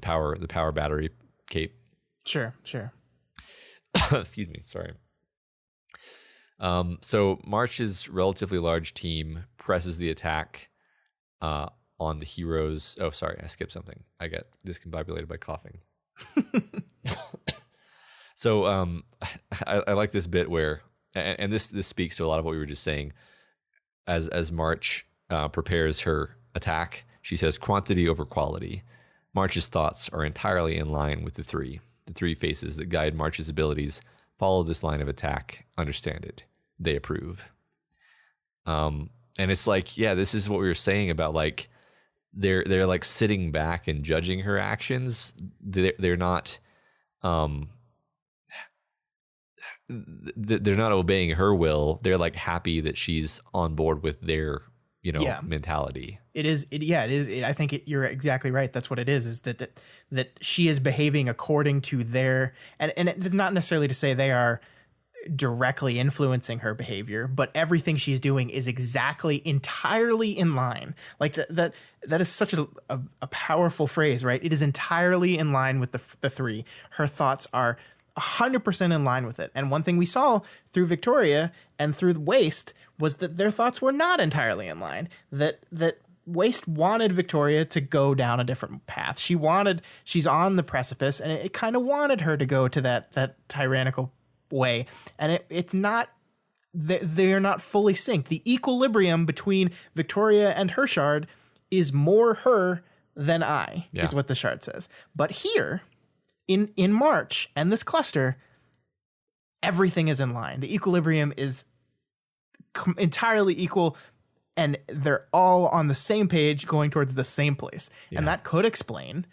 power battery cape. Sure. Excuse me. Sorry. So March's relatively large team presses the attack on the heroes. Oh, sorry, I skipped something. I got discombobulated by coughing. So I like this bit where, and this speaks to a lot of what we were just saying. As March prepares her attack, she says quantity over quality. March's thoughts are entirely in line with the three. The three faces that guide March's abilities follow this line of attack, understand it. They approve. And it's like, yeah, this is what we were saying about like they're like sitting back and judging her actions. They're not they're not obeying her will. They're like happy that she's on board with their mentality. It is. I think you're exactly right. That's what it is that she is behaving according to their, and it's not necessarily to say they are directly influencing her behavior, but everything she's doing is entirely in line. Like that is such a powerful phrase, right? It is entirely in line with the three. Her thoughts are 100% in line with it. And one thing we saw through Victoria and through Waste was that their thoughts were not entirely in line. That Waste wanted Victoria to go down a different path. She's on the precipice, and it kind of wanted her to go to that tyrannical way. And it's not, they're not fully synced. The equilibrium between Victoria and her shard is more her than I, is what the shard says. But here, in March and this cluster, everything is in line. The equilibrium is entirely equal, and they're all on the same page going towards the same place. Yeah. And that could explain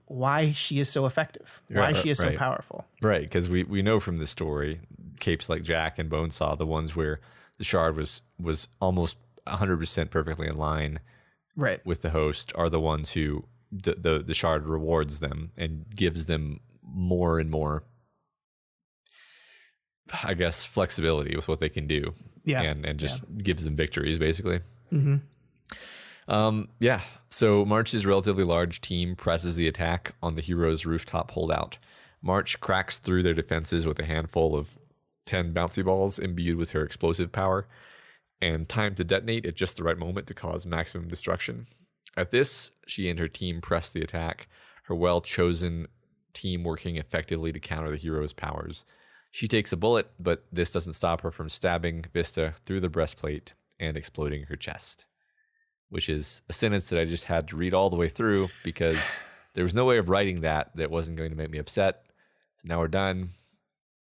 why she is so effective, why she is so powerful. Right, because we know from the story, capes like Jack and Bonesaw, the ones where the shard was almost 100% perfectly in line with the host, are the ones who the shard rewards them and gives them more and more, I guess, flexibility with what they can do. Yeah. And just gives them victories, basically. Mm-hmm. So March's relatively large team presses the attack on the heroes' rooftop holdout. March cracks through their defenses with a handful of 10 bouncy balls imbued with her explosive power and timed to detonate at just the right moment to cause maximum destruction. At this, she and her team press the attack, her well-chosen team working effectively to counter the hero's powers. She takes a bullet, but this doesn't stop her from stabbing Vista through the breastplate and exploding her chest, which is a sentence that I just had to read all the way through because there was no way of writing that wasn't going to make me upset. So now we're done.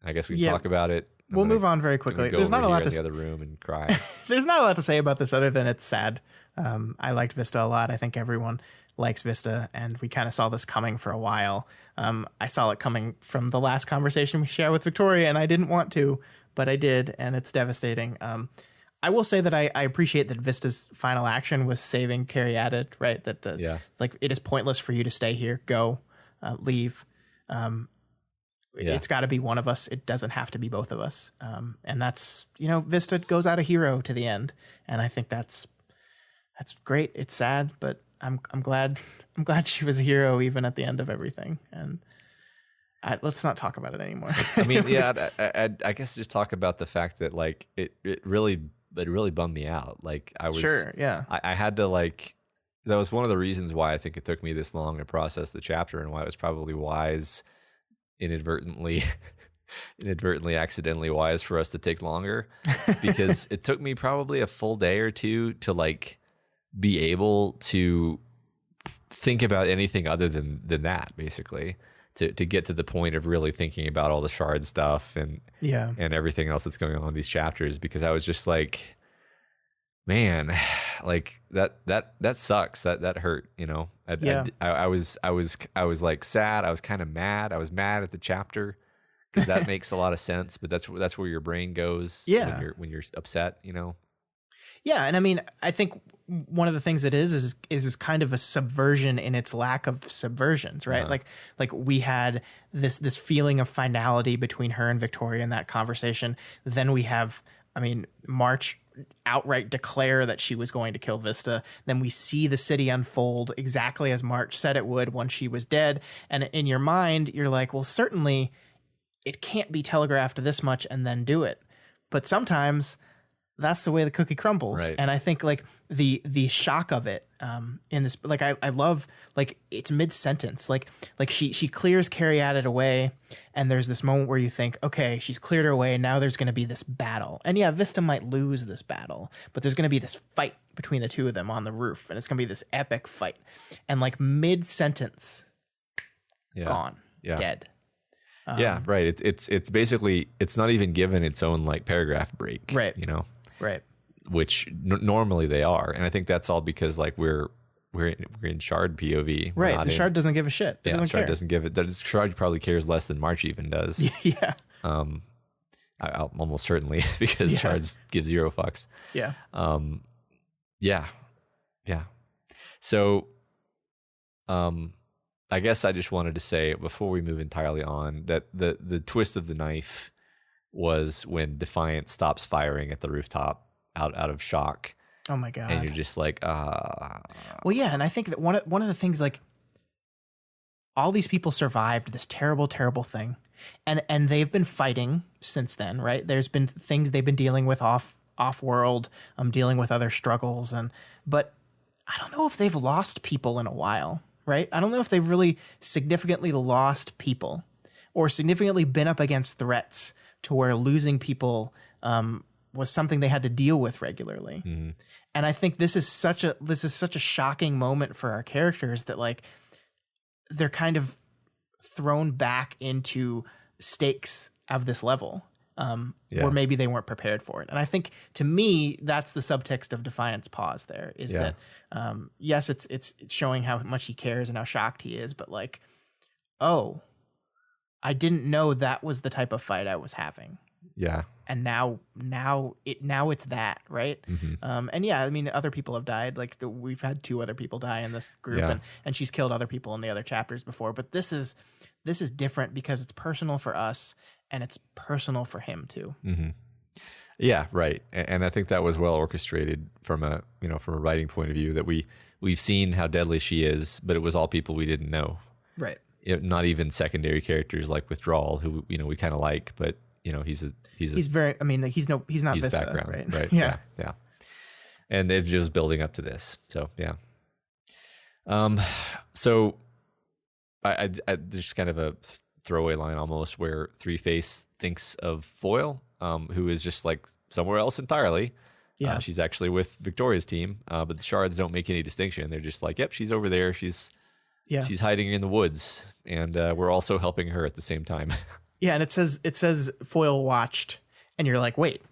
I guess we can talk about it. We'll move on very quickly. There's not a lot to the other room and cry. There's not a lot to say about this other than it's sad. I liked Vista a lot. I think everyone likes Vista, and we kind of saw this coming for a while. I saw it coming from the last conversation we shared with Victoria, and I didn't want to, but I did, and it's devastating. I will say that I appreciate that Vista's final action was saving Caryatid, right? Like, it is pointless for you to stay here. Go, leave. It's got to be one of us. It doesn't have to be both of us. And that's, Vista goes out a hero to the end, and I think that's great. It's sad, but I'm glad she was a hero even at the end of everything. And let's not talk about it anymore. I mean, I guess just talk about the fact that like it really bummed me out. Like I was I had to that was one of the reasons why I think it took me this long to process the chapter, and why it was probably wise, inadvertently accidentally wise for us to take longer, because it took me probably a full day or two to be able to think about anything other than that, basically, to get to the point of really thinking about all the shard stuff and everything else that's going on in these chapters, because I was just like, man, like that sucks. That hurt, I was like sad. I was kind of mad. I was mad at the chapter because that makes a lot of sense, but that's where your brain goes when you're upset, Yeah, and I mean, I think one of the things it is kind of a subversion in its lack of subversions, right? Like we had this feeling of finality between her and Victoria in that conversation. Then we have, I mean, March outright declare that she was going to kill Vista. Then we see the city unfold exactly as March said it would when she was dead. And in your mind, you're like, well, certainly it can't be telegraphed this much and then do it. But sometimes that's the way the cookie crumbles. Right. And I think like the shock of it in this, like I love, like it's mid-sentence, like she clears Caryatid away, and there's this moment where you think, okay, she's cleared her away, now there's going to be this battle. And yeah, Vista might lose this battle, but there's going to be this fight between the two of them on the roof, and it's going to be this epic fight. And like mid-sentence, gone, dead. Yeah, right. It's basically, it's not even given its own like paragraph break, right? You know, right? Which normally they are, and I think that's all because like we're in Shard POV, right? The Shard doesn't give a shit. It doesn't Shard care. doesn't give it. The Shard probably cares less than March even does. Yeah. I'll almost certainly because Shards give zero fucks. Yeah. Yeah. So, I guess I just wanted to say before we move entirely on that the twist of the knife was when Defiant stops firing at the rooftop out of shock. Oh my God. And you're just like, Well, yeah, and I think that one of the things, like, all these people survived this terrible, terrible thing, and they've been fighting since then, right? There's been things they've been dealing with off world, dealing with other struggles, but I don't know if they've lost people in a while, right? I don't know if they've really significantly lost people or significantly been up against threats to where losing people was something they had to deal with regularly. Mm-hmm. And I think this is such a shocking moment for our characters that, like, they're kind of thrown back into stakes of this level where maybe they weren't prepared for it. And I think, to me, that's the subtext of Defiant's pause there, is that, yes, it's showing how much he cares and how shocked he is, but like, oh, I didn't know that was the type of fight I was having. Yeah. And now it's that, right? Mm-hmm. And yeah, I mean, other people have died. Like we've had 2 other people die in this group, and she's killed other people in the other chapters before. But this is different because it's personal for us and it's personal for him too. Mm-hmm. Yeah, right. And I think that was well orchestrated from a writing point of view, that we've seen how deadly she is, but it was all people we didn't know. Right. Not even secondary characters like Withdrawal, who we kind of like, but he's very, I mean, he's not Vista, background, right? Yeah. And they're just building up to this. So, yeah. So I just kind of a throwaway line almost, where Three-Face thinks of Foil, who is just like somewhere else entirely. Yeah. She's actually with Victoria's team, but the Shards don't make any distinction. They're just like, yep, she's over there. She's hiding in the woods, and we're also helping her at the same time. Yeah, and it says Foil watched, and you're like, wait,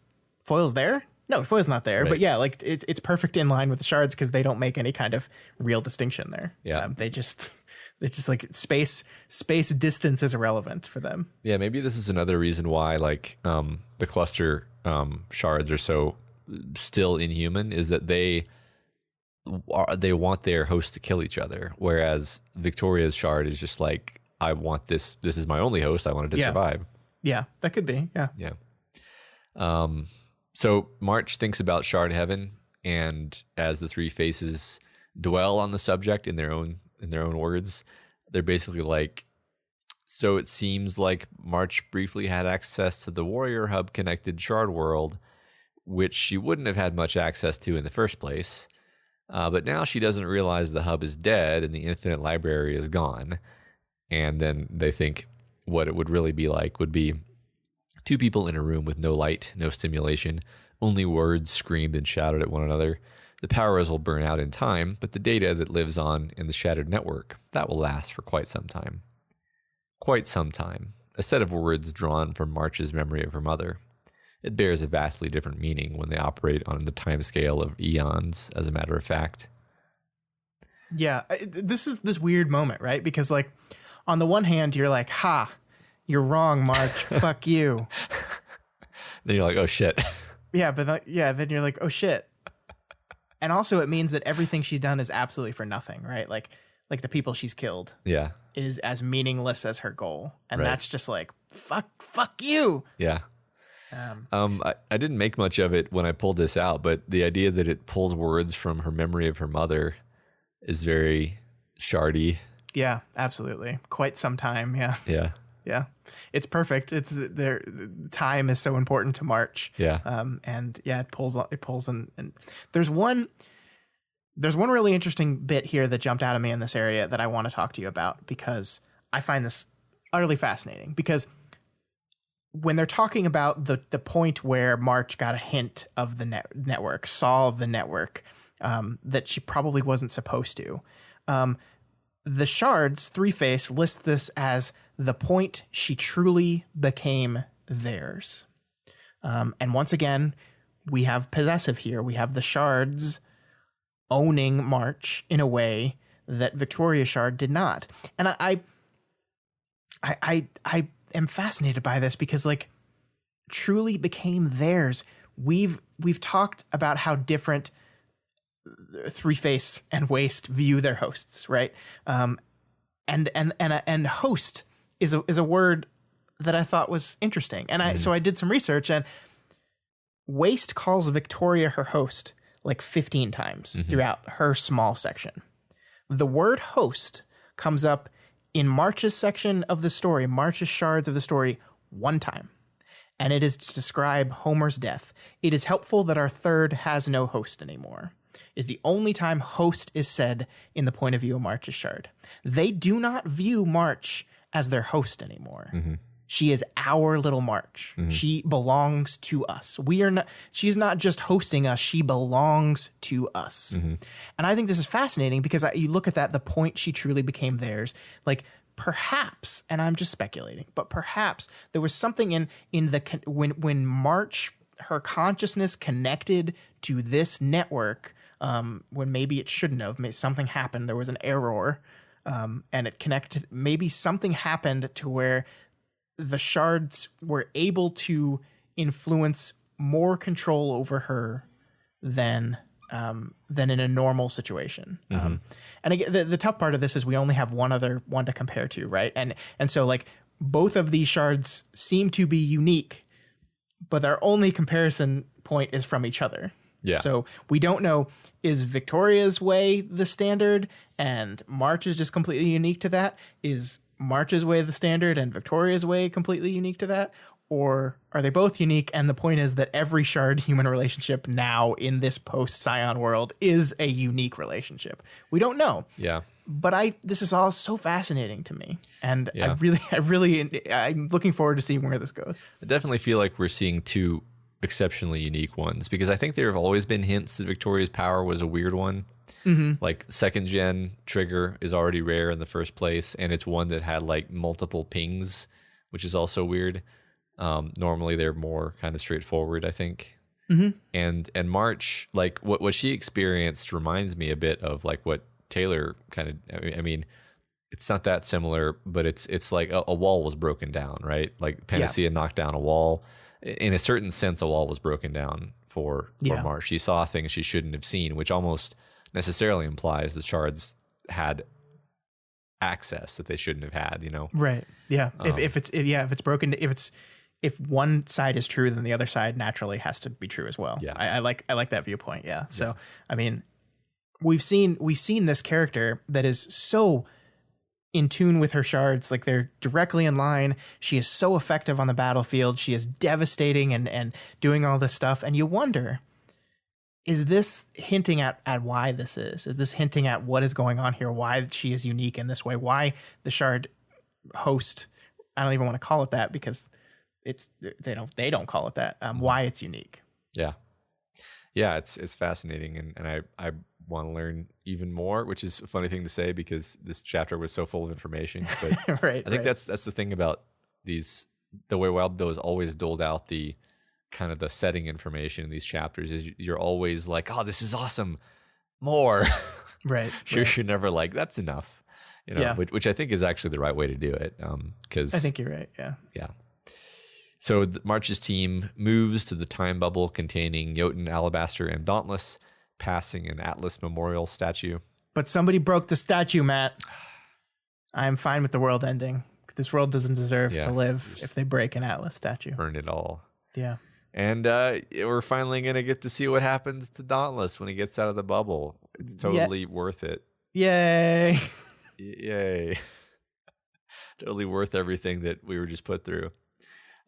Foil's there? No, Foil's not there. Right. But yeah, like it's perfect in line with the Shards because they don't make any kind of real distinction there. Yeah, they just like space distance is irrelevant for them. Yeah, maybe this is another reason why like the cluster Shards are so still inhuman, is that they want their hosts to kill each other, whereas Victoria's Shard is just like, I want this. This is my only host. I wanted to survive. Yeah, that could be. Yeah. Yeah. So March thinks about Shard Heaven, and as the Three Faces dwell on the subject in their own words, they're basically like, so it seems like March briefly had access to the Warrior Hub connected Shard world, which she wouldn't have had much access to in the first place. But now she doesn't realize the hub is dead and the infinite library is gone. And then they think what it would really be like would be 2 people in a room with no light, no stimulation, only words screamed and shouted at one another. The powers will burn out in time, but the data that lives on in the shattered network, that will last for quite some time. Quite some time. A set of words drawn from March's memory of her mother. It bears a vastly different meaning when they operate on the time scale of eons, as a matter of fact. Yeah, this is this weird moment, right? Because, like, on the one hand, you're like, ha, you're wrong, March. Fuck you. Then you're like, oh, shit. Yeah, but then you're like, oh, shit. And also it means that everything she's done is absolutely for nothing, right? Like the people she's killed Yeah. is as meaningless as her goal. And Right. that's just like, fuck you. Yeah. I didn't make much of it when I pulled this out, but the idea that it pulls words from her memory of her mother is very shardy. Yeah, absolutely. Quite some time. Yeah. Yeah. Yeah. It's perfect. Time is so important to March. Yeah. And yeah, it pulls and there's one really interesting bit here that jumped out at me in this area that I want to talk to you about, because I find this utterly fascinating. Because when they're talking about the point where March got a hint of the network, saw the network, that she probably wasn't supposed to, the shards, Three-Face, list this as the point she truly became theirs. And once again, we have possessive here. We have the shards owning March in a way that Victoria Shard did not. And I am fascinated by this because, like, truly became theirs. We've talked about how different Three-Face and Waste view their hosts, right? And host is a word that I thought was interesting. And so I did some research, and Waste calls Victoria her host like 15 times throughout her small section. The word host comes up in March's section of the story, March's shards of the story, one time. And it is to describe Homer's death. It is helpful that our third has no host anymore, is the only time host is said in the point of view of March's shard. They do not view March as their host anymore. She is our little March. She belongs to us. She's not just hosting us, she belongs to us. And I think this is fascinating because you look at that, the point she truly became theirs, like perhaps, and I'm just speculating, but perhaps there was something in the, when March, her consciousness connected to this network, when maybe it shouldn't have, something happened, there was an error, and it connected, maybe something happened to where the shards were able to influence more control over her than in a normal situation. And again, the tough part of this is we only have one other one to compare to, right? And so, like, both of these shards seem to be unique, but their only comparison point is from each other. Yeah. So we don't know, is Victoria's way the standard and March is just completely unique to that? Is March's way the standard and Victoria's way completely unique to that? Or are they both unique? And the point is that every shard human relationship now in this post-Scion world is a unique relationship. We don't know. Yeah. But this is all so fascinating to me. And Yeah. I'm looking forward to seeing where this goes. I definitely feel like we're seeing two exceptionally unique ones, because I think there have always been hints that Victoria's power was a weird one. Like second gen trigger is already rare in the first place, and it's one that had like multiple pings, which is also weird. Normally they're more kind of straightforward, I think. And March, like what she experienced reminds me a bit of like what Taylor kind of, I mean, it's not that similar, but it's like a wall was broken down, right? Like Panacea knocked down a wall. In a certain sense, a wall was broken down for March. She saw things she shouldn't have seen, which almost necessarily implies the shards had access that they shouldn't have had, you know? Right. Yeah. If it's broken, if one side is true, then the other side naturally has to be true as well. Yeah. I like that viewpoint. Yeah. So, I mean, we've seen this character that is so in tune with her shards, like they're directly in line. She is so effective on the battlefield. She is devastating and doing all this stuff. And you wonder, is this hinting at why this is? Is this hinting at what is going on here? Why she is unique in this way? Why the shard host? I don't even want to call it that because they don't call it that. Why it's unique? Yeah, it's fascinating, and I want to learn even more, which is a funny thing to say because this chapter was so full of information. But right. I think that's the thing about these. The way Wild Bill has always doled out the kind of the setting information in these chapters is you're always like, oh, this is awesome, more. Right. You're never like, that's enough, you know. Yeah. Which I think is actually the right way to do it. Because I think you're right. Yeah. Yeah. So March's team moves to the time bubble containing Jotun, Alabaster, and Dauntless. passing an Atlas Memorial statue. But somebody broke the statue, Matt. I'm fine with the world ending. This world doesn't deserve to live if they break an Atlas statue. Burn it all. Yeah. And we're finally going to get to see what happens to Dauntless when he gets out of the bubble. It's totally worth it. Yay. Yay. Totally worth everything that we were just put through.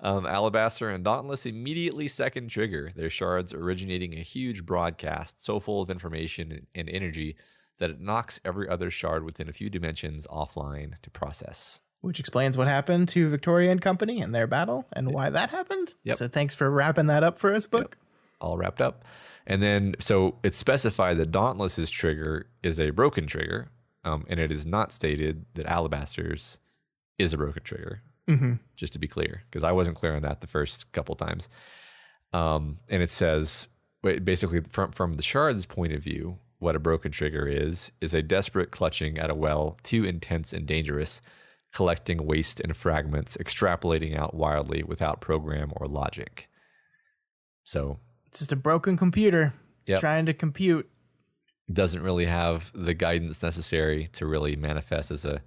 Alabaster and Dauntless immediately second trigger, their shards originating a huge broadcast so full of information and energy that it knocks every other shard within a few dimensions offline to process. Which explains what happened to Victoria and company in their battle and why that happened. Yep. So thanks for wrapping that up for us, book. Yep. All wrapped up. And then, so it's specified that Dauntless's trigger is a broken trigger, and it is not stated that Alabaster's is a broken trigger, just to be clear, because I wasn't clear on that the first couple times. And it says, basically, from the shard's point of view, what a broken trigger is a desperate clutching at a well too intense and dangerous, collecting waste and fragments, extrapolating out wildly without program or logic. So it's just a broken computer trying to compute. Doesn't really have the guidance necessary to really manifest as a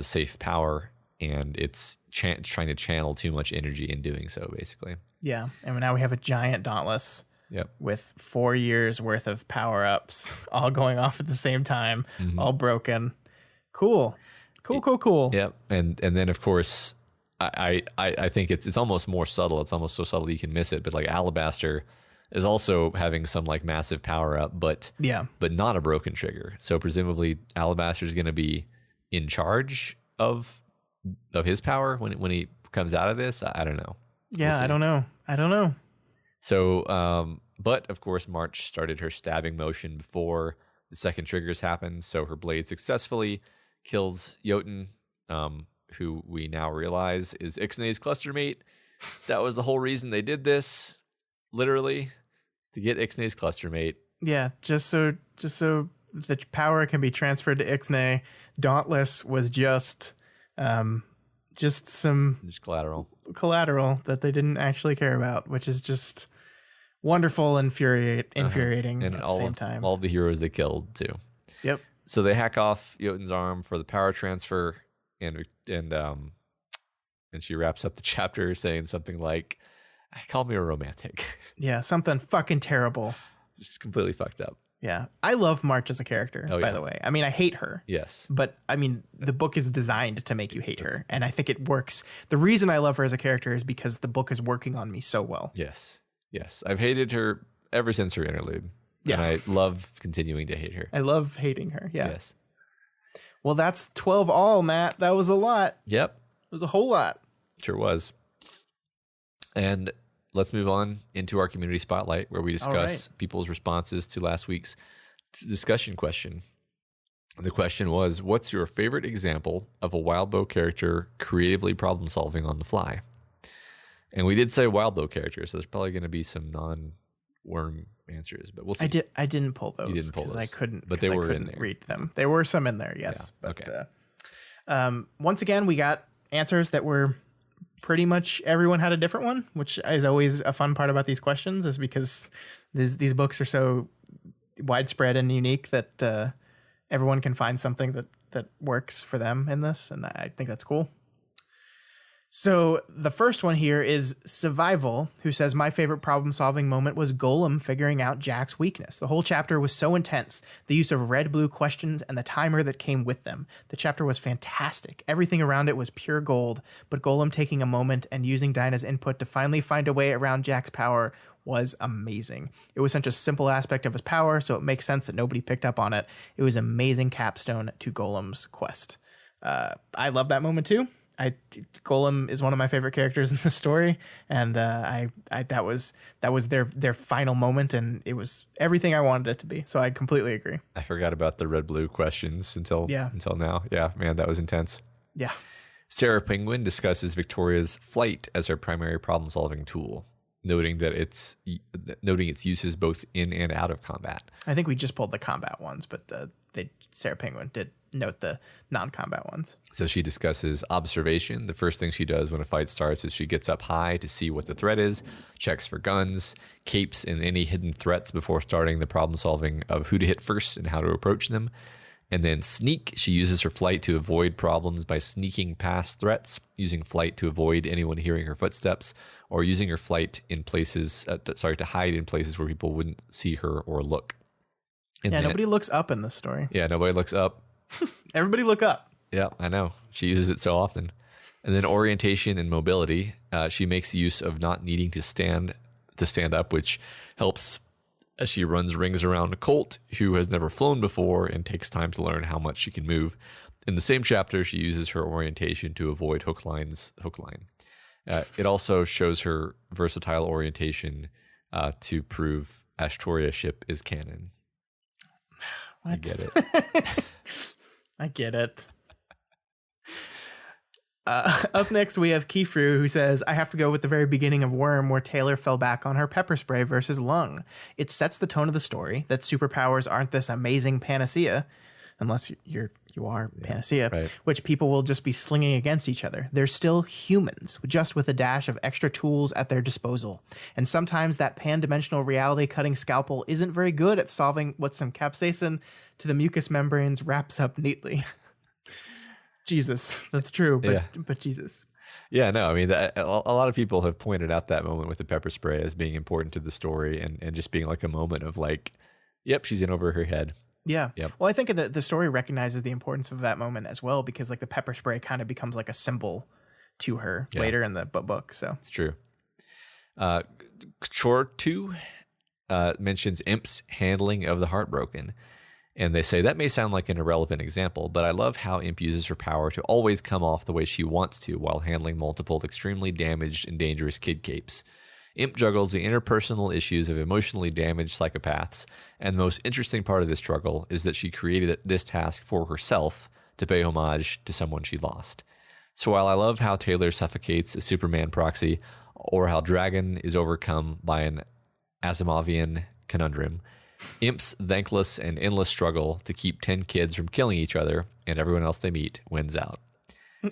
safe power, and it's trying to channel too much energy in doing so, basically. Yeah, and now we have a giant Dauntless. Yep. With 4 years worth of power-ups all going off at the same time, all broken. Cool. Yep. And then of course I think it's almost more subtle. It's almost so subtle you can miss it. But like Alabaster is also having some like massive power up, but not a broken trigger. So presumably Alabaster is going to be in charge of his power when he comes out of this. I don't know. Yeah, we'll I don't know. So, but of course, March started her stabbing motion before the second triggers happened. So her blade successfully kills Jotun, who we now realize is Ixnay's cluster mate. That was the whole reason they did this, literally, to get Ixnay's cluster mate. Yeah, just so the power can be transferred to Ixnay. Dauntless was just collateral that they didn't actually care about, which is just wonderful and infuriating and at the same time. All of the heroes they killed too. Yep. So they hack off Jotun's arm for the power transfer, and she wraps up the chapter saying something like, "Call me a romantic." Yeah, something fucking terrible. Just completely fucked up. Yeah. I love March as a character, by the way. I mean, I hate her. Yes. But, I mean, the book is designed to make you hate her, and I think it works. The reason I love her as a character is because the book is working on me so well. Yes. I've hated her ever since her interlude. Yeah. And I love continuing to hate her. I love hating her. Yeah. Yes. Well, that's 12 all, Matt. That was a lot. Yep. It was a whole lot. Sure was. And let's move on into our community spotlight, where we discuss people's responses to last week's discussion question. The question was, what's your favorite example of a Wildbow character creatively problem solving on the fly? And we did say Wildbow character, so there's probably going to be some non-worm answers, but we'll see. I didn't pull those. You didn't pull those. I couldn't, but they were in there. Read them. There were some in there, yes. Yeah. But, okay. Once again, we got answers that were pretty much everyone had a different one, which is always a fun part about these questions, is because these books are so widespread and unique that everyone can find something that works for them in this, and I think that's cool. So the first one here is Survival, who says, my favorite problem-solving moment was Golem figuring out Jack's weakness. The whole chapter was so intense. The use of red-blue questions and the timer that came with them. The chapter was fantastic. Everything around it was pure gold, but Golem taking a moment and using Dinah's input to finally find a way around Jack's power was amazing. It was such a simple aspect of his power, so it makes sense that nobody picked up on it. It was an amazing capstone to Golem's quest. I love that moment too. Golem is one of my favorite characters in the story, and that was their final moment, and it was everything I wanted it to be. So I completely agree. I forgot about the red-blue questions until now. Yeah, man, that was intense. Yeah. Sarah Penguin discusses Victoria's flight as her primary problem-solving tool, noting its uses both in and out of combat. I think we just pulled the combat ones, but Sarah Penguin did note the non-combat ones. So she discusses observation. The first thing she does when a fight starts is she gets up high to see what the threat is, checks for guns, capes in any hidden threats before starting the problem solving of who to hit first and how to approach them. And then sneak, she uses her flight to avoid problems by sneaking past threats, using flight to avoid anyone hearing her footsteps, or using her flight in places, to hide in places where people wouldn't see her or look. And yeah, nobody looks up in this story. Yeah, nobody looks up. Everybody look up. Yeah, I know. She uses it so often. And then orientation and mobility. She makes use of not needing to stand up, which helps as she runs rings around Colt, who has never flown before and takes time to learn how much she can move. In the same chapter, she uses her orientation to avoid hook line. It also shows her versatile orientation to prove Ashtoria's ship is canon. What? I get it. I get it. Up next, we have Kefru, who says, I have to go with the very beginning of Worm, where Taylor fell back on her pepper spray versus lung. It sets the tone of the story that superpowers aren't this amazing panacea, unless you are panacea, right, which people will just be slinging against each other. They're still humans, just with a dash of extra tools at their disposal. And sometimes that pan-dimensional reality-cutting scalpel isn't very good at solving what some capsaicin to the mucous membranes wraps up neatly. Jesus, that's true, but Jesus. Yeah, no, I mean, a lot of people have pointed out that moment with the pepper spray as being important to the story and just being like a moment of like, yep, she's in over her head. Yeah. Yep. Well, I think the story recognizes the importance of that moment as well, because like the pepper spray kind of becomes like a symbol to her later in the book. So it's true. Chore 2 mentions Imp's handling of the heartbroken. And they say that may sound like an irrelevant example, but I love how Imp uses her power to always come off the way she wants to while handling multiple extremely damaged and dangerous kid capes. Imp juggles the interpersonal issues of emotionally damaged psychopaths, and the most interesting part of this struggle is that she created this task for herself to pay homage to someone she lost. So while I love how Taylor suffocates a Superman proxy, or how Dragon is overcome by an Asimovian conundrum, Imp's thankless and endless struggle to keep 10 kids from killing each other and everyone else they meet wins out.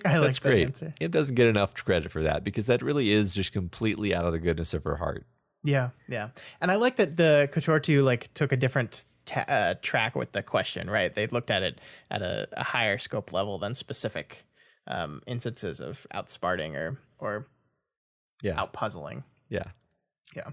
That's great. Answer. Imp doesn't get enough credit for that because that really is just completely out of the goodness of her heart. Yeah, yeah. And I like that the Couture 2 like took a different track with the question, right? They looked at it at a higher scope level than specific instances of outsmarting or outpuzzling. Yeah. Yeah.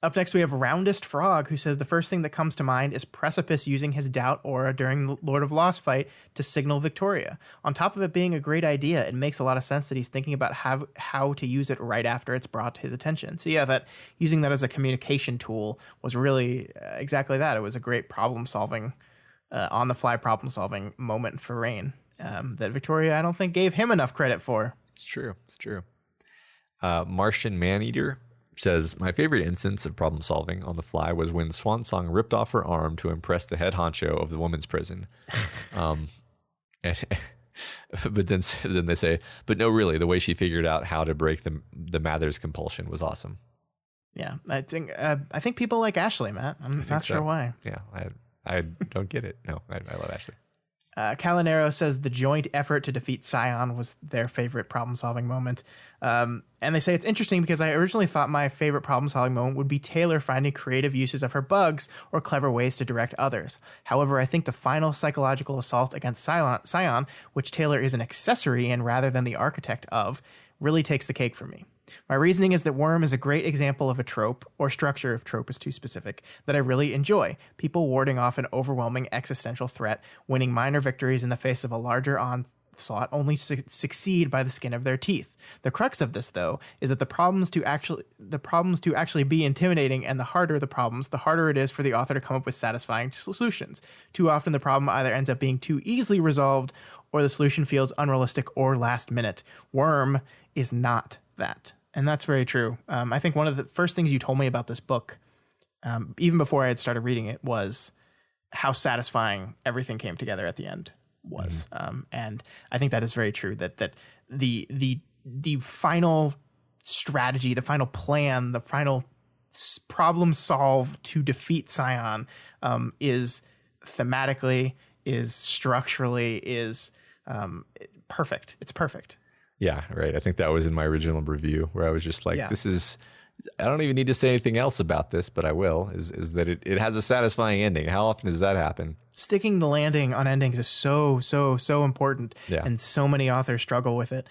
Up next, we have Roundest Frog, who says the first thing that comes to mind is Precipice using his doubt aura during the Lord of Lost fight to signal Victoria. On top of it being a great idea, it makes a lot of sense that he's thinking about how to use it right after it's brought to his attention. So yeah, that using that as a communication tool was really exactly that. It was a great problem-solving, on-the-fly problem-solving moment for Rain that Victoria, I don't think, gave him enough credit for. It's true. It's true. Martian Maneater says, my favorite instance of problem solving on the fly was when Swansong ripped off her arm to impress the head honcho of the women's prison. But then they say, but no, really, the way she figured out how to break the Mathers compulsion was awesome. Yeah, I think people like Ashley, Matt. I'm not sure why. Yeah, I don't get it. No, I love Ashley. Calinero says the joint effort to defeat Scion was their favorite problem-solving moment. And they say it's interesting because I originally thought my favorite problem-solving moment would be Taylor finding creative uses of her bugs or clever ways to direct others. However, I think the final psychological assault against Scion, which Taylor is an accessory in rather than the architect of, really takes the cake for me. My reasoning is that Worm is a great example of a trope, or structure if trope is too specific, that I really enjoy. People warding off an overwhelming existential threat, winning minor victories in the face of a larger onslaught, only to succeed by the skin of their teeth. The crux of this, though, is that the problems to actually be intimidating, and the harder the problems, the harder it is for the author to come up with satisfying solutions. Too often the problem either ends up being too easily resolved, or the solution feels unrealistic or last minute. Worm is not that. And that's very true. I think one of the first things you told me about this book, even before I had started reading it, was how satisfying everything came together at the end was. And I think that is very true, that the final strategy, the final plan, the final problem solve to defeat Scion is thematically is structurally is perfect. It's perfect. Yeah, right. I think that was in my original review where I was just like, this is, I don't even need to say anything else about this, but I will, is that it has a satisfying ending. How often does that happen? Sticking the landing on endings is so important. Yeah. And so many authors struggle with it.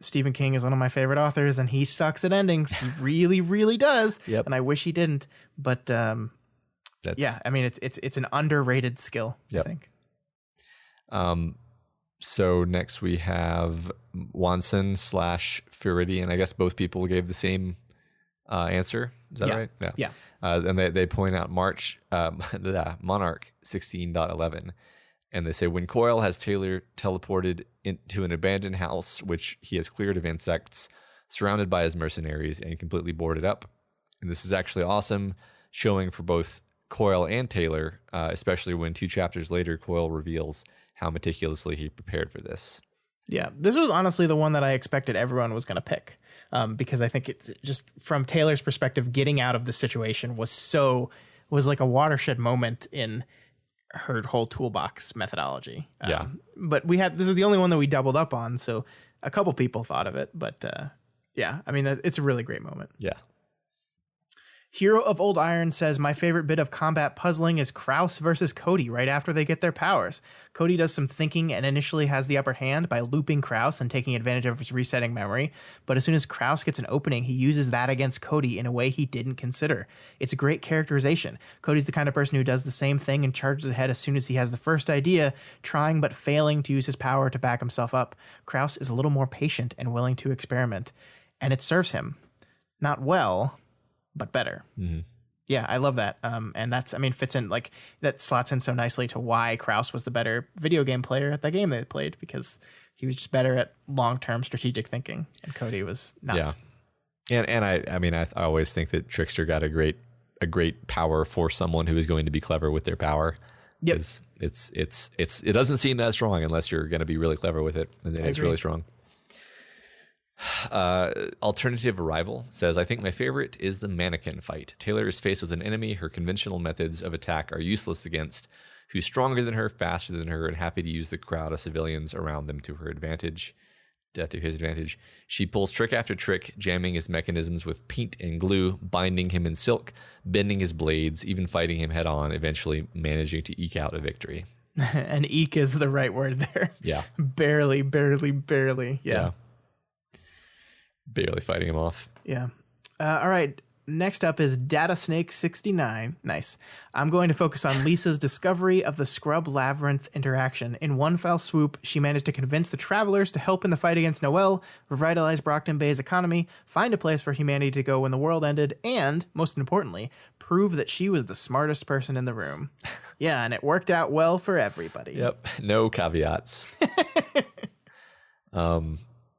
Stephen King is one of my favorite authors, and he sucks at endings. He really, really does. Yep. And I wish he didn't. But yeah, I mean, it's an underrated skill, I think. So next we have Wanson / Furidian. I guess both people gave the same answer. Is that right? Yeah. And they point out Monarch 16.11. And they say, when Coil has Taylor teleported into an abandoned house, which he has cleared of insects, surrounded by his mercenaries, and completely boarded up. And this is actually awesome, showing for both Coil and Taylor, especially when 2 chapters later, Coil reveals how meticulously he prepared for this. Yeah, this was honestly the one that I expected everyone was going to pick, because I think it's just from Taylor's perspective, getting out of the situation was like a watershed moment in her whole toolbox methodology. But this was the only one that we doubled up on, so a couple people thought of it. But yeah, I mean, it's a really great moment. Yeah. Hero of Old Iron says, my favorite bit of combat puzzling is Kraus versus Cody right after they get their powers. Cody does some thinking and initially has the upper hand by looping Kraus and taking advantage of his resetting memory. But as soon as Kraus gets an opening, he uses that against Cody in a way he didn't consider. It's a great characterization. Cody's the kind of person who does the same thing and charges ahead as soon as he has the first idea, trying but failing to use his power to back himself up. Kraus is a little more patient and willing to experiment. And it serves him. Not well, but better. Mm-hmm. Yeah, I love that. And that's, I mean, fits in, like, that slots in so nicely to why Kraus was the better video game player at that game they played, because he was just better at long-term strategic thinking, and Cody was not. Yeah. And I mean, I always think that Trickster got a great power for someone who is going to be clever with their power. Yep. It doesn't seem that strong unless you're going to be really clever with it, and then it's really strong. Alternative Arrival says, I think my favorite is the mannequin fight. Taylor is faced with an enemy her conventional methods of attack are useless against, who's stronger than her, faster than her, and happy to use the crowd of civilians around them to his advantage. She pulls trick after trick, jamming his mechanisms with paint and glue, binding him in silk, bending his blades, even fighting him head on, eventually managing to eke out a victory. And eke is the right word there. Yeah. Barely. Yeah. Barely fighting him off. Yeah. All right. Next up is Data Snake 69. Nice. I'm going to focus on Lisa's discovery of the Scrub Labyrinth interaction. In one fell swoop, she managed to convince the travelers to help in the fight against Noel, revitalize Brockton Bay's economy, find a place for humanity to go when the world ended, and, most importantly, prove that she was the smartest person in the room. Yeah, and it worked out well for everybody. Yep. No caveats.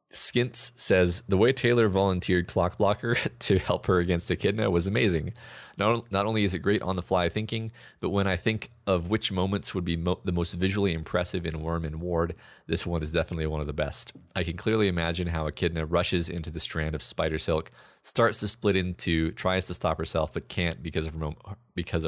Skintz says, the way Taylor volunteered Clock Blocker to help her against Echidna was amazing. Not only is it great on-the-fly thinking, but when I think of which moments would be the most visually impressive in Worm and Ward, this one is definitely one of the best. I can clearly imagine how Echidna rushes into the strand of spider silk, starts to split in two, tries to stop herself, but can't because of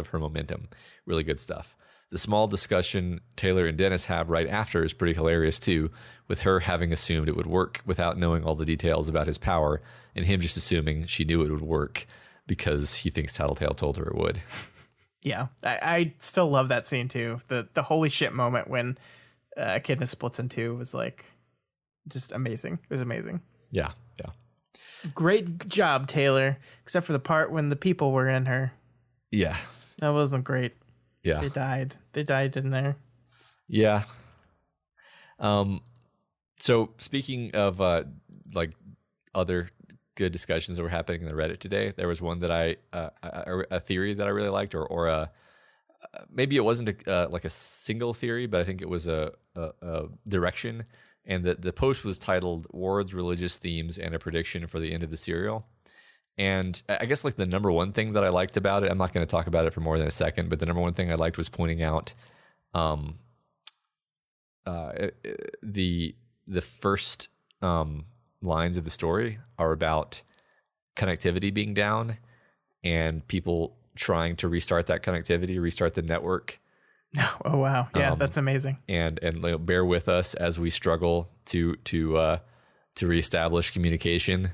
her momentum. Really good stuff. The small discussion Taylor and Dennis have right after is pretty hilarious too, with her having assumed it would work without knowing all the details about his power, and him just assuming she knew it would work because he thinks Tattletale told her it would. Yeah, I still love that scene too. The holy shit moment when Echidna splits in two was like just amazing. It was amazing. Yeah. Great job, Taylor, except for the part when the people were in her. Yeah. That wasn't great. Yeah. They died, didn't they? Yeah. So speaking of like other good discussions that were happening in the Reddit today, there was one that a theory that I really liked, or maybe it wasn't like a single theory, but I think it was a direction. And the post was titled "Ward's Religious Themes and a Prediction for the End of the Serial." And I guess like the number one thing that I liked about it, I'm not going to talk about it for more than a second, but the number one thing I liked was pointing out the first lines of the story are about connectivity being down and people trying to restart that connectivity, restart the network, Oh wow, yeah, that's amazing. And bear with us as we struggle to reestablish communication.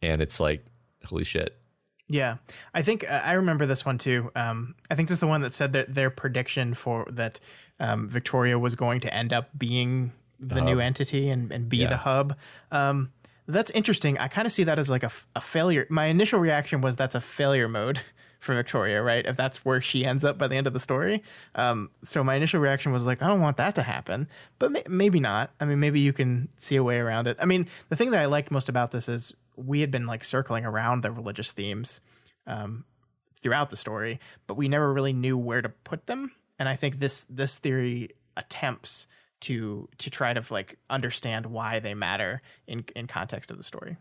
And it's like, holy shit. Yeah, I think I remember this one too. I think this is the one that said that their prediction for that Victoria was going to end up being the new entity and be the hub. That's interesting. I kind of see that as like a failure. My initial reaction was that's a failure mode for Victoria, right? If that's where she ends up by the end of the story. So my initial reaction was like, I don't want that to happen, but maybe not. I mean, maybe you can see a way around it. I mean, the thing that I liked most about this is we had been like circling around the religious themes throughout the story, but we never really knew where to put them. And I think this theory attempts to try to like understand why they matter in context of the story.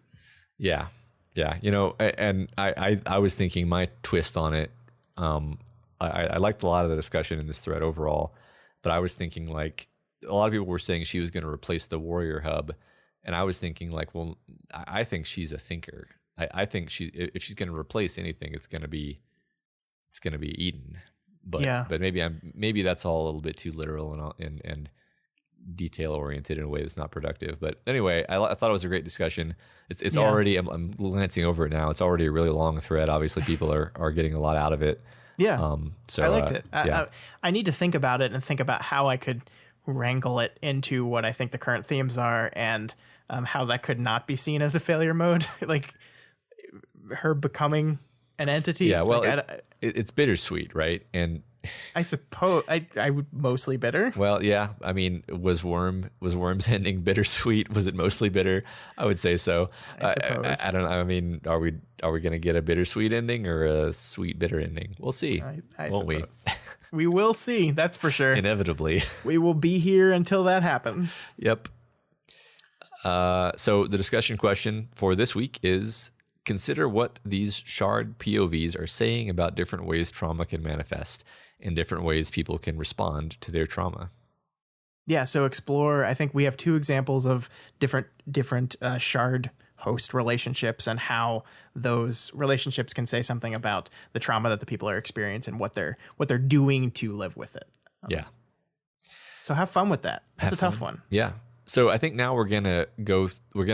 Yeah. Yeah. And I was thinking my twist on it. I liked a lot of the discussion in this thread overall, but I was thinking like a lot of people were saying she was going to replace the warrior hub. And I was thinking like, well, I think she's a thinker. I think if she's going to replace anything, it's going to be Eden. But maybe that's all a little bit too literal and detail oriented in a way that's not productive. But anyway, I thought it was a great discussion. It's already, I'm glancing over it now. It's already a really long thread. Obviously people are getting a lot out of it. Yeah. So I liked it. I need to think about it and think about how I could wrangle it into what I think the current themes are and how that could not be seen as a failure mode. Like her becoming an entity. Yeah. Well, it's bittersweet, right? And I suppose I would mostly bitter. Well, yeah. I mean, was Worm's ending bittersweet? Was it mostly bitter? I would say so. I suppose. I don't know. I mean, are we going to get a bittersweet ending or a sweet bitter ending? We'll see. I won't suppose. We will see. That's for sure. Inevitably. We will be here until that happens. Yep. So the discussion question for this week is: consider what these shard POVs are saying about different ways trauma can manifest and different ways people can respond to their trauma. Yeah, so explore. I think we have two examples of different shard host relationships and how those relationships can say something about the trauma that the people are experiencing and what they're doing to live with it. Yeah. So have fun with that. That's a tough one. Yeah. So I think now we're gonna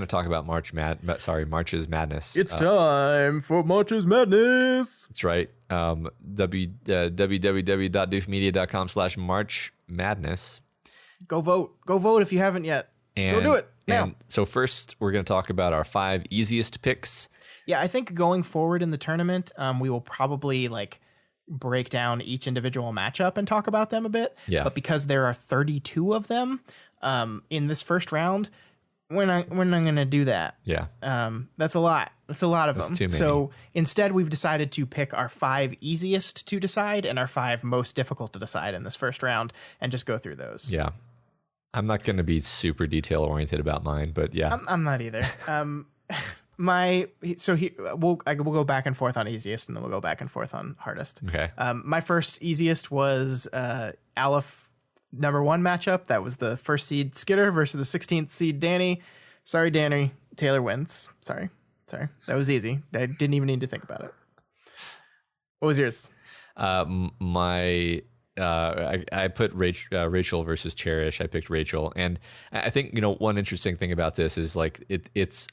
talk about March's Madness. It's time for March's Madness. That's right. www.doofmedia.com/marchmadness. Go vote if you haven't yet. Go do it now. And so first we're going to talk about our 5 easiest picks. Yeah, I think going forward in the tournament, we will probably like break down each individual matchup and talk about them a bit. Yeah. But because there are 32 of them in this first round, we're not going to do that. Yeah. That's a lot. That's a lot of them. Too many. So instead, we've decided to pick our 5 easiest to decide and our 5 most difficult to decide in this first round and just go through those. Yeah. I'm not going to be super detail oriented about mine, but yeah. I'm not either. We'll go back and forth on easiest and then we'll go back and forth on hardest. Okay. My first easiest was Aleph number 1 matchup. That was the first seed Skitter versus the 16th seed Danny. Sorry, Danny. Taylor wins. Sorry. That was easy. I didn't even need to think about it. What was yours? I put Rachel versus Cherish. I picked Rachel. And I think, one interesting thing about this is like it's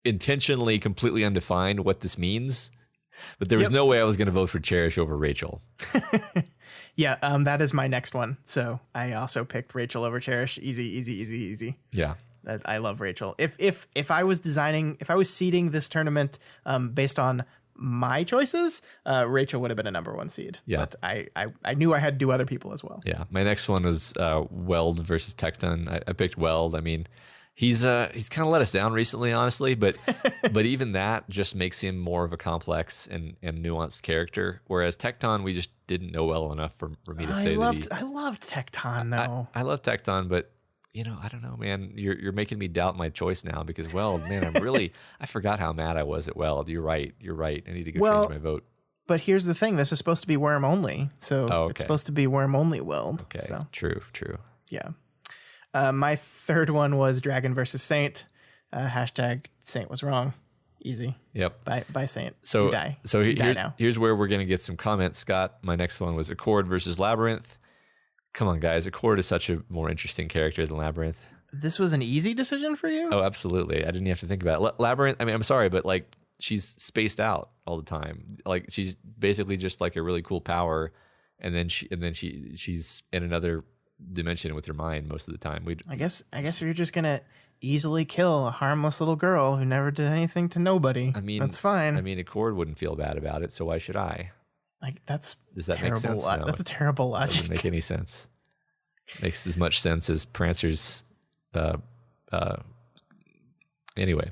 intentionally completely undefined what this means. But there was no way I was going to vote for Cherish over Rachel. Yeah, that is my next one. So I also picked Rachel over Cherish. Easy. Yeah. I love Rachel. If I was seeding this tournament based on my choices, Rachel would have been a number 1 seed. Yeah. But I knew I had to do other people as well. Yeah. My next one was Weld versus Tecton. I picked Weld. I mean, he's kind of let us down recently, honestly, but even that just makes him more of a complex and nuanced character. Whereas Tecton, we just didn't know well enough for me to say that. I loved Tecton though. I love Tecton, but I don't know, man. You're making me doubt my choice now because Weld, man, I forgot how mad I was at Weld. You're right. I need to go change my vote. But here's the thing: this is supposed to be worm only, so it's supposed to be worm only Weld. Okay, so. True. Yeah. My third one was Dragon versus Saint. Hashtag Saint was wrong. Easy. Yep. By Saint. So you die. So You die now. here's where we're gonna get some comments. Scott, my next one was Accord versus Labyrinth. Come on, guys. Accord is such a more interesting character than Labyrinth. This was an easy decision for you? Oh, absolutely. I didn't have to think about it. Labyrinth. I mean, I'm sorry, but like she's spaced out all the time. Like she's basically just like a really cool power, and then she's in another dimension with her mind most of the time. I guess you're just gonna easily kill a harmless little girl who never did anything to nobody. I mean, that's fine. I mean, Accord wouldn't feel bad about it, so why should I? Like does that make sense? No, that's a terrible logic. Doesn't make any sense. Makes as much sense as Prancer's. Anyway,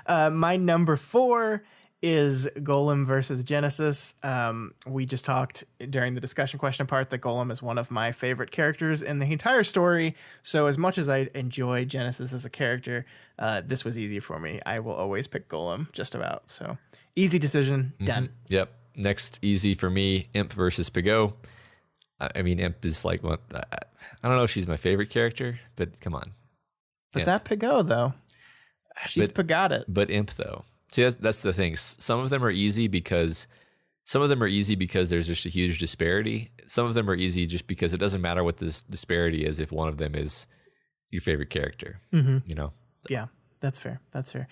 my number 4 is Golem versus Genesis. We just talked during the discussion question part that Golem is one of my favorite characters in the entire story. So as much as I enjoy Genesis as a character, this was easy for me. I will always pick Golem just about. So easy decision. Done. Yep. Next, easy for me, Imp versus Pigot. I mean, Imp is like one. I don't know if she's my favorite character, but come on. But Imp. that Pigot though, she's Pigot it. But Imp though, see that's the thing. Some of them are easy because there's just a huge disparity. Some of them are easy just because it doesn't matter what this disparity is if one of them is your favorite character. You know. Yeah, that's fair. That's fair.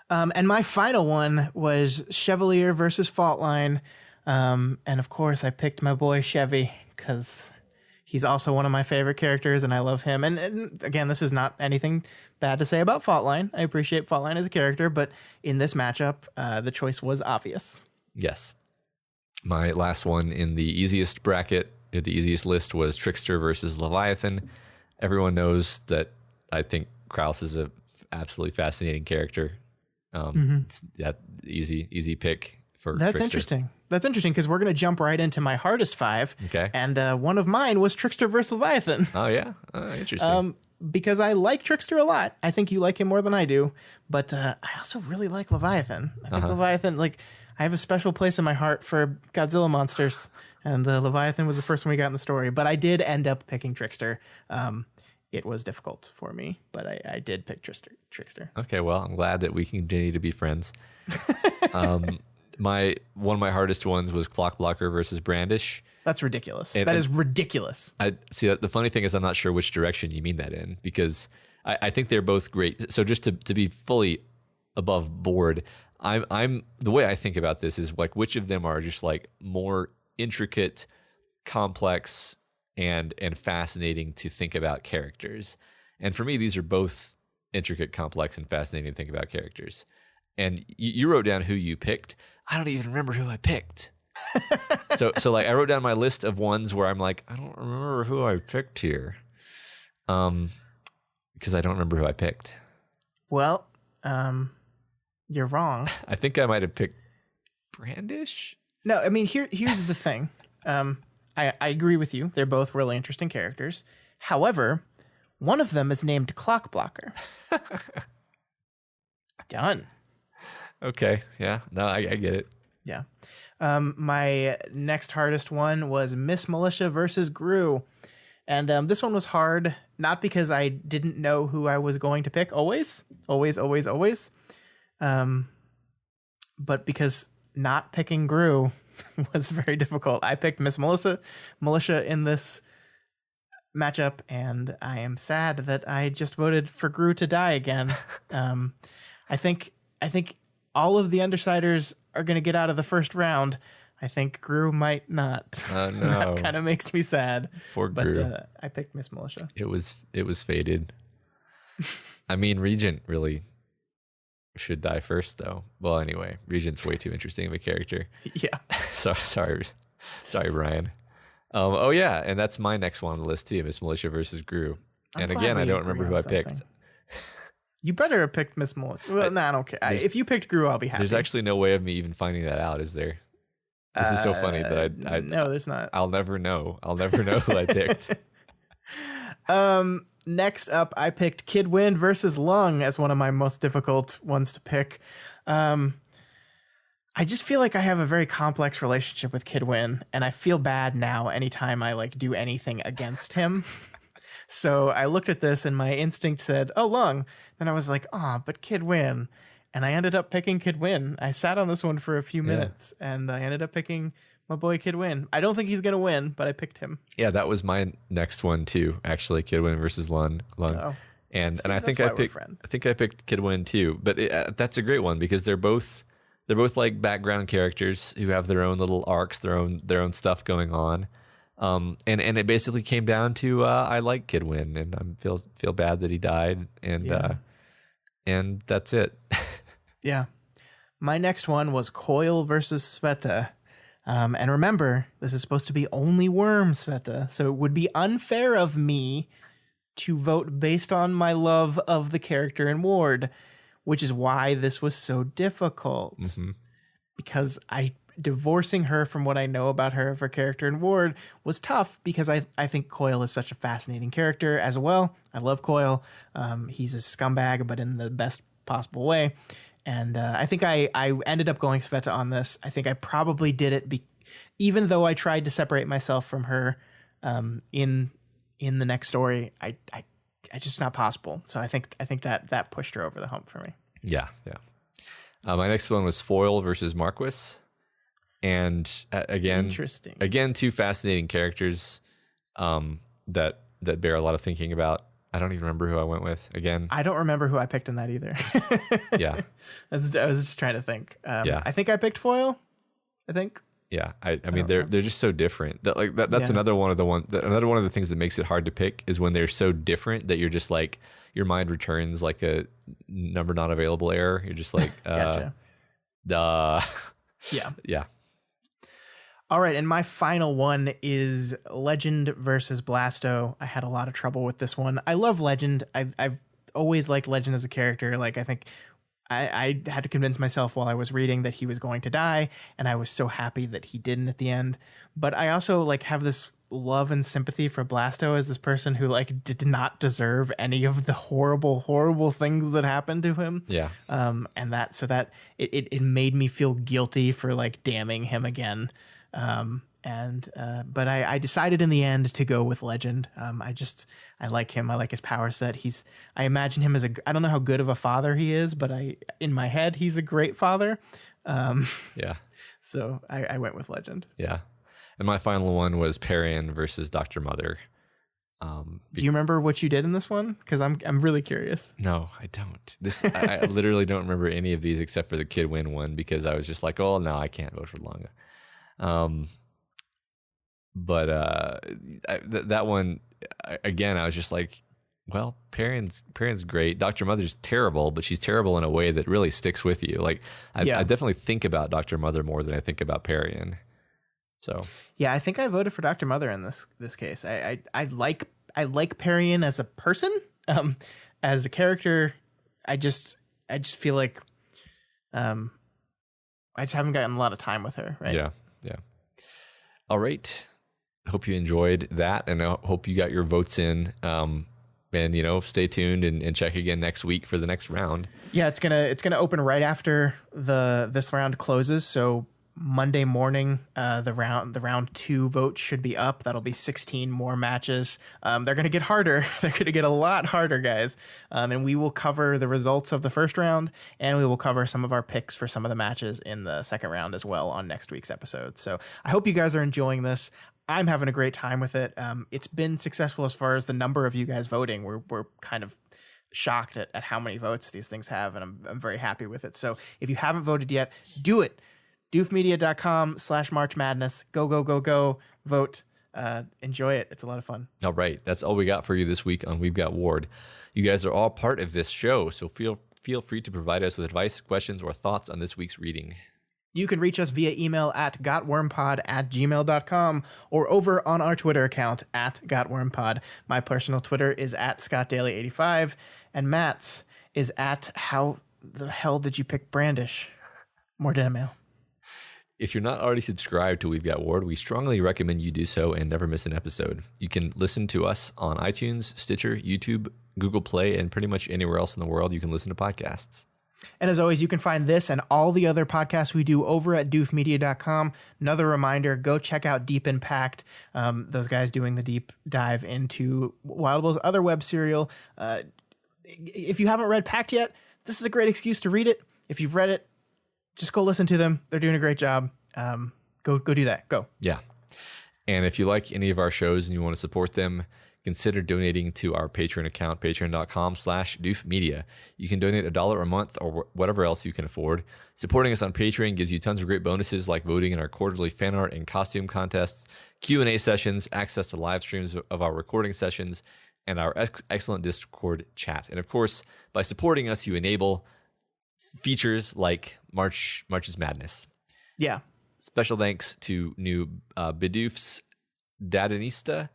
And my final one was Chevalier versus Faultline. And of course, I picked my boy Chevy because he's also one of my favorite characters and I love him. And again, this is not anything bad to say about Faultline. I appreciate Faultline as a character, but in this matchup, the choice was obvious. Yes. My last one in the easiest bracket, or the easiest list, was Trickster versus Leviathan. Everyone knows that I think Kraus is a absolutely fascinating character. It's that easy pick for That's Trickster. interesting. That's interesting because we're going to jump right into my hardest 5. Okay. And one of mine was Trickster versus Leviathan. Oh, yeah. Interesting. Because I like Trickster a lot. I think you like him more than I do. But I also really like Leviathan. I think Leviathan, like, I have a special place in my heart for Godzilla monsters. And Leviathan was the first one we got in the story. But I did end up picking Trickster. It was difficult for me, but I did pick Trickster. Okay, well, I'm glad that we can continue to be friends. One of my hardest ones was Clock Blocker versus Brandish. That's ridiculous. That is ridiculous. I see. The funny thing is, I'm not sure which direction you mean that in, because I think they're both great. So just to be fully above board, I'm the way I think about this is like which of them are just like more intricate, complex, and fascinating to think about characters. And for me, these are both intricate, complex, and fascinating to think about characters. And you wrote down who you picked. I don't even remember who I picked. so like I wrote down my list of ones where I'm like, I don't remember who I picked here. Because I don't remember who I picked. Well, you're wrong. I think I might have picked Brandish. No, I mean here's the thing. I agree with you. They're both really interesting characters. However, one of them is named Clock Blocker. Done. Okay. Yeah. No, I get it. Yeah. My next hardest one was Miss Militia versus Gru. And this one was hard, not because I didn't know who I was going to pick always. But because not picking Gru was very difficult. I picked Miss Militia in this matchup, and I am sad that I just voted for Gru to die again. I think all of the Undersiders are going to get out of the first round. I think Gru might not. Oh, no. That kind of makes me sad. Poor Gru. But I picked Miss Militia. It was fated. I mean, Regent really should die first, though. Well, anyway, Regent's way too interesting of a character. Yeah. Sorry, Brian. Oh yeah, and that's my next one on the list too, Miss Militia versus Gru. And again, I don't remember who I picked. You better have picked Miss Militia. Well, I don't care. If you picked Gru, I'll be happy. There's actually no way of me even finding that out, is there? This is so funny that I no, there's not. I'll never know who I picked. Next up, I picked Kid Wind versus Lung as one of my most difficult ones to pick. I just feel like I have a very complex relationship with Kid Wind, and I feel bad now anytime I like do anything against him. So I looked at this and my instinct said, oh, Lung. Then I was like, but Kid Wind. and I ended up picking Kid Win. I sat on this one for a few minutes, and I ended up picking my boy Kid Win. I don't think he's gonna win, but I picked him. Yeah, that was my next one too. Actually, Kid Win versus Lung. Oh. And I think I picked Kid Win too. But that's a great one because they're both like background characters who have their own little arcs, their own stuff going on. And it basically came down to I like Kid Win, and I feel bad that he died, and that's it. Yeah. My next one was Coil versus Sveta. And remember, this is supposed to be only Worm, Sveta, so it would be unfair of me to vote based on my love of the character in Ward, which is why this was so difficult. Mm-hmm. Because divorcing her from what I know about her of her character in Ward was tough because I think Coil is such a fascinating character as well. I love Coil. He's a scumbag, but in the best possible way. And I think I ended up going Sveta on this. I think I probably did it even though I tried to separate myself from her in the next story. I just not possible. So I think that pushed her over the hump for me. Yeah. My next one was Foil versus Marquis. And again, two fascinating characters that bear a lot of thinking about. I don't even remember who I went with again. I don't remember who I picked in that either. Yeah. I was just trying to think. I think I picked Foil. I think. Yeah. I mean, they're just so different. That's another one of the things that makes it hard to pick is when they're so different that you're just like, your mind returns like a number not available error. You're just like, gotcha. Yeah. All right, and my final one is Legend versus Blasto. I had a lot of trouble with this one. I love Legend. I've always liked Legend as a character. Like, I think I had to convince myself while I was reading that he was going to die, and I was so happy that he didn't at the end. But I also like have this love and sympathy for Blasto as this person who like did not deserve any of the horrible things that happened to him. Yeah. And that it made me feel guilty for like damning him again. But I decided in the end to go with Legend. I like him. I like his power set. I imagine him as I don't know how good of a father he is, but in my head, he's a great father. Yeah. So I went with Legend. Yeah. And my final one was Parian versus Dr. Mother. Do you remember what you did in this one? Because I'm really curious. No, I don't. I literally don't remember any of these except for the Kid Win one because I was just like, oh no, I can't vote for Longa. That one again, I was just like, well, Parian's great. Dr. Mother's terrible, but she's terrible in a way that really sticks with you. Like I definitely think about Dr. Mother more than I think about Parian. So yeah, I think I voted for Dr. Mother in this case. I like Parian as a person. As a character, I just feel like I just haven't gotten a lot of time with her, right? Yeah. All right. Hope you enjoyed that, and I hope you got your votes in. And stay tuned and check again next week for the next round. Yeah, it's gonna open right after this round closes. So Monday morning, the round 2 vote should be up. That'll be 16 more matches. They're going to get harder. They're going to get a lot harder, guys. And we will cover the results of the first round, and we will cover some of our picks for some of the matches in the second round as well on next week's episode. So I hope you guys are enjoying this. I'm having a great time with it. It's been successful as far as the number of you guys voting. We're kind of shocked at how many votes these things have, and I'm very happy with it. So if you haven't voted yet, do it. doofmedia.com/March Madness. Go. Vote. Enjoy it. It's a lot of fun. All right. That's all we got for you this week on We've Got Ward. You guys are all part of this show, so feel free to provide us with advice, questions, or thoughts on this week's reading. You can reach us via email at gotwormpod@gmail.com or over on our Twitter account @gotwormpod. My personal Twitter is @ScottDaily85, and Matt's is @How the hell did you pick Brandish? More dead mail. If you're not already subscribed to We've Got Ward, we strongly recommend you do so and never miss an episode. You can listen to us on iTunes, Stitcher, YouTube, Google Play, and pretty much anywhere else in the world you can listen to podcasts. And as always, you can find this and all the other podcasts we do over at doofmedia.com. Another reminder, go check out Deep Impact. Those guys doing the deep dive into Wild Bill's other web serial. If you haven't read Pact yet, this is a great excuse to read it. If you've read it, just go listen to them. They're doing a great job. Go do that. Go. Yeah. And if you like any of our shows and you want to support them, consider donating to our Patreon account, patreon.com/doofmedia. You can donate $1 a month or whatever else you can afford. Supporting us on Patreon gives you tons of great bonuses like voting in our quarterly fan art and costume contests, Q&A sessions, access to live streams of our recording sessions, and our excellent Discord chat. And of course, by supporting us, you enable features like March's Madness. Yeah. Special thanks to new Bidoofs, Dadanista,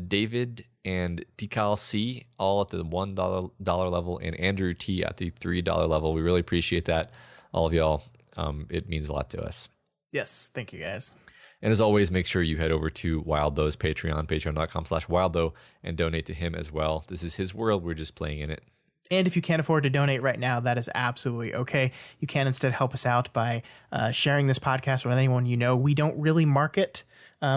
David, and Tikal C, all at the $1 level, and Andrew T at the $3 level. We really appreciate that, all of y'all. It means a lot to us. Yes, thank you guys. And as always, make sure you head over to Wildbow's Patreon, patreon.com/Wildbow, and donate to him as well. This is his world. We're just playing in it. And if you can't afford to donate right now, that is absolutely okay. You can instead help us out by sharing this podcast with anyone you know. We don't really market.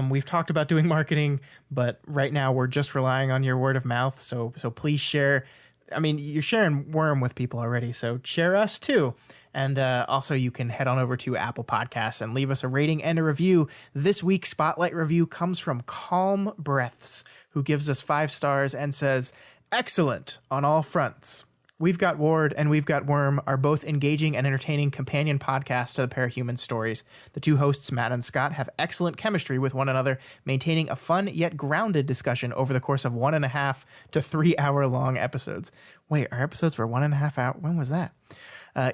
We've talked about doing marketing, but right now we're just relying on your word of mouth. So please share. I mean, you're sharing Worm with people already, so share us too. And also you can head on over to Apple Podcasts and leave us a rating and a review. This week's Spotlight review comes from Calm Breaths, who gives us 5 stars and says, "Excellent on all fronts. We've Got Ward and We've Got Worm are both engaging and entertaining companion podcasts to the Parahuman stories. The two hosts, Matt and Scott, have excellent chemistry with one another, maintaining a fun yet grounded discussion over the course of 1.5 to 3 hour long episodes." Wait, our episodes were 1.5 hours? When was that?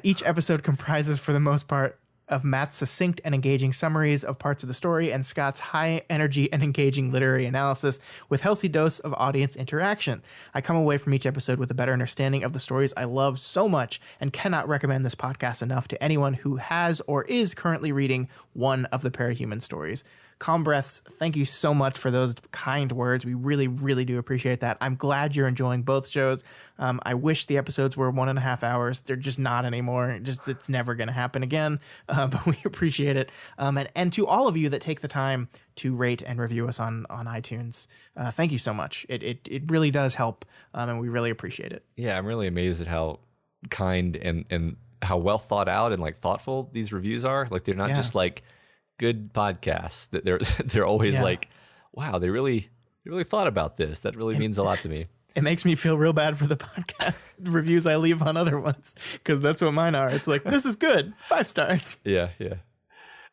Each episode comprises, for the most part, of Matt's succinct and engaging summaries of parts of the story and Scott's high energy and engaging literary analysis with healthy dose of audience interaction. I come away from each episode with a better understanding of the stories I love so much and cannot recommend this podcast enough to anyone who has or is currently reading one of the Parahuman stories. Calm Breaths, thank you so much for those kind words. We really, really do appreciate that. I'm glad you're enjoying both shows. I wish the episodes were 1.5 hours. They're just not anymore. It's never going to happen again, but we appreciate it. And to all of you that take the time to rate and review us on iTunes, thank you so much. It really does help, and we really appreciate it. Yeah, I'm really amazed at how kind and how well thought out and like thoughtful these reviews are. Like they're not just like good podcasts, that they're always like, wow, they really thought about this. That really means a lot to me. It makes me feel real bad for the podcast reviews I leave on other ones, because that's what mine are. It's like, this is good, 5 stars. Yeah.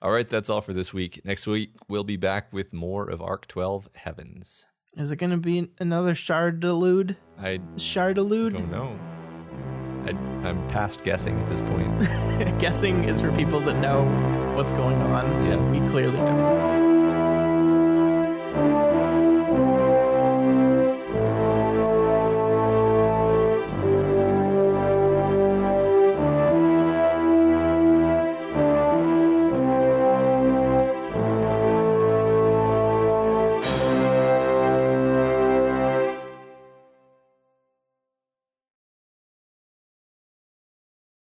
All right, that's all for this week. Next week we'll be back with more of Arc 12 Heavens. Is it going to be another Shardalud? Shardalud? I don't know. I'm past guessing at this point. Guessing is for people that know what's going on. Yeah. We clearly don't.